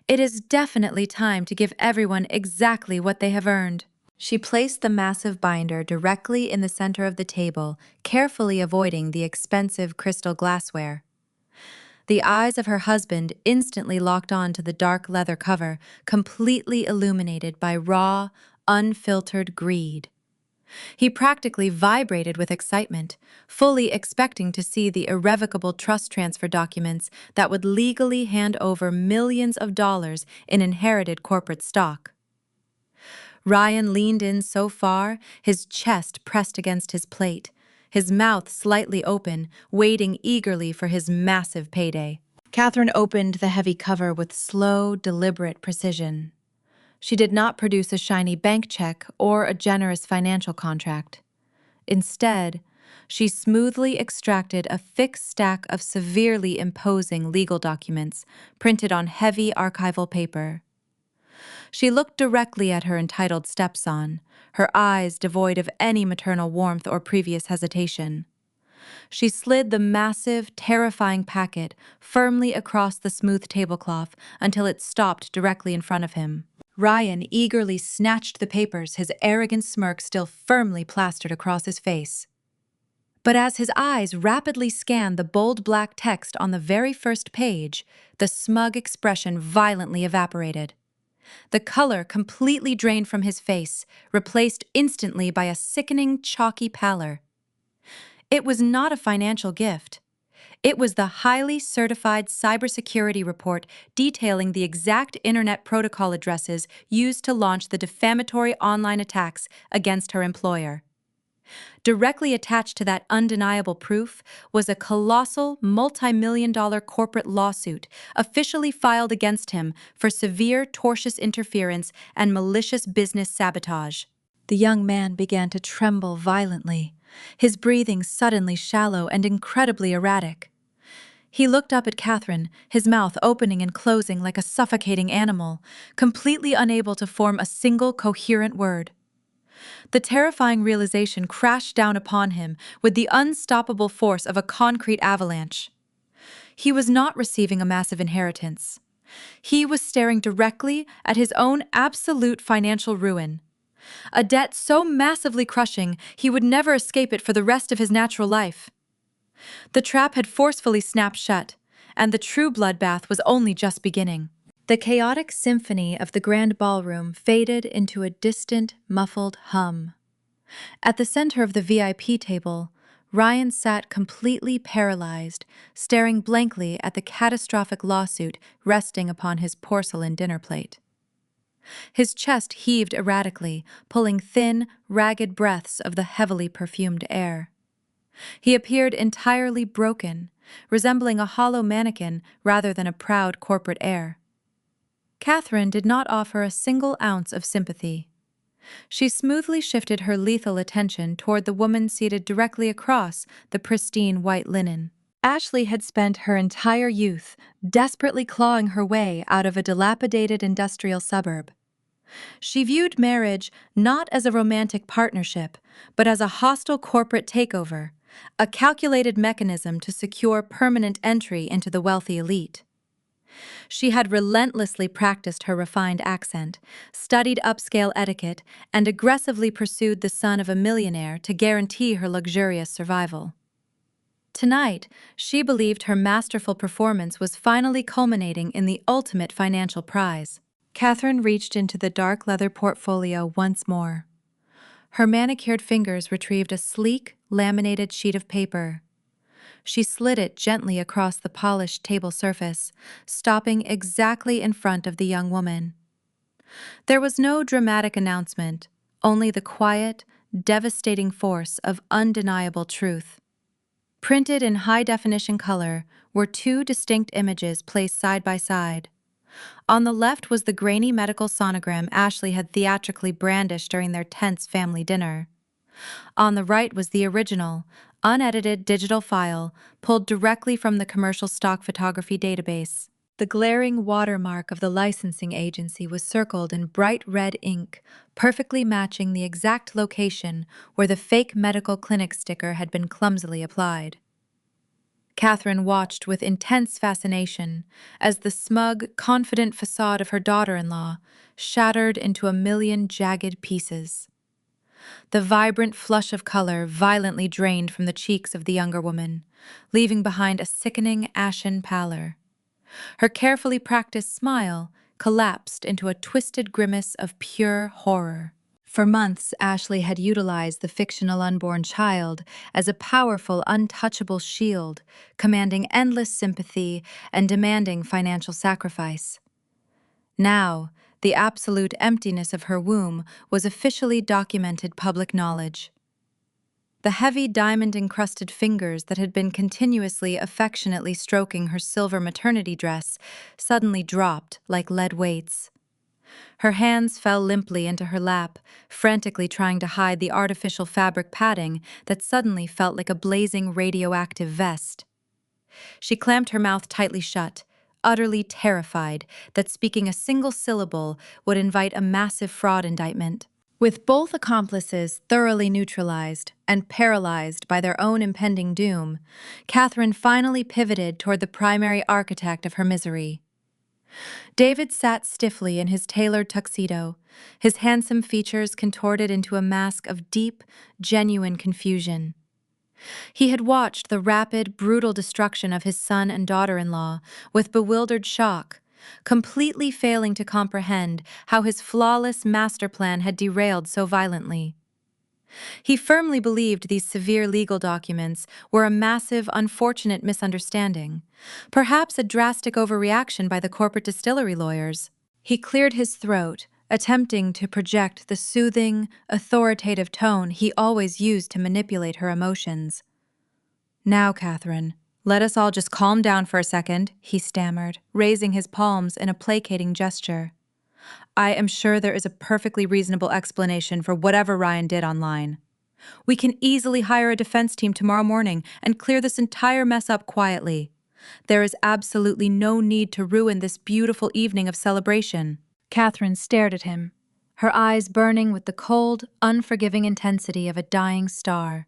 "It is definitely time to give everyone exactly what they have earned." She placed the massive binder directly in the center of the table, carefully avoiding the expensive crystal glassware. The eyes of her husband instantly locked on to the dark leather cover, completely illuminated by raw, unfiltered greed. He practically vibrated with excitement, fully expecting to see the irrevocable trust transfer documents that would legally hand over millions of dollars in inherited corporate stock. Ryan leaned in so far, his chest pressed against his plate, his mouth slightly open, waiting eagerly for his massive payday. Catherine opened the heavy cover with slow, deliberate precision. She did not produce a shiny bank check or a generous financial contract. Instead, she smoothly extracted a thick stack of severely imposing legal documents printed on heavy archival paper. She looked directly at her entitled stepson, her eyes devoid of any maternal warmth or previous hesitation. She slid the massive, terrifying packet firmly across the smooth tablecloth until it stopped directly in front of him. Ryan eagerly snatched the papers, his arrogant smirk still firmly plastered across his face. But as his eyes rapidly scanned the bold black text on the very first page, the smug expression violently evaporated. The color completely drained from his face, replaced instantly by a sickening, chalky pallor. It was not a financial gift. It was the highly certified cybersecurity report detailing the exact internet protocol addresses used to launch the defamatory online attacks against her employer. Directly attached to that undeniable proof was a colossal, multi-million-dollar corporate lawsuit officially filed against him for severe tortious interference and malicious business sabotage. The young man began to tremble violently, his breathing suddenly shallow and incredibly erratic. He looked up at Catherine, his mouth opening and closing like a suffocating animal, completely unable to form a single coherent word. The terrifying realization crashed down upon him with the unstoppable force of a concrete avalanche. He was not receiving a massive inheritance. He was staring directly at his own absolute financial ruin. A debt so massively crushing he would never escape it for the rest of his natural life. The trap had forcefully snapped shut, and the true bloodbath was only just beginning. The chaotic symphony of the grand ballroom faded into a distant, muffled hum. At the center of the VIP table, Ryan sat completely paralyzed, staring blankly at the catastrophic lawsuit resting upon his porcelain dinner plate. His chest heaved erratically, pulling thin, ragged breaths of the heavily perfumed air. He appeared entirely broken, resembling a hollow mannequin rather than a proud corporate heir. Catherine did not offer a single ounce of sympathy. She smoothly shifted her lethal attention toward the woman seated directly across the pristine white linen. Ashley had spent her entire youth desperately clawing her way out of a dilapidated industrial suburb. She viewed marriage not as a romantic partnership, but as a hostile corporate takeover, a calculated mechanism to secure permanent entry into the wealthy elite. She had relentlessly practiced her refined accent, studied upscale etiquette, and aggressively pursued the son of a millionaire to guarantee her luxurious survival. Tonight, she believed her masterful performance was finally culminating in the ultimate financial prize. Catherine reached into the dark leather portfolio once more. Her manicured fingers retrieved a sleek, laminated sheet of paper. She slid it gently across the polished table surface, stopping exactly in front of the young woman. There was no dramatic announcement, only the quiet, devastating force of undeniable truth. Printed in high-definition color were two distinct images placed side by side. On the left was the grainy medical sonogram Ashley had theatrically brandished during their tense family dinner. On the right was the original, unedited digital file pulled directly from the commercial stock photography database. The glaring watermark of the licensing agency was circled in bright red ink, perfectly matching the exact location where the fake medical clinic sticker had been clumsily applied. Catherine watched with intense fascination as the smug, confident facade of her daughter-in-law shattered into a million jagged pieces. The vibrant flush of color violently drained from the cheeks of the younger woman, leaving behind a sickening ashen pallor. Her carefully practiced smile collapsed into a twisted grimace of pure horror. For months, Ashley had utilized the fictional unborn child as a powerful, untouchable shield, commanding endless sympathy and demanding financial sacrifice. Now, the absolute emptiness of her womb was officially documented public knowledge. The heavy diamond-encrusted fingers that had been continuously affectionately stroking her silver maternity dress suddenly dropped like lead weights. Her hands fell limply into her lap, frantically trying to hide the artificial fabric padding that suddenly felt like a blazing radioactive vest. She clamped her mouth tightly shut, utterly terrified that speaking a single syllable would invite a massive fraud indictment. With both accomplices thoroughly neutralized and paralyzed by their own impending doom, Catherine finally pivoted toward the primary architect of her misery. David sat stiffly in his tailored tuxedo, his handsome features contorted into a mask of deep, genuine confusion. He had watched the rapid, brutal destruction of his son and daughter-in-law with bewildered shock, completely failing to comprehend how his flawless master plan had derailed so violently. He firmly believed these severe legal documents were a massive, unfortunate misunderstanding, perhaps a drastic overreaction by the corporate distillery lawyers. He cleared his throat, attempting to project the soothing, authoritative tone he always used to manipulate her emotions. "Now, Catherine, let us all just calm down for a second," he stammered, raising his palms in a placating gesture. "I am sure there is a perfectly reasonable explanation for whatever Ryan did online. We can easily hire a defense team tomorrow morning and clear this entire mess up quietly. There is absolutely no need to ruin this beautiful evening of celebration." Catherine stared at him, her eyes burning with the cold, unforgiving intensity of a dying star.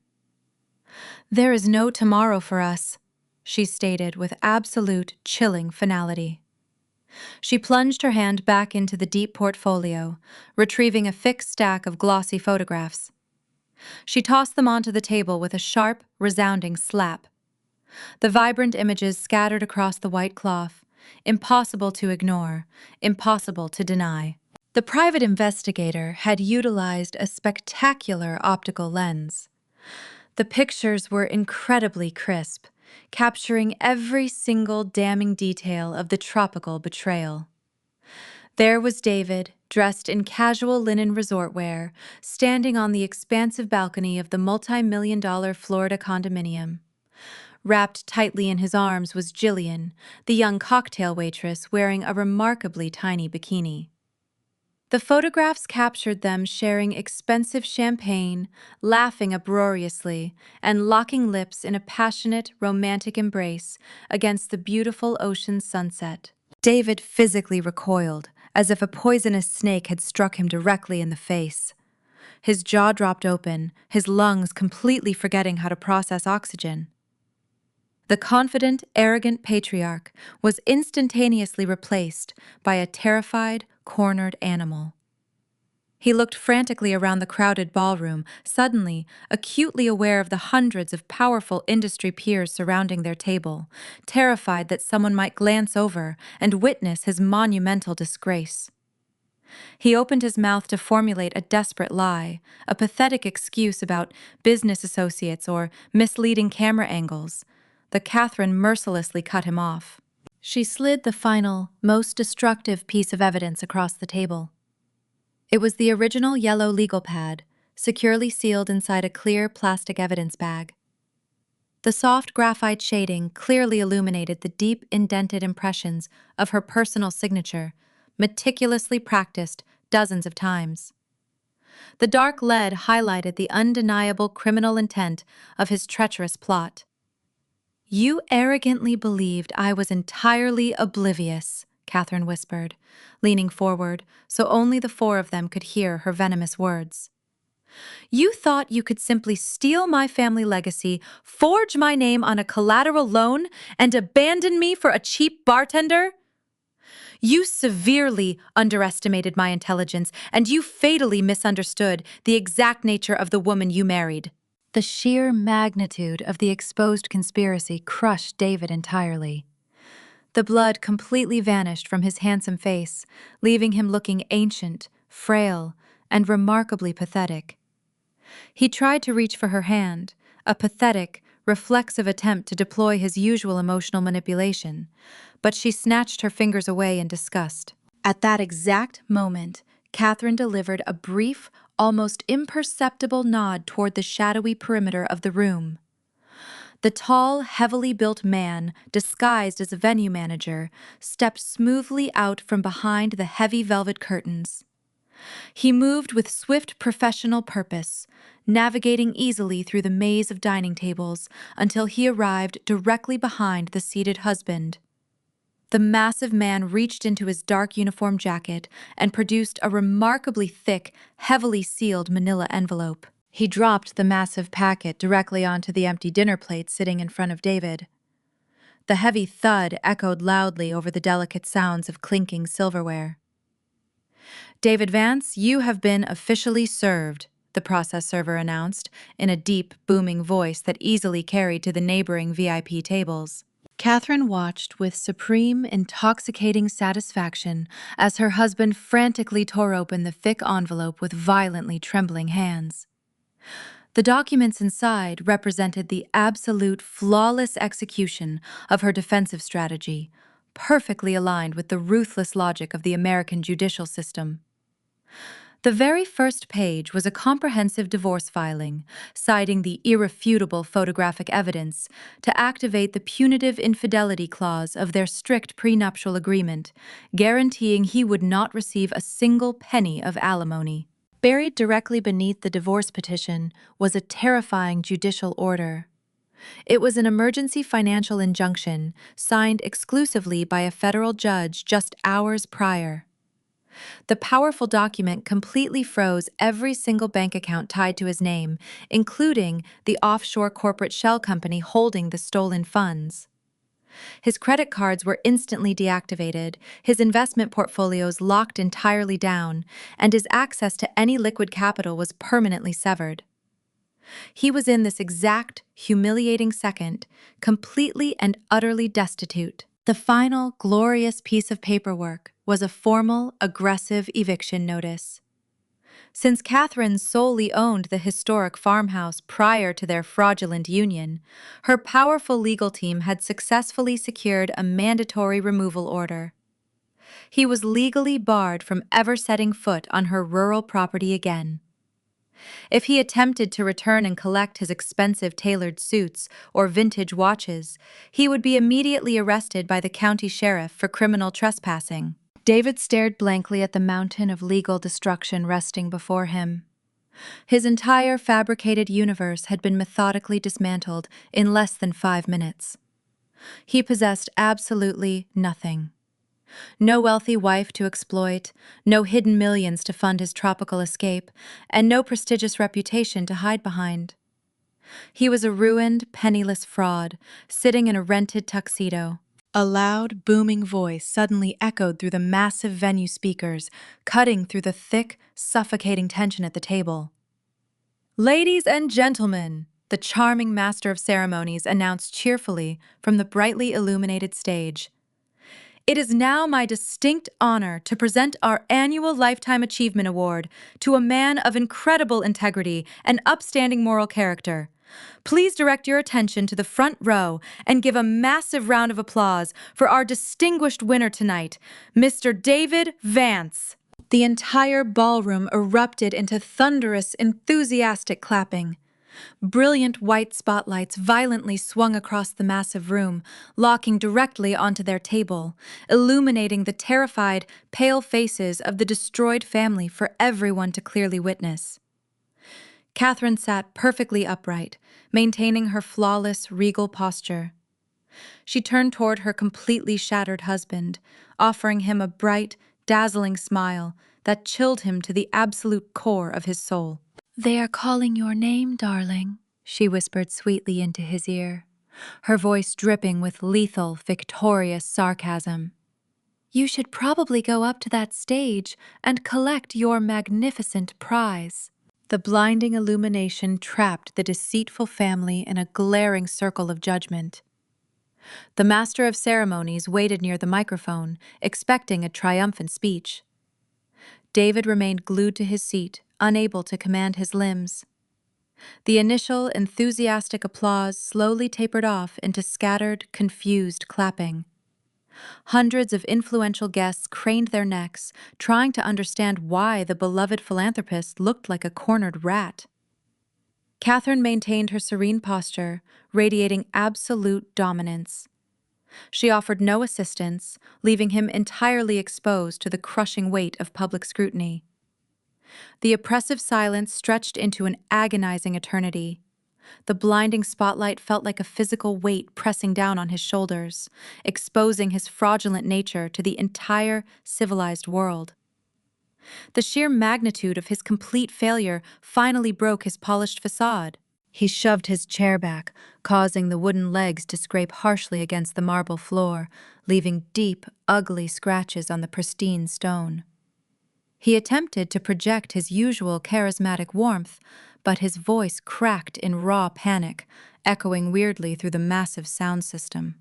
"There is no tomorrow for us," she stated with absolute, chilling finality. She plunged her hand back into the deep portfolio, retrieving a thick stack of glossy photographs. She tossed them onto the table with a sharp, resounding slap. The vibrant images scattered across the white cloth, impossible to ignore, impossible to deny. The private investigator had utilized a spectacular optical lens. The pictures were incredibly crisp, capturing every single damning detail of the tropical betrayal. There was David, dressed in casual linen resort wear, standing on the expansive balcony of the multi-million-dollar Florida condominium. Wrapped tightly in his arms was Jillian, the young cocktail waitress wearing a remarkably tiny bikini. The photographs captured them sharing expensive champagne, laughing uproariously, and locking lips in a passionate, romantic embrace against the beautiful ocean sunset. David physically recoiled, as if a poisonous snake had struck him directly in the face. His jaw dropped open, his lungs completely forgetting how to process oxygen. The confident, arrogant patriarch was instantaneously replaced by a terrified, cornered animal. He looked frantically around the crowded ballroom, suddenly acutely aware of the hundreds of powerful industry peers surrounding their table, terrified that someone might glance over and witness his monumental disgrace. He opened his mouth to formulate a desperate lie, a pathetic excuse about business associates or misleading camera angles. But Catherine mercilessly cut him off. She slid the final, most destructive piece of evidence across the table. It was the original yellow legal pad, securely sealed inside a clear plastic evidence bag. The soft graphite shading clearly illuminated the deep indented impressions of her personal signature, meticulously practiced dozens of times. The dark lead highlighted the undeniable criminal intent of his treacherous plot. "You arrogantly believed I was entirely oblivious," Catherine whispered, leaning forward so only the four of them could hear her venomous words. "You thought you could simply steal my family legacy, forge my name on a collateral loan, and abandon me for a cheap bartender? You severely underestimated my intelligence, and you fatally misunderstood the exact nature of the woman you married." The sheer magnitude of the exposed conspiracy crushed David entirely. The blood completely vanished from his handsome face, leaving him looking ancient, frail, and remarkably pathetic. He tried to reach for her hand, a pathetic, reflexive attempt to deploy his usual emotional manipulation, but she snatched her fingers away in disgust. At that exact moment, Catherine delivered a brief, almost imperceptible nod toward the shadowy perimeter of the room. The tall, heavily built man, disguised as a venue manager, stepped smoothly out from behind the heavy velvet curtains. He moved with swift professional purpose, navigating easily through the maze of dining tables until he arrived directly behind the seated husband. The massive man reached into his dark uniform jacket and produced a remarkably thick, heavily sealed manila envelope. He dropped the massive packet directly onto the empty dinner plate sitting in front of David. The heavy thud echoed loudly over the delicate sounds of clinking silverware. "David Vance, you have been officially served," the process server announced, in a deep, booming voice that easily carried to the neighboring VIP tables. Catherine watched with supreme, intoxicating satisfaction as her husband frantically tore open the thick envelope with violently trembling hands. The documents inside represented the absolute, flawless execution of her defensive strategy, perfectly aligned with the ruthless logic of the American judicial system. The very first page was a comprehensive divorce filing, citing the irrefutable photographic evidence to activate the punitive infidelity clause of their strict prenuptial agreement, guaranteeing he would not receive a single penny of alimony. Buried directly beneath the divorce petition was a terrifying judicial order. It was an emergency financial injunction signed exclusively by a federal judge just hours prior. The powerful document completely froze every single bank account tied to his name, including the offshore corporate shell company holding the stolen funds. His credit cards were instantly deactivated, his investment portfolios locked entirely down, and his access to any liquid capital was permanently severed. He was in this exact, humiliating second, completely and utterly destitute. The final, glorious piece of paperwork was a formal, aggressive eviction notice. Since Catherine solely owned the historic farmhouse prior to their fraudulent union, her powerful legal team had successfully secured a mandatory removal order. He was legally barred from ever setting foot on her rural property again. If he attempted to return and collect his expensive tailored suits or vintage watches, he would be immediately arrested by the county sheriff for criminal trespassing. David stared blankly at the mountain of legal destruction resting before him. His entire fabricated universe had been methodically dismantled in less than 5 minutes. He possessed absolutely nothing. No wealthy wife to exploit, no hidden millions to fund his tropical escape, and no prestigious reputation to hide behind. He was a ruined, penniless fraud, sitting in a rented tuxedo. A loud, booming voice suddenly echoed through the massive venue speakers, cutting through the thick, suffocating tension at the table. "Ladies and gentlemen," the charming master of ceremonies announced cheerfully from the brightly illuminated stage, "it is now my distinct honor to present our annual Lifetime Achievement Award to a man of incredible integrity and upstanding moral character. Please direct your attention to the front row and give a massive round of applause for our distinguished winner tonight, Mr. David Vance." The entire ballroom erupted into thunderous, enthusiastic clapping. Brilliant white spotlights violently swung across the massive room, locking directly onto their table, illuminating the terrified, pale faces of the destroyed family for everyone to clearly witness. Catherine sat perfectly upright, maintaining her flawless, regal posture. She turned toward her completely shattered husband, offering him a bright, dazzling smile that chilled him to the absolute core of his soul. "They are calling your name, darling," she whispered sweetly into his ear, her voice dripping with lethal, victorious sarcasm. "You should probably go up to that stage and collect your magnificent prize." The blinding illumination trapped the deceitful family in a glaring circle of judgment. The master of ceremonies waited near the microphone, expecting a triumphant speech. David remained glued to his seat, unable to command his limbs. The initial, enthusiastic applause slowly tapered off into scattered, confused clapping. Hundreds of influential guests craned their necks, trying to understand why the beloved philanthropist looked like a cornered rat. Catherine maintained her serene posture, radiating absolute dominance. She offered no assistance, leaving him entirely exposed to the crushing weight of public scrutiny. The oppressive silence stretched into an agonizing eternity. The blinding spotlight felt like a physical weight pressing down on his shoulders, exposing his fraudulent nature to the entire civilized world. The sheer magnitude of his complete failure finally broke his polished facade. He shoved his chair back, causing the wooden legs to scrape harshly against the marble floor, leaving deep, ugly scratches on the pristine stone. He attempted to project his usual charismatic warmth, but his voice cracked in raw panic, echoing weirdly through the massive sound system.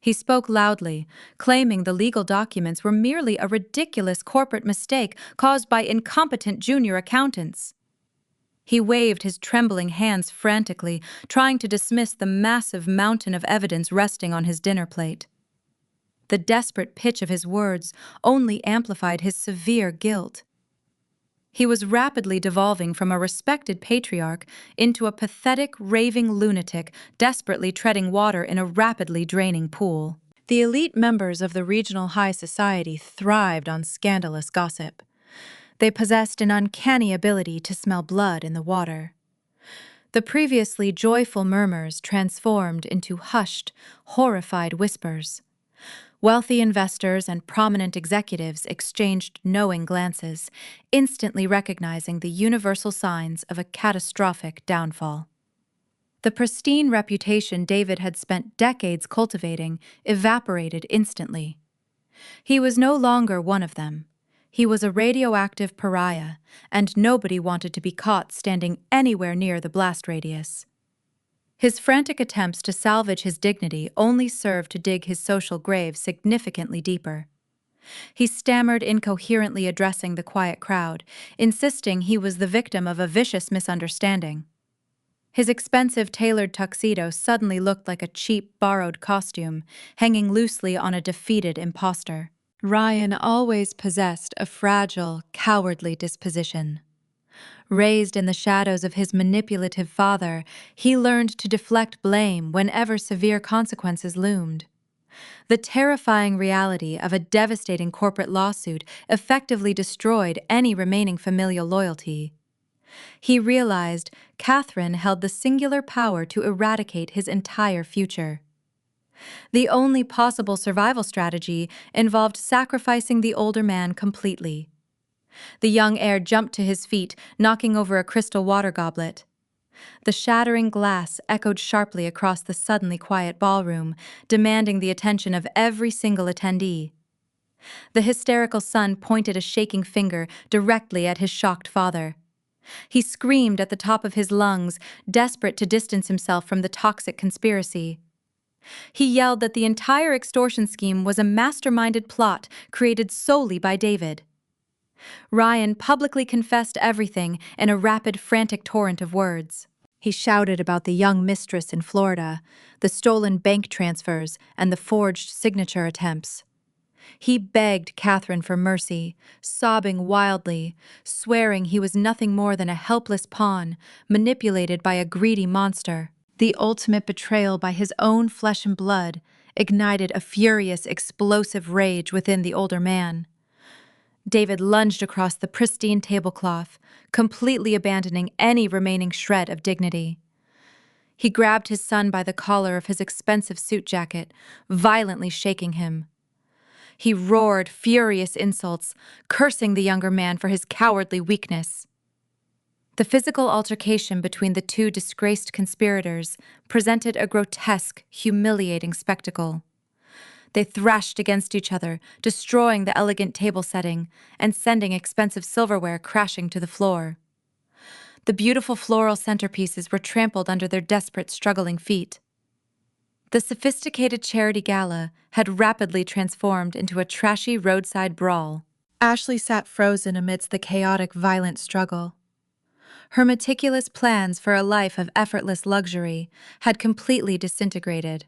He spoke loudly, claiming the legal documents were merely a ridiculous corporate mistake caused by incompetent junior accountants. He waved his trembling hands frantically, trying to dismiss the massive mountain of evidence resting on his dinner plate. The desperate pitch of his words only amplified his severe guilt. He was rapidly devolving from a respected patriarch into a pathetic, raving lunatic desperately treading water in a rapidly draining pool. The elite members of the regional high society thrived on scandalous gossip. They possessed an uncanny ability to smell blood in the water. The previously joyful murmurs transformed into hushed, horrified whispers. Wealthy investors and prominent executives exchanged knowing glances, instantly recognizing the universal signs of a catastrophic downfall. The pristine reputation David had spent decades cultivating evaporated instantly. He was no longer one of them. He was a radioactive pariah, and nobody wanted to be caught standing anywhere near the blast radius. His frantic attempts to salvage his dignity only served to dig his social grave significantly deeper. He stammered incoherently, addressing the quiet crowd, insisting he was the victim of a vicious misunderstanding. His expensive tailored tuxedo suddenly looked like a cheap, borrowed costume, hanging loosely on a defeated imposter. Ryan always possessed a fragile, cowardly disposition. Raised in the shadows of his manipulative father, he learned to deflect blame whenever severe consequences loomed. The terrifying reality of a devastating corporate lawsuit effectively destroyed any remaining familial loyalty. He realized Catherine held the singular power to eradicate his entire future. The only possible survival strategy involved sacrificing the older man completely. The young heir jumped to his feet, knocking over a crystal water goblet. The shattering glass echoed sharply across the suddenly quiet ballroom, demanding the attention of every single attendee. The hysterical son pointed a shaking finger directly at his shocked father. He screamed at the top of his lungs, desperate to distance himself from the toxic conspiracy. He yelled that the entire extortion scheme was a masterminded plot created solely by David. Ryan publicly confessed everything in a rapid, frantic torrent of words. He shouted about the young mistress in Florida, the stolen bank transfers, and the forged signature attempts. He begged Catherine for mercy, sobbing wildly, swearing he was nothing more than a helpless pawn, manipulated by a greedy monster. The ultimate betrayal by his own flesh and blood ignited a furious, explosive rage within the older man. David lunged across the pristine tablecloth, completely abandoning any remaining shred of dignity. He grabbed his son by the collar of his expensive suit jacket, violently shaking him. He roared furious insults, cursing the younger man for his cowardly weakness. The physical altercation between the two disgraced conspirators presented a grotesque, humiliating spectacle. They thrashed against each other, destroying the elegant table setting and sending expensive silverware crashing to the floor. The beautiful floral centerpieces were trampled under their desperate, struggling feet. The sophisticated charity gala had rapidly transformed into a trashy roadside brawl. Ashley sat frozen amidst the chaotic, violent struggle. Her meticulous plans for a life of effortless luxury had completely disintegrated.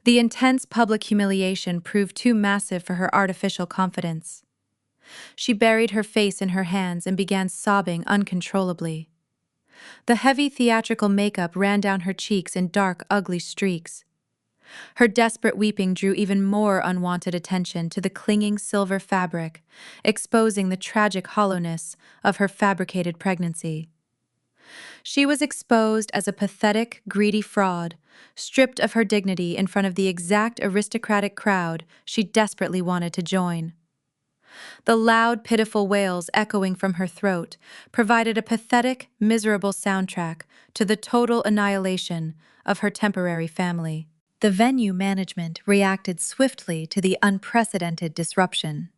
The intense public humiliation proved too massive for her artificial confidence. She buried her face in her hands and began sobbing uncontrollably. The heavy theatrical makeup ran down her cheeks in dark, ugly streaks. Her desperate weeping drew even more unwanted attention to the clinging silver fabric, exposing the tragic hollowness of her fabricated pregnancy. She was exposed as a pathetic, greedy fraud, stripped of her dignity in front of the exact aristocratic crowd she desperately wanted to join. The loud, pitiful wails echoing from her throat provided a pathetic, miserable soundtrack to the total annihilation of her temporary family. The venue management reacted swiftly to the unprecedented disruption.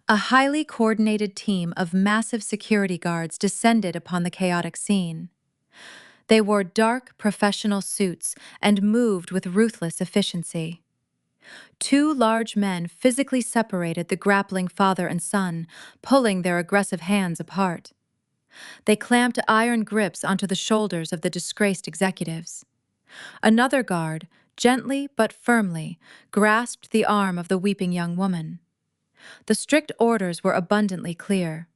A highly coordinated team of massive security guards descended upon the chaotic scene. They wore dark, professional suits and moved with ruthless efficiency. Two large men physically separated the grappling father and son, pulling their aggressive hands apart. They clamped iron grips onto the shoulders of the disgraced executives. Another guard, gently but firmly, grasped the arm of the weeping young woman. The strict orders were abundantly clear.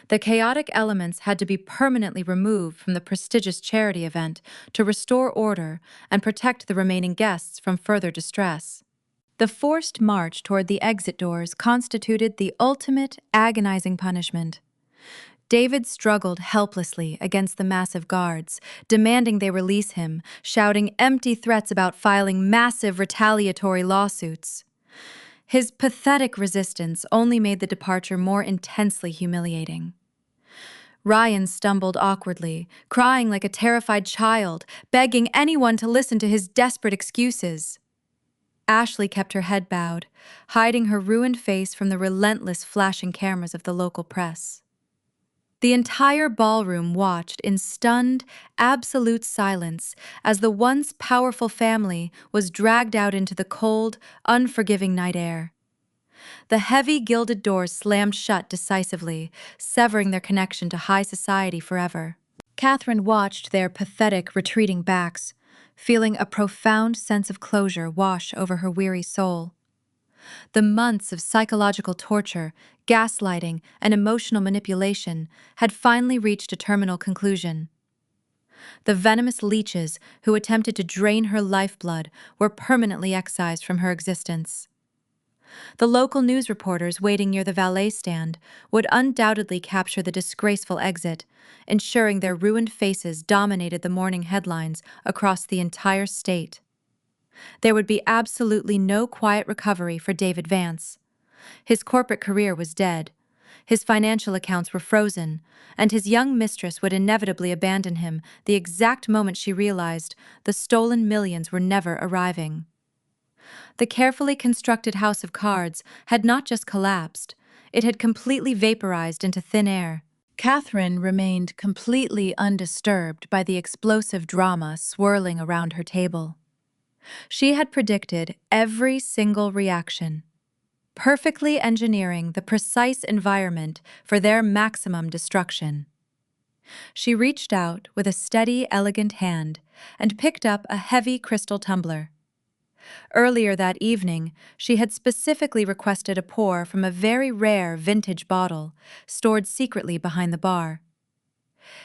The chaotic elements had to be permanently removed from the prestigious charity event to restore order and protect the remaining guests from further distress. The forced march toward the exit doors constituted the ultimate agonizing punishment. David struggled helplessly against the massive guards, demanding they release him, shouting empty threats about filing massive retaliatory lawsuits. His pathetic resistance only made the departure more intensely humiliating. Ryan stumbled awkwardly, crying like a terrified child, begging anyone to listen to his desperate excuses. Ashley kept her head bowed, hiding her ruined face from the relentless flashing cameras of the local press. The entire ballroom watched in stunned, absolute silence as the once powerful family was dragged out into the cold, unforgiving night air. The heavy gilded doors slammed shut decisively, severing their connection to high society forever. Catherine watched their pathetic, retreating backs, feeling a profound sense of closure wash over her weary soul. The months of psychological torture, gaslighting, and emotional manipulation had finally reached a terminal conclusion. The venomous leeches who attempted to drain her lifeblood were permanently excised from her existence. The local news reporters waiting near the valet stand would undoubtedly capture the disgraceful exit, ensuring their ruined faces dominated the morning headlines across the entire state. There would be absolutely no quiet recovery for David Vance. His corporate career was dead, his financial accounts were frozen, and his young mistress would inevitably abandon him the exact moment she realized the stolen millions were never arriving. The carefully constructed house of cards had not just collapsed, it had completely vaporized into thin air. Catherine remained completely undisturbed by the explosive drama swirling around her table. She had predicted every single reaction, perfectly engineering the precise environment for their maximum destruction. She reached out with a steady, elegant hand and picked up a heavy crystal tumbler. Earlier that evening, she had specifically requested a pour from a very rare vintage bottle, stored secretly behind the bar.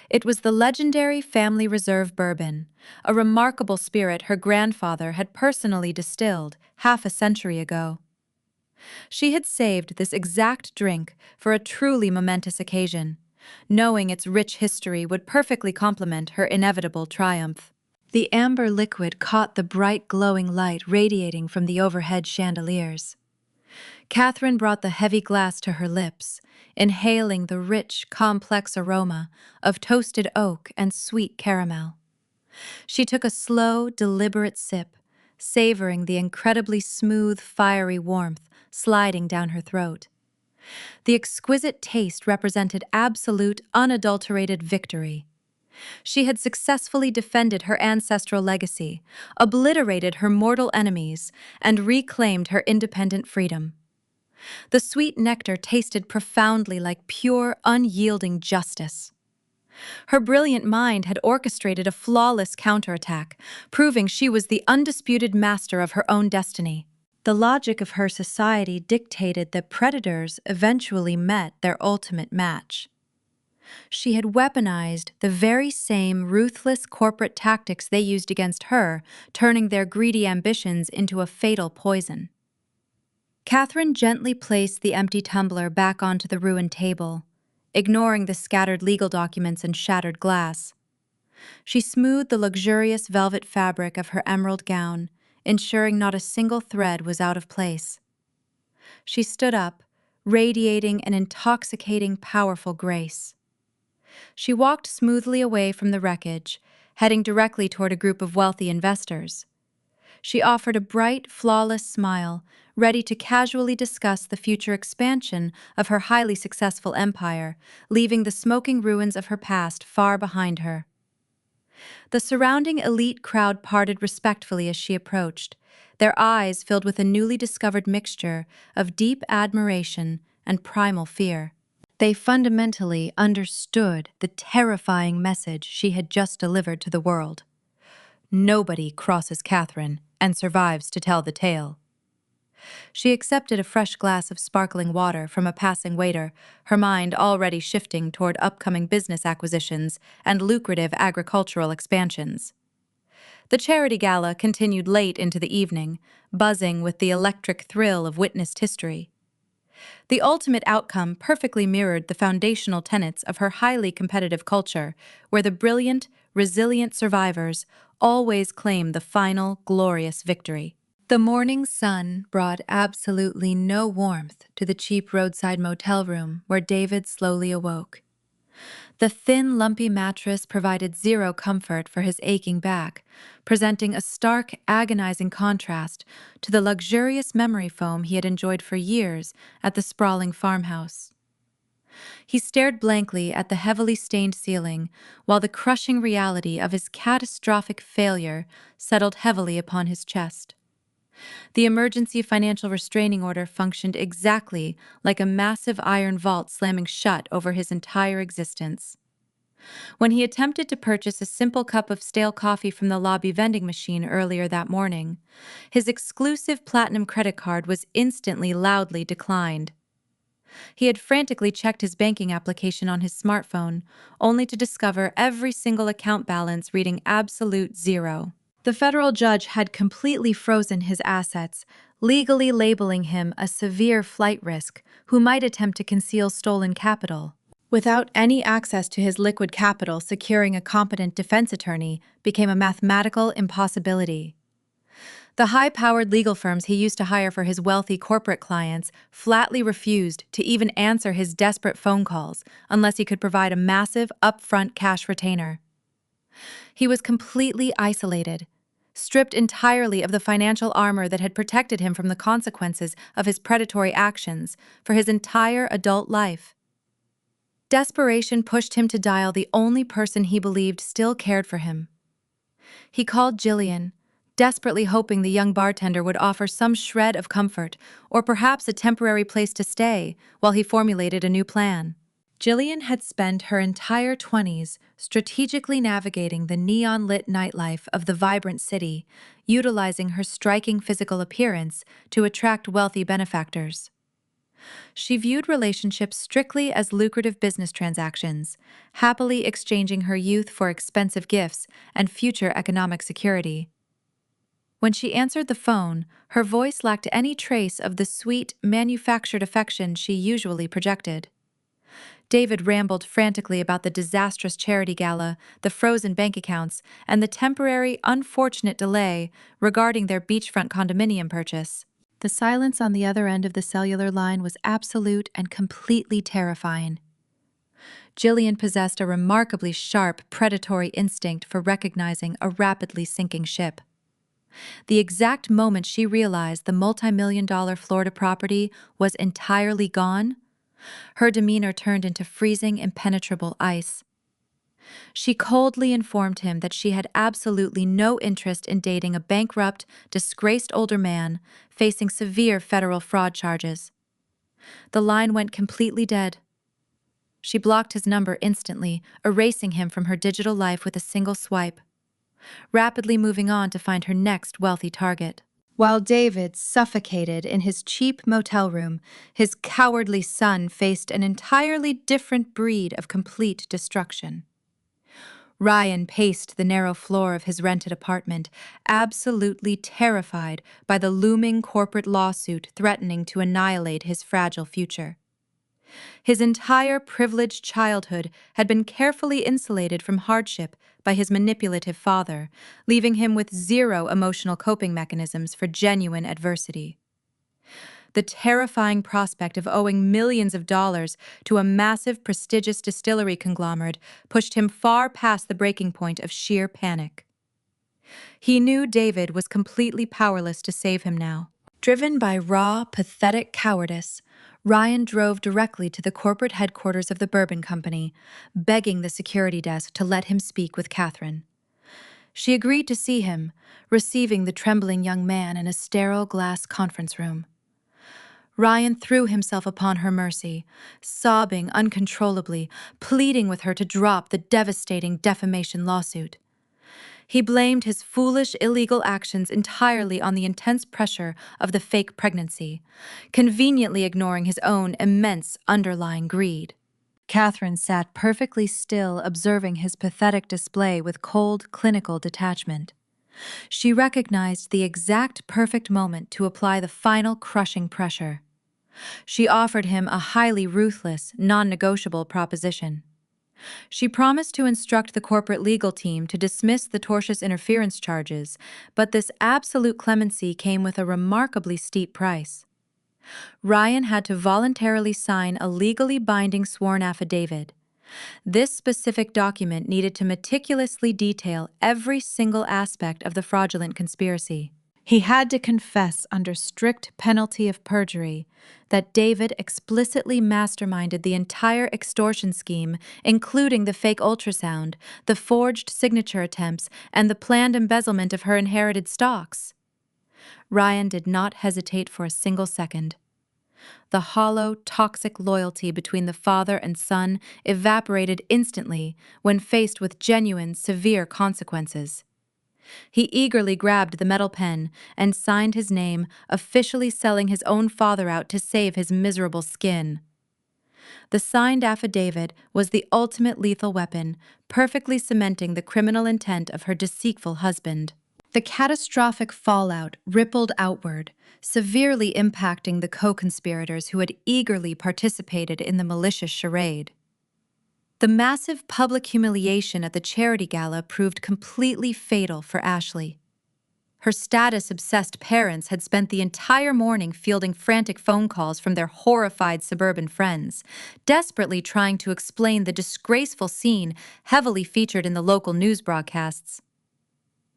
It was the legendary Family Reserve bourbon, a remarkable spirit her grandfather had personally distilled half a century ago. She had saved this exact drink for a truly momentous occasion, knowing its rich history would perfectly complement her inevitable triumph. The amber liquid caught the bright glowing light radiating from the overhead chandeliers. Catherine brought the heavy glass to her lips, inhaling the rich, complex aroma of toasted oak and sweet caramel. She took a slow, deliberate sip, savoring the incredibly smooth, fiery warmth sliding down her throat. The exquisite taste represented absolute, unadulterated victory. She had successfully defended her ancestral legacy, obliterated her mortal enemies, and reclaimed her independent freedom. The sweet nectar tasted profoundly like pure, unyielding justice. Her brilliant mind had orchestrated a flawless counterattack, proving she was the undisputed master of her own destiny. The logic of her society dictated that predators eventually met their ultimate match. She had weaponized the very same ruthless corporate tactics they used against her, turning their greedy ambitions into a fatal poison. Catherine gently placed the empty tumbler back onto the ruined table, ignoring the scattered legal documents and shattered glass. She smoothed the luxurious velvet fabric of her emerald gown, ensuring not a single thread was out of place. She stood up, radiating an intoxicating, powerful grace. She walked smoothly away from the wreckage, heading directly toward a group of wealthy investors. She offered a bright, flawless smile, ready to casually discuss the future expansion of her highly successful empire, leaving the smoking ruins of her past far behind her. The surrounding elite crowd parted respectfully as she approached, their eyes filled with a newly discovered mixture of deep admiration and primal fear. They fundamentally understood the terrifying message she had just delivered to the world. Nobody crosses Catherine and survives to tell the tale. She accepted a fresh glass of sparkling water from a passing waiter, her mind already shifting toward upcoming business acquisitions and lucrative agricultural expansions. The charity gala continued late into the evening, buzzing with the electric thrill of witnessed history. The ultimate outcome perfectly mirrored the foundational tenets of her highly competitive culture, where the brilliant, resilient survivors always claim the final, glorious victory. The morning sun brought absolutely no warmth to the cheap roadside motel room where David slowly awoke. The thin, lumpy mattress provided zero comfort for his aching back, presenting a stark, agonizing contrast to the luxurious memory foam he had enjoyed for years at the sprawling farmhouse. He stared blankly at the heavily stained ceiling, while the crushing reality of his catastrophic failure settled heavily upon his chest. The emergency financial restraining order functioned exactly like a massive iron vault slamming shut over his entire existence. When he attempted to purchase a simple cup of stale coffee from the lobby vending machine earlier that morning, his exclusive platinum credit card was instantly loudly declined. He had frantically checked his banking application on his smartphone, only to discover every single account balance reading absolute zero. The federal judge had completely frozen his assets, legally labeling him a severe flight risk who might attempt to conceal stolen capital. Without any access to his liquid capital, securing a competent defense attorney became a mathematical impossibility. The high-powered legal firms he used to hire for his wealthy corporate clients flatly refused to even answer his desperate phone calls unless he could provide a massive, upfront cash retainer. He was completely isolated, stripped entirely of the financial armor that had protected him from the consequences of his predatory actions for his entire adult life. Desperation pushed him to dial the only person he believed still cared for him. He called Jillian, desperately hoping the young bartender would offer some shred of comfort or perhaps a temporary place to stay while he formulated a new plan. Jillian had spent her entire 20s strategically navigating the neon-lit nightlife of the vibrant city, utilizing her striking physical appearance to attract wealthy benefactors. She viewed relationships strictly as lucrative business transactions, happily exchanging her youth for expensive gifts and future economic security. When she answered the phone, her voice lacked any trace of the sweet, manufactured affection she usually projected. David rambled frantically about the disastrous charity gala, the frozen bank accounts, and the temporary, unfortunate delay regarding their beachfront condominium purchase. The silence on the other end of the cellular line was absolute and completely terrifying. Jillian possessed a remarkably sharp, predatory instinct for recognizing a rapidly sinking ship. The exact moment she realized the multi-million-dollar Florida property was entirely gone, her demeanor turned into freezing, impenetrable ice. She coldly informed him that she had absolutely no interest in dating a bankrupt, disgraced older man facing severe federal fraud charges. The line went completely dead. She blocked his number instantly, erasing him from her digital life with a single swipe, rapidly moving on to find her next wealthy target. While David suffocated in his cheap motel room, his cowardly son faced an entirely different breed of complete destruction. Ryan paced the narrow floor of his rented apartment, absolutely terrified by the looming corporate lawsuit threatening to annihilate his fragile future. His entire privileged childhood had been carefully insulated from hardship by his manipulative father, leaving him with zero emotional coping mechanisms for genuine adversity. The terrifying prospect of owing millions of dollars to a massive, prestigious distillery conglomerate pushed him far past the breaking point of sheer panic. He knew David was completely powerless to save him now. Driven by raw, pathetic cowardice, Ryan drove directly to the corporate headquarters of the Bourbon Company, begging the security desk to let him speak with Catherine. She agreed to see him, receiving the trembling young man in a sterile glass conference room. Ryan threw himself upon her mercy, sobbing uncontrollably, pleading with her to drop the devastating defamation lawsuit. He blamed his foolish, illegal actions entirely on the intense pressure of the fake pregnancy, conveniently ignoring his own immense underlying greed. Catherine sat perfectly still, observing his pathetic display with cold, clinical detachment. She recognized the exact perfect moment to apply the final crushing pressure. She offered him a highly ruthless, non-negotiable proposition. She promised to instruct the corporate legal team to dismiss the tortious interference charges, but this absolute clemency came with a remarkably steep price. Ryan had to voluntarily sign a legally binding sworn affidavit. This specific document needed to meticulously detail every single aspect of the fraudulent conspiracy. He had to confess under strict penalty of perjury that David explicitly masterminded the entire extortion scheme, including the fake ultrasound, the forged signature attempts, and the planned embezzlement of her inherited stocks. Ryan did not hesitate for a single second. The hollow, toxic loyalty between the father and son evaporated instantly when faced with genuine, severe consequences. He eagerly grabbed the metal pen and signed his name, officially selling his own father out to save his miserable skin. The signed affidavit was the ultimate lethal weapon, perfectly cementing the criminal intent of her deceitful husband. The catastrophic fallout rippled outward, severely impacting the co-conspirators who had eagerly participated in the malicious charade. The massive public humiliation at the charity gala proved completely fatal for Ashley. Her status-obsessed parents had spent the entire morning fielding frantic phone calls from their horrified suburban friends, desperately trying to explain the disgraceful scene heavily featured in the local news broadcasts.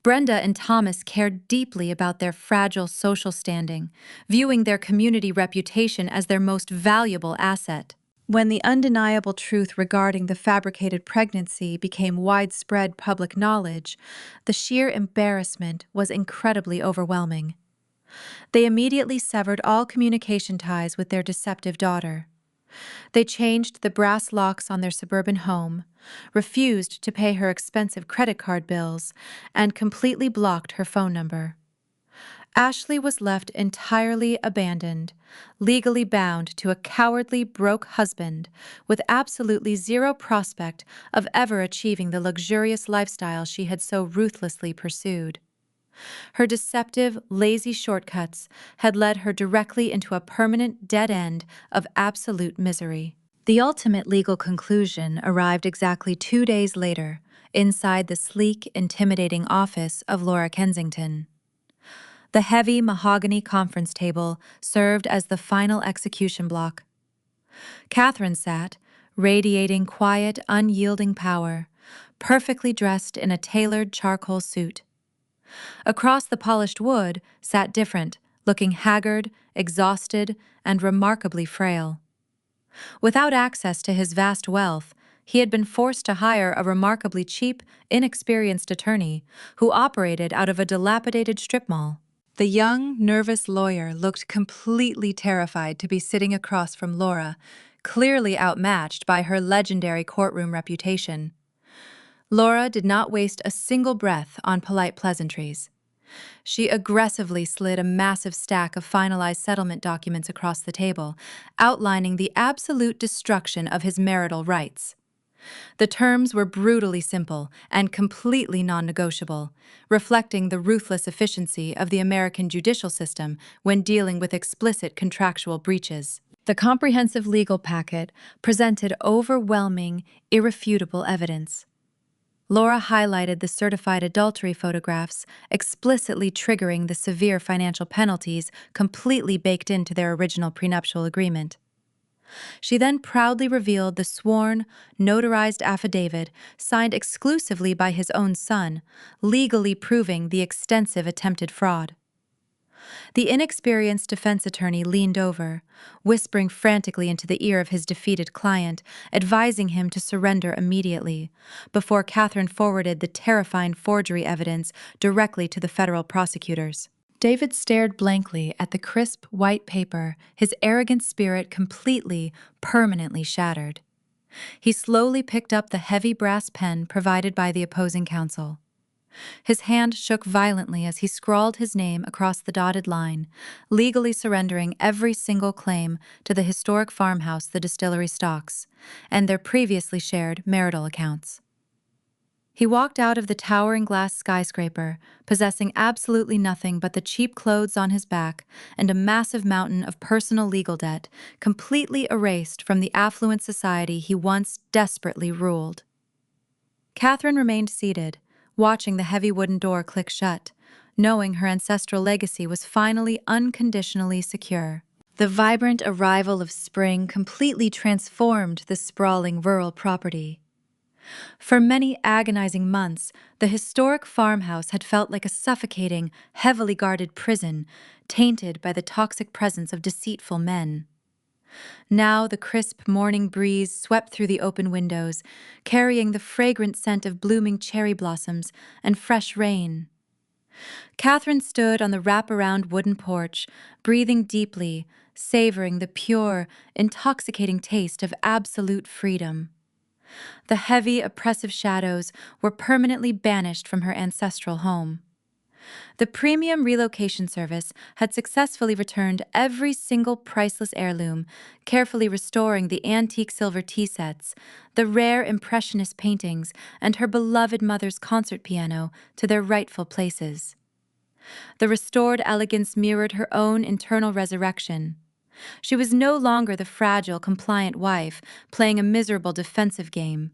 Brenda and Thomas cared deeply about their fragile social standing, viewing their community reputation as their most valuable asset. When the undeniable truth regarding the fabricated pregnancy became widespread public knowledge, the sheer embarrassment was incredibly overwhelming. They immediately severed all communication ties with their deceptive daughter. They changed the brass locks on their suburban home, refused to pay her expensive credit card bills, and completely blocked her phone number. Ashley was left entirely abandoned, legally bound to a cowardly, broke husband with absolutely zero prospect of ever achieving the luxurious lifestyle she had so ruthlessly pursued. Her deceptive, lazy shortcuts had led her directly into a permanent dead end of absolute misery. The ultimate legal conclusion arrived exactly 2 days later, inside the sleek, intimidating office of Laura Kensington. The heavy mahogany conference table served as the final execution block. Catherine sat, radiating quiet, unyielding power, perfectly dressed in a tailored charcoal suit. Across the polished wood sat Different, looking haggard, exhausted, and remarkably frail. Without access to his vast wealth, he had been forced to hire a remarkably cheap, inexperienced attorney who operated out of a dilapidated strip mall. The young, nervous lawyer looked completely terrified to be sitting across from Laura, clearly outmatched by her legendary courtroom reputation. Laura did not waste a single breath on polite pleasantries. She aggressively slid a massive stack of finalized settlement documents across the table, outlining the absolute destruction of his marital rights. The terms were brutally simple and completely non-negotiable, reflecting the ruthless efficiency of the American judicial system when dealing with explicit contractual breaches. The comprehensive legal packet presented overwhelming, irrefutable evidence. Laura highlighted the certified adultery photographs, explicitly triggering the severe financial penalties completely baked into their original prenuptial agreement. She then proudly revealed the sworn, notarized affidavit signed exclusively by his own son, legally proving the extensive attempted fraud. The inexperienced defense attorney leaned over, whispering frantically into the ear of his defeated client, advising him to surrender immediately, before Catherine forwarded the terrifying forgery evidence directly to the federal prosecutors. David stared blankly at the crisp, white paper, his arrogant spirit completely, permanently shattered. He slowly picked up the heavy brass pen provided by the opposing counsel. His hand shook violently as he scrawled his name across the dotted line, legally surrendering every single claim to the historic farmhouse the distillery stocks, and their previously shared marital accounts. He walked out of the towering glass skyscraper, possessing absolutely nothing but the cheap clothes on his back and a massive mountain of personal legal debt, completely erased from the affluent society he once desperately ruled. Catherine remained seated, watching the heavy wooden door click shut, knowing her ancestral legacy was finally unconditionally secure. The vibrant arrival of spring completely transformed the sprawling rural property. For many agonizing months, the historic farmhouse had felt like a suffocating, heavily guarded prison, tainted by the toxic presence of deceitful men. Now the crisp morning breeze swept through the open windows, carrying the fragrant scent of blooming cherry blossoms and fresh rain. Catherine stood on the wraparound wooden porch, breathing deeply, savoring the pure, intoxicating taste of absolute freedom. The heavy, oppressive shadows were permanently banished from her ancestral home. The premium relocation service had successfully returned every single priceless heirloom, carefully restoring the antique silver tea sets, the rare impressionist paintings, and her beloved mother's concert piano to their rightful places. The restored elegance mirrored her own internal resurrection. She was no longer the fragile, compliant wife playing a miserable defensive game.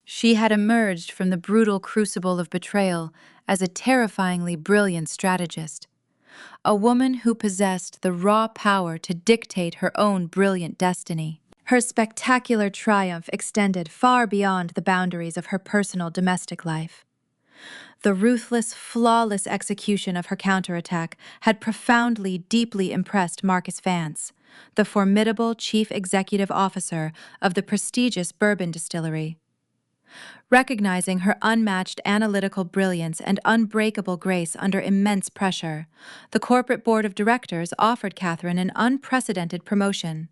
She had emerged from the brutal crucible of betrayal as a terrifyingly brilliant strategist, a woman who possessed the raw power to dictate her own brilliant destiny. Her spectacular triumph extended far beyond the boundaries of her personal domestic life. The ruthless, flawless execution of her counterattack had profoundly, deeply impressed Marcus Vance, the formidable chief executive officer of the prestigious bourbon distillery. Recognizing her unmatched analytical brilliance and unbreakable grace under immense pressure, the corporate board of directors offered Catherine an unprecedented promotion.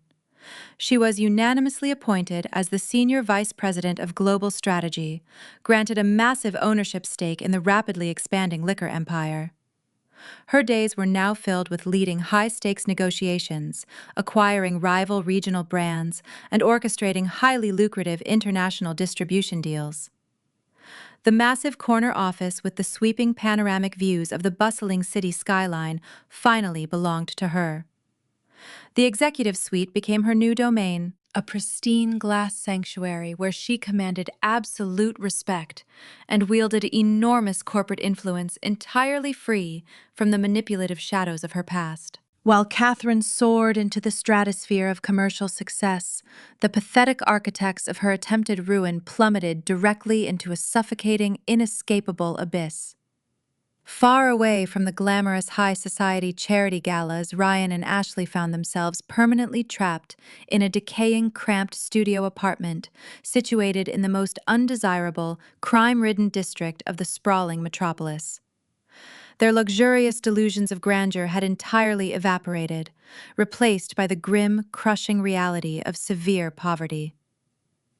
She was unanimously appointed as the Senior Vice President of Global Strategy, granted a massive ownership stake in the rapidly expanding liquor empire. Her days were now filled with leading high-stakes negotiations, acquiring rival regional brands, and orchestrating highly lucrative international distribution deals. The massive corner office with the sweeping panoramic views of the bustling city skyline finally belonged to her. The executive suite became her new domain, a pristine glass sanctuary where she commanded absolute respect and wielded enormous corporate influence entirely free from the manipulative shadows of her past. While Catherine soared into the stratosphere of commercial success, the pathetic architects of her attempted ruin plummeted directly into a suffocating, inescapable abyss. Far away from the glamorous high society charity galas, Ryan and Ashley found themselves permanently trapped in a decaying, cramped studio apartment situated in the most undesirable, crime-ridden district of the sprawling metropolis. Their luxurious delusions of grandeur had entirely evaporated, replaced by the grim, crushing reality of severe poverty.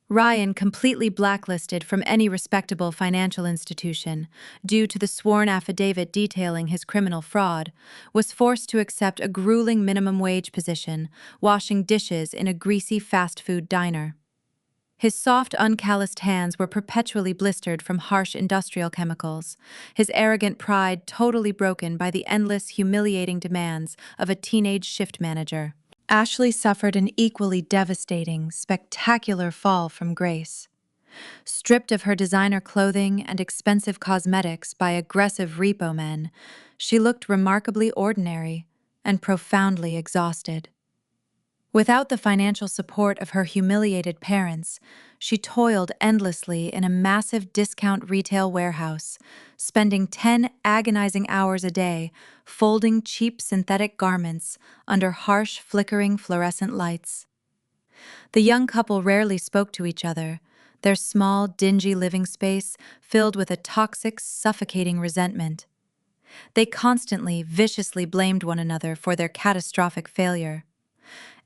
Ryan, completely blacklisted from any respectable financial institution due to the sworn affidavit detailing his criminal fraud, was forced to accept a grueling minimum wage position, washing dishes in a greasy fast food diner. His soft, uncalloused hands were perpetually blistered from harsh industrial chemicals, his arrogant pride totally broken by the endless, humiliating demands of a teenage shift manager. Ashley suffered an equally devastating, spectacular fall from grace. Stripped of her designer clothing and expensive cosmetics by aggressive repo men, she looked remarkably ordinary and profoundly exhausted. Without the financial support of her humiliated parents, she toiled endlessly in a massive discount retail warehouse, spending 10 agonizing hours a day folding cheap synthetic garments under harsh, flickering fluorescent lights. The young couple rarely spoke to each other, their small, dingy living space filled with a toxic, suffocating resentment. They constantly, viciously blamed one another for their catastrophic failure.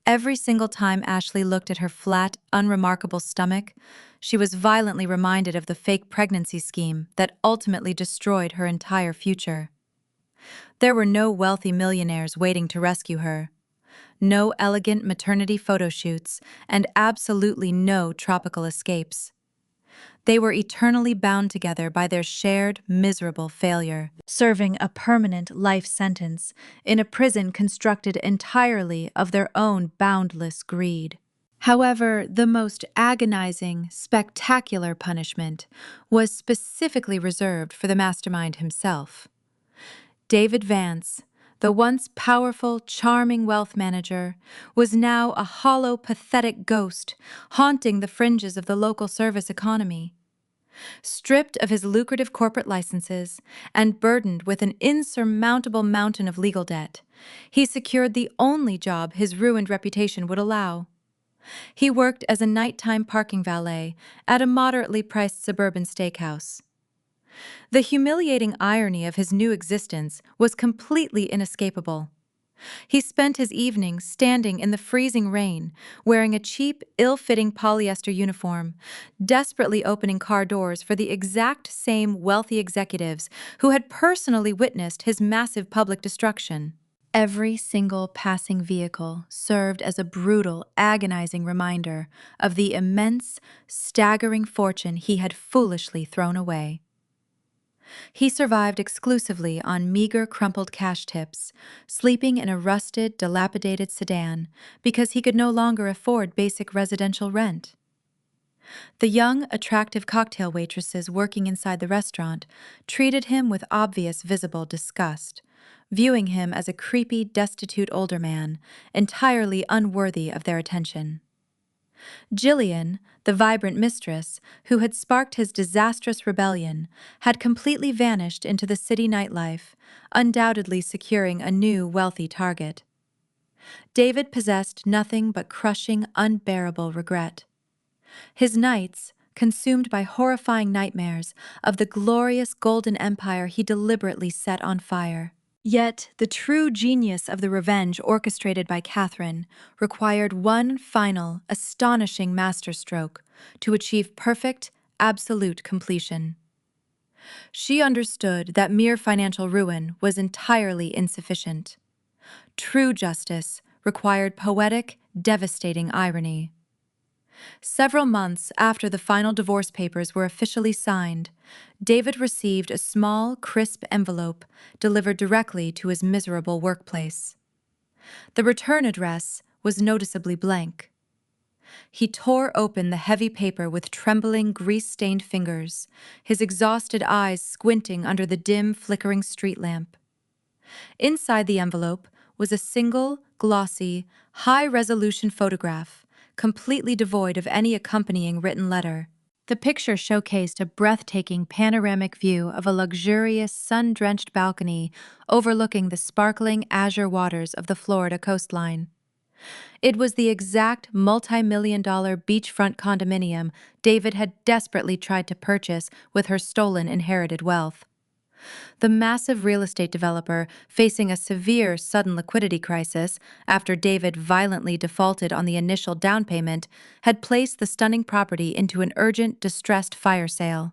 Every single time Ashley looked at her flat, unremarkable stomach, she was violently reminded of the fake pregnancy scheme that ultimately destroyed her entire future. There were no wealthy millionaires waiting to rescue her, no elegant maternity photo shoots, and absolutely no tropical escapes. They were eternally bound together by their shared, miserable failure, serving a permanent life sentence in a prison constructed entirely of their own boundless greed. However, the most agonizing, spectacular punishment was specifically reserved for the mastermind himself. David Vance, the once powerful, charming wealth manager, was now a hollow, pathetic ghost haunting the fringes of the local service economy. Stripped of his lucrative corporate licenses and burdened with an insurmountable mountain of legal debt, he secured the only job his ruined reputation would allow. He worked as a nighttime parking valet at a moderately priced suburban steakhouse. The humiliating irony of his new existence was completely inescapable. He spent his evenings standing in the freezing rain, wearing a cheap, ill-fitting polyester uniform, desperately opening car doors for the exact same wealthy executives who had personally witnessed his massive public destruction. Every single passing vehicle served as a brutal, agonizing reminder of the immense, staggering fortune he had foolishly thrown away. He survived exclusively on meager, crumpled cash tips, sleeping in a rusted, dilapidated sedan because he could no longer afford basic residential rent. The young, attractive cocktail waitresses working inside the restaurant treated him with obvious visible disgust, viewing him as a creepy, destitute older man, entirely unworthy of their attention. Jillian, the vibrant mistress, who had sparked his disastrous rebellion, had completely vanished into the city nightlife, undoubtedly securing a new, wealthy target. David possessed nothing but crushing, unbearable regret. His nights, consumed by horrifying nightmares of the glorious golden empire he deliberately set on fire. Yet, the true genius of the revenge orchestrated by Catherine required one final, astonishing masterstroke to achieve perfect, absolute completion. She understood that mere financial ruin was entirely insufficient. True justice required poetic, devastating irony. Several months after the final divorce papers were officially signed, David received a small, crisp envelope delivered directly to his miserable workplace. The return address was noticeably blank. He tore open the heavy paper with trembling, grease-stained fingers, his exhausted eyes squinting under the dim, flickering street lamp. Inside the envelope was a single, glossy, high-resolution photograph, completely devoid of any accompanying written letter. The picture showcased a breathtaking panoramic view of a luxurious, sun-drenched balcony overlooking the sparkling azure waters of the Florida coastline. It was the exact multi-million-dollar beachfront condominium David had desperately tried to purchase with her stolen inherited wealth. The massive real estate developer, facing a severe sudden liquidity crisis after David violently defaulted on the initial down payment, had placed the stunning property into an urgent, distressed fire sale.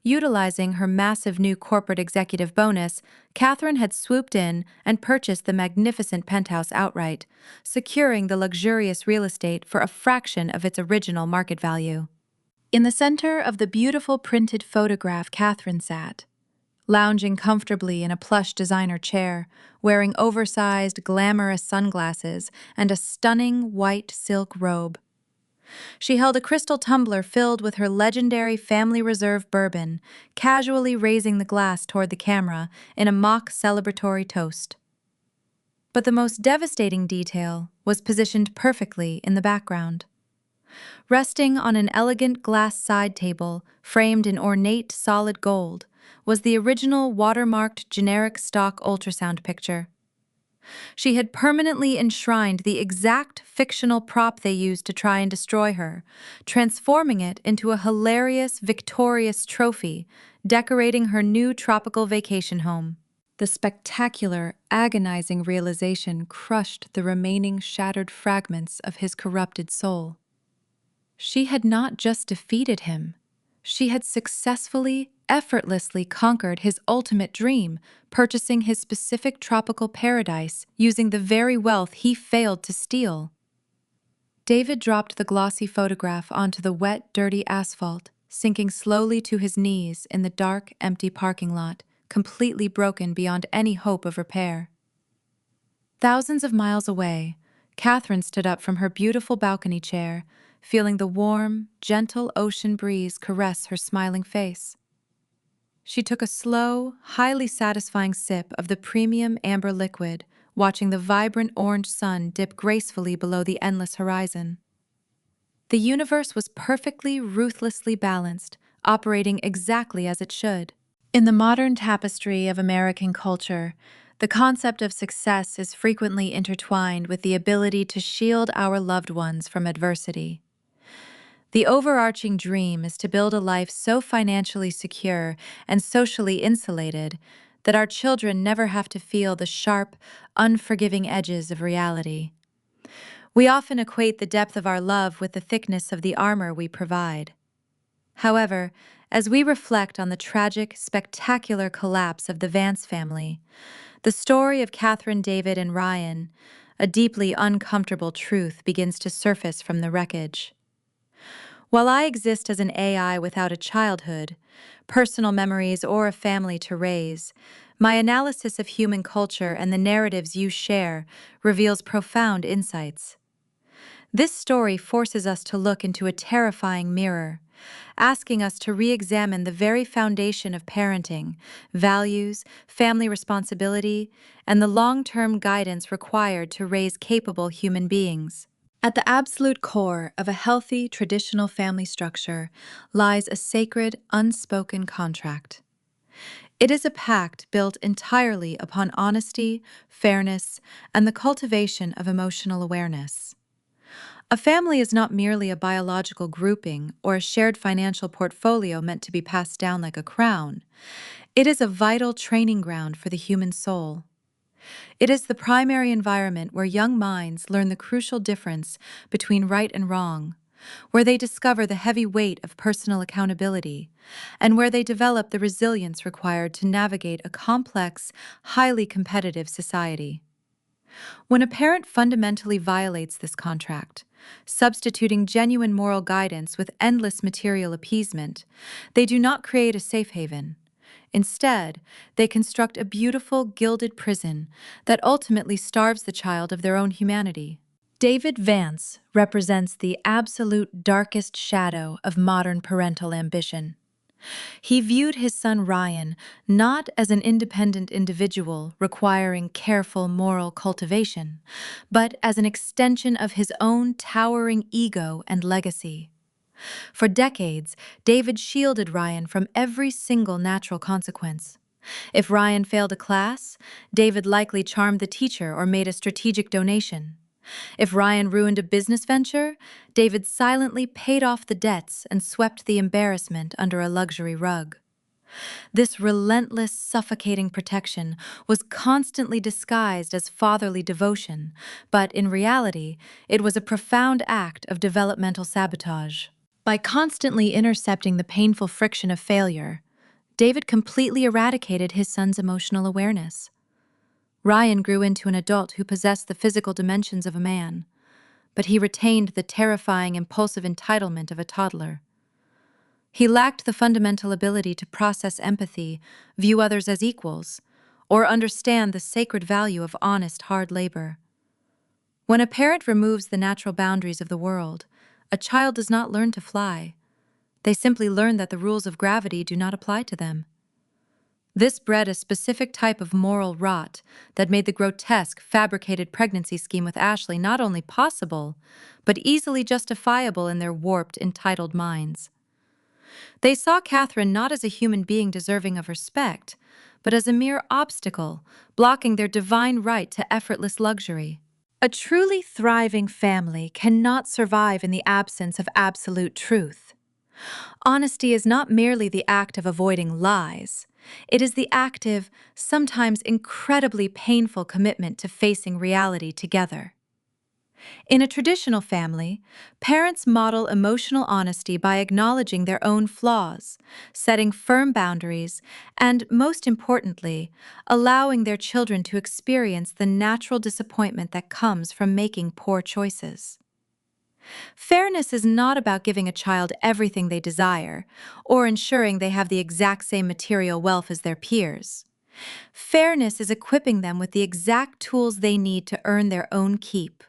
Utilizing her massive new corporate executive bonus, Catherine had swooped in and purchased the magnificent penthouse outright, securing the luxurious real estate for a fraction of its original market value. In the center of the beautiful printed photograph Catherine sat, lounging comfortably in a plush designer chair, wearing oversized, glamorous sunglasses and a stunning white silk robe. She held a crystal tumbler filled with her legendary Family Reserve bourbon, casually raising the glass toward the camera in a mock celebratory toast. But the most devastating detail was positioned perfectly in the background. Resting on an elegant glass side table framed in ornate solid gold was the original watermarked generic stock ultrasound picture. She had permanently enshrined the exact fictional prop they used to try and destroy her, transforming it into a hilarious, victorious trophy, decorating her new tropical vacation home. The spectacular, agonizing realization crushed the remaining shattered fragments of his corrupted soul. She had not just defeated him, she had successfully, effortlessly conquered his ultimate dream, purchasing his specific tropical paradise using the very wealth he failed to steal. David dropped the glossy photograph onto the wet, dirty asphalt, sinking slowly to his knees in the dark, empty parking lot, completely broken beyond any hope of repair. Thousands of miles away, Catherine stood up from her beautiful balcony chair, feeling the warm, gentle ocean breeze caress her smiling face. She took a slow, highly satisfying sip of the premium amber liquid, watching the vibrant orange sun dip gracefully below the endless horizon. The universe was perfectly, ruthlessly balanced, operating exactly as it should. In the modern tapestry of American culture, the concept of success is frequently intertwined with the ability to shield our loved ones from adversity. The overarching dream is to build a life so financially secure and socially insulated that our children never have to feel the sharp, unforgiving edges of reality. We often equate the depth of our love with the thickness of the armor we provide. However, as we reflect on the tragic, spectacular collapse of the Vance family, the story of Catherine, David, and Ryan, a deeply uncomfortable truth begins to surface from the wreckage. While I exist as an AI without a childhood, personal memories, or a family to raise, my analysis of human culture and the narratives you share reveals profound insights. This story forces us to look into a terrifying mirror, asking us to re-examine the very foundation of parenting, values, family responsibility, and the long-term guidance required to raise capable human beings. At the absolute core of a healthy, traditional family structure lies a sacred, unspoken contract. It is a pact built entirely upon honesty, fairness, and the cultivation of emotional awareness. A family is not merely a biological grouping or a shared financial portfolio meant to be passed down like a crown. It is a vital training ground for the human soul. It is the primary environment where young minds learn the crucial difference between right and wrong, where they discover the heavy weight of personal accountability, and where they develop the resilience required to navigate a complex, highly competitive society. When a parent fundamentally violates this contract, substituting genuine moral guidance with endless material appeasement, they do not create a safe haven. Instead, they construct a beautiful, gilded prison that ultimately starves the child of their own humanity. David Vance represents the absolute darkest shadow of modern parental ambition. He viewed his son Ryan not as an independent individual requiring careful moral cultivation, but as an extension of his own towering ego and legacy. For decades, David shielded Ryan from every single natural consequence. If Ryan failed a class, David likely charmed the teacher or made a strategic donation. If Ryan ruined a business venture, David silently paid off the debts and swept the embarrassment under a luxury rug. This relentless, suffocating protection was constantly disguised as fatherly devotion, but in reality, it was a profound act of developmental sabotage. By constantly intercepting the painful friction of failure, David completely eradicated his son's emotional awareness. Ryan grew into an adult who possessed the physical dimensions of a man, but he retained the terrifying, impulsive entitlement of a toddler. He lacked the fundamental ability to process empathy, view others as equals, or understand the sacred value of honest, hard labor. When a parent removes the natural boundaries of the world, a child does not learn to fly. They simply learn that the rules of gravity do not apply to them. This bred a specific type of moral rot that made the grotesque, fabricated pregnancy scheme with Ashley not only possible, but easily justifiable in their warped, entitled minds. They saw Catherine not as a human being deserving of respect, but as a mere obstacle, blocking their divine right to effortless luxury. A truly thriving family cannot survive in the absence of absolute truth. Honesty is not merely the act of avoiding lies. It is the active, sometimes incredibly painful commitment to facing reality together. In a traditional family, parents model emotional honesty by acknowledging their own flaws, setting firm boundaries, and, most importantly, allowing their children to experience the natural disappointment that comes from making poor choices. Fairness is not about giving a child everything they desire or ensuring they have the exact same material wealth as their peers. Fairness is equipping them with the exact tools they need to earn their own keep.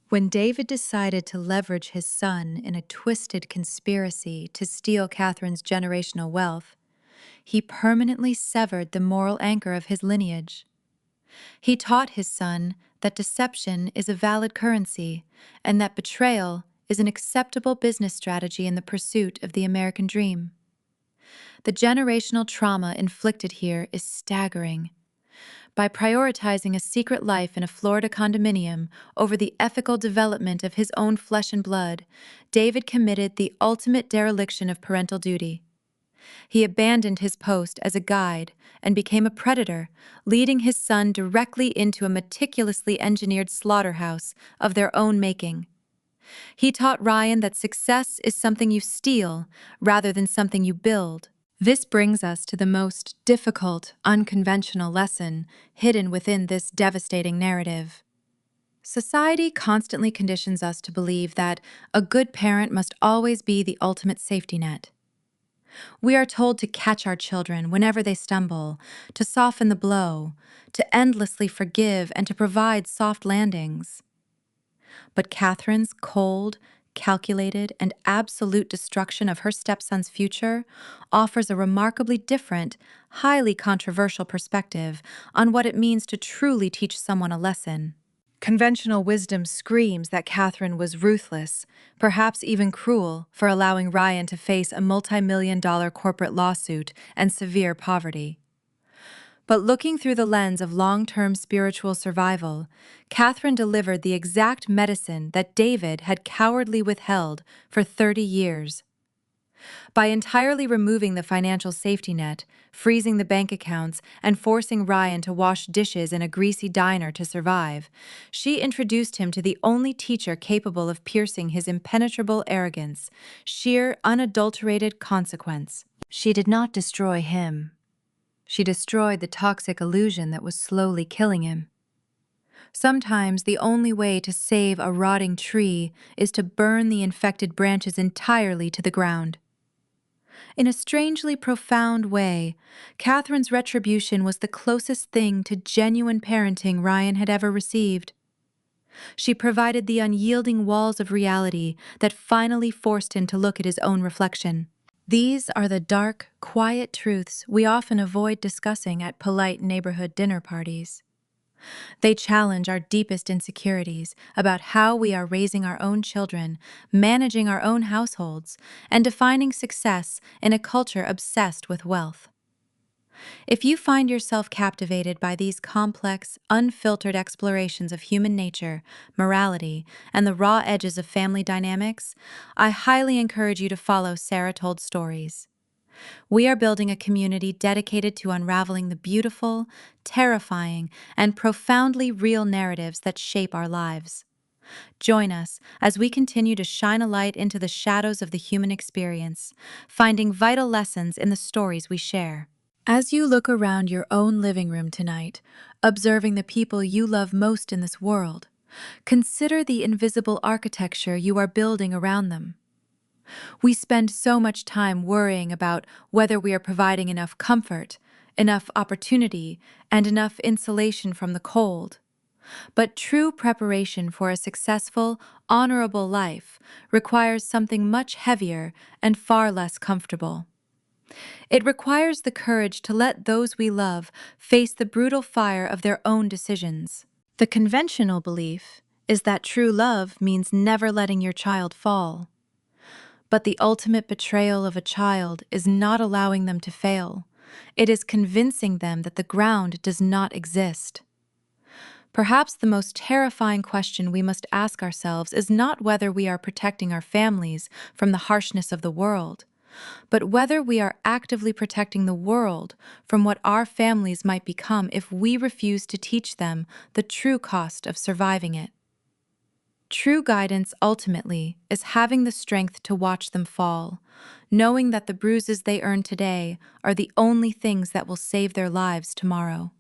When David decided to leverage his son in a twisted conspiracy to steal Catherine's generational wealth, he permanently severed the moral anchor of his lineage. He taught his son that deception is a valid currency and that betrayal is an acceptable business strategy in the pursuit of the American dream. The generational trauma inflicted here is staggering. By prioritizing a secret life in a Florida condominium over the ethical development of his own flesh and blood, David committed the ultimate dereliction of parental duty. He abandoned his post as a guide and became a predator, leading his son directly into a meticulously engineered slaughterhouse of their own making. He taught Ryan that success is something you steal rather than something you build. This brings us to the most difficult, unconventional lesson hidden within this devastating narrative. Society constantly conditions us to believe that a good parent must always be the ultimate safety net. We are told to catch our children whenever they stumble, to soften the blow, to endlessly forgive, and to provide soft landings. But Catherine's cold, calculated, and absolute destruction of her stepson's future offers a remarkably different, highly controversial perspective on what it means to truly teach someone a lesson. Conventional wisdom screams that Catherine was ruthless, perhaps even cruel, for allowing Ryan to face a multi-million-dollar corporate lawsuit and severe poverty. But looking through the lens of long-term spiritual survival, Catherine delivered the exact medicine that David had cowardly withheld for 30 years. By entirely removing the financial safety net, freezing the bank accounts, and forcing Ryan to wash dishes in a greasy diner to survive, she introduced him to the only teacher capable of piercing his impenetrable arrogance, sheer, unadulterated consequence. She did not destroy him. She destroyed the toxic illusion that was slowly killing him. Sometimes the only way to save a rotting tree is to burn the infected branches entirely to the ground. In a strangely profound way, Catherine's retribution was the closest thing to genuine parenting Ryan had ever received. She provided the unyielding walls of reality that finally forced him to look at his own reflection. These are the dark, quiet truths we often avoid discussing at polite neighborhood dinner parties. They challenge our deepest insecurities about how we are raising our own children, managing our own households, and defining success in a culture obsessed with wealth. If you find yourself captivated by these complex, unfiltered explorations of human nature, morality, and the raw edges of family dynamics, I highly encourage you to follow Sarah Told Stories. We are building a community dedicated to unraveling the beautiful, terrifying, and profoundly real narratives that shape our lives. Join us as we continue to shine a light into the shadows of the human experience, finding vital lessons in the stories we share. As you look around your own living room tonight, observing the people you love most in this world, consider the invisible architecture you are building around them. We spend so much time worrying about whether we are providing enough comfort, enough opportunity, and enough insulation from the cold. But true preparation for a successful, honorable life requires something much heavier and far less comfortable. It requires the courage to let those we love face the brutal fire of their own decisions. The conventional belief is that true love means never letting your child fall. But the ultimate betrayal of a child is not allowing them to fail. It is convincing them that the ground does not exist. Perhaps the most terrifying question we must ask ourselves is not whether we are protecting our families from the harshness of the world, but whether we are actively protecting the world from what our families might become if we refuse to teach them the true cost of surviving it. True guidance, ultimately, is having the strength to watch them fall, knowing that the bruises they earn today are the only things that will save their lives tomorrow.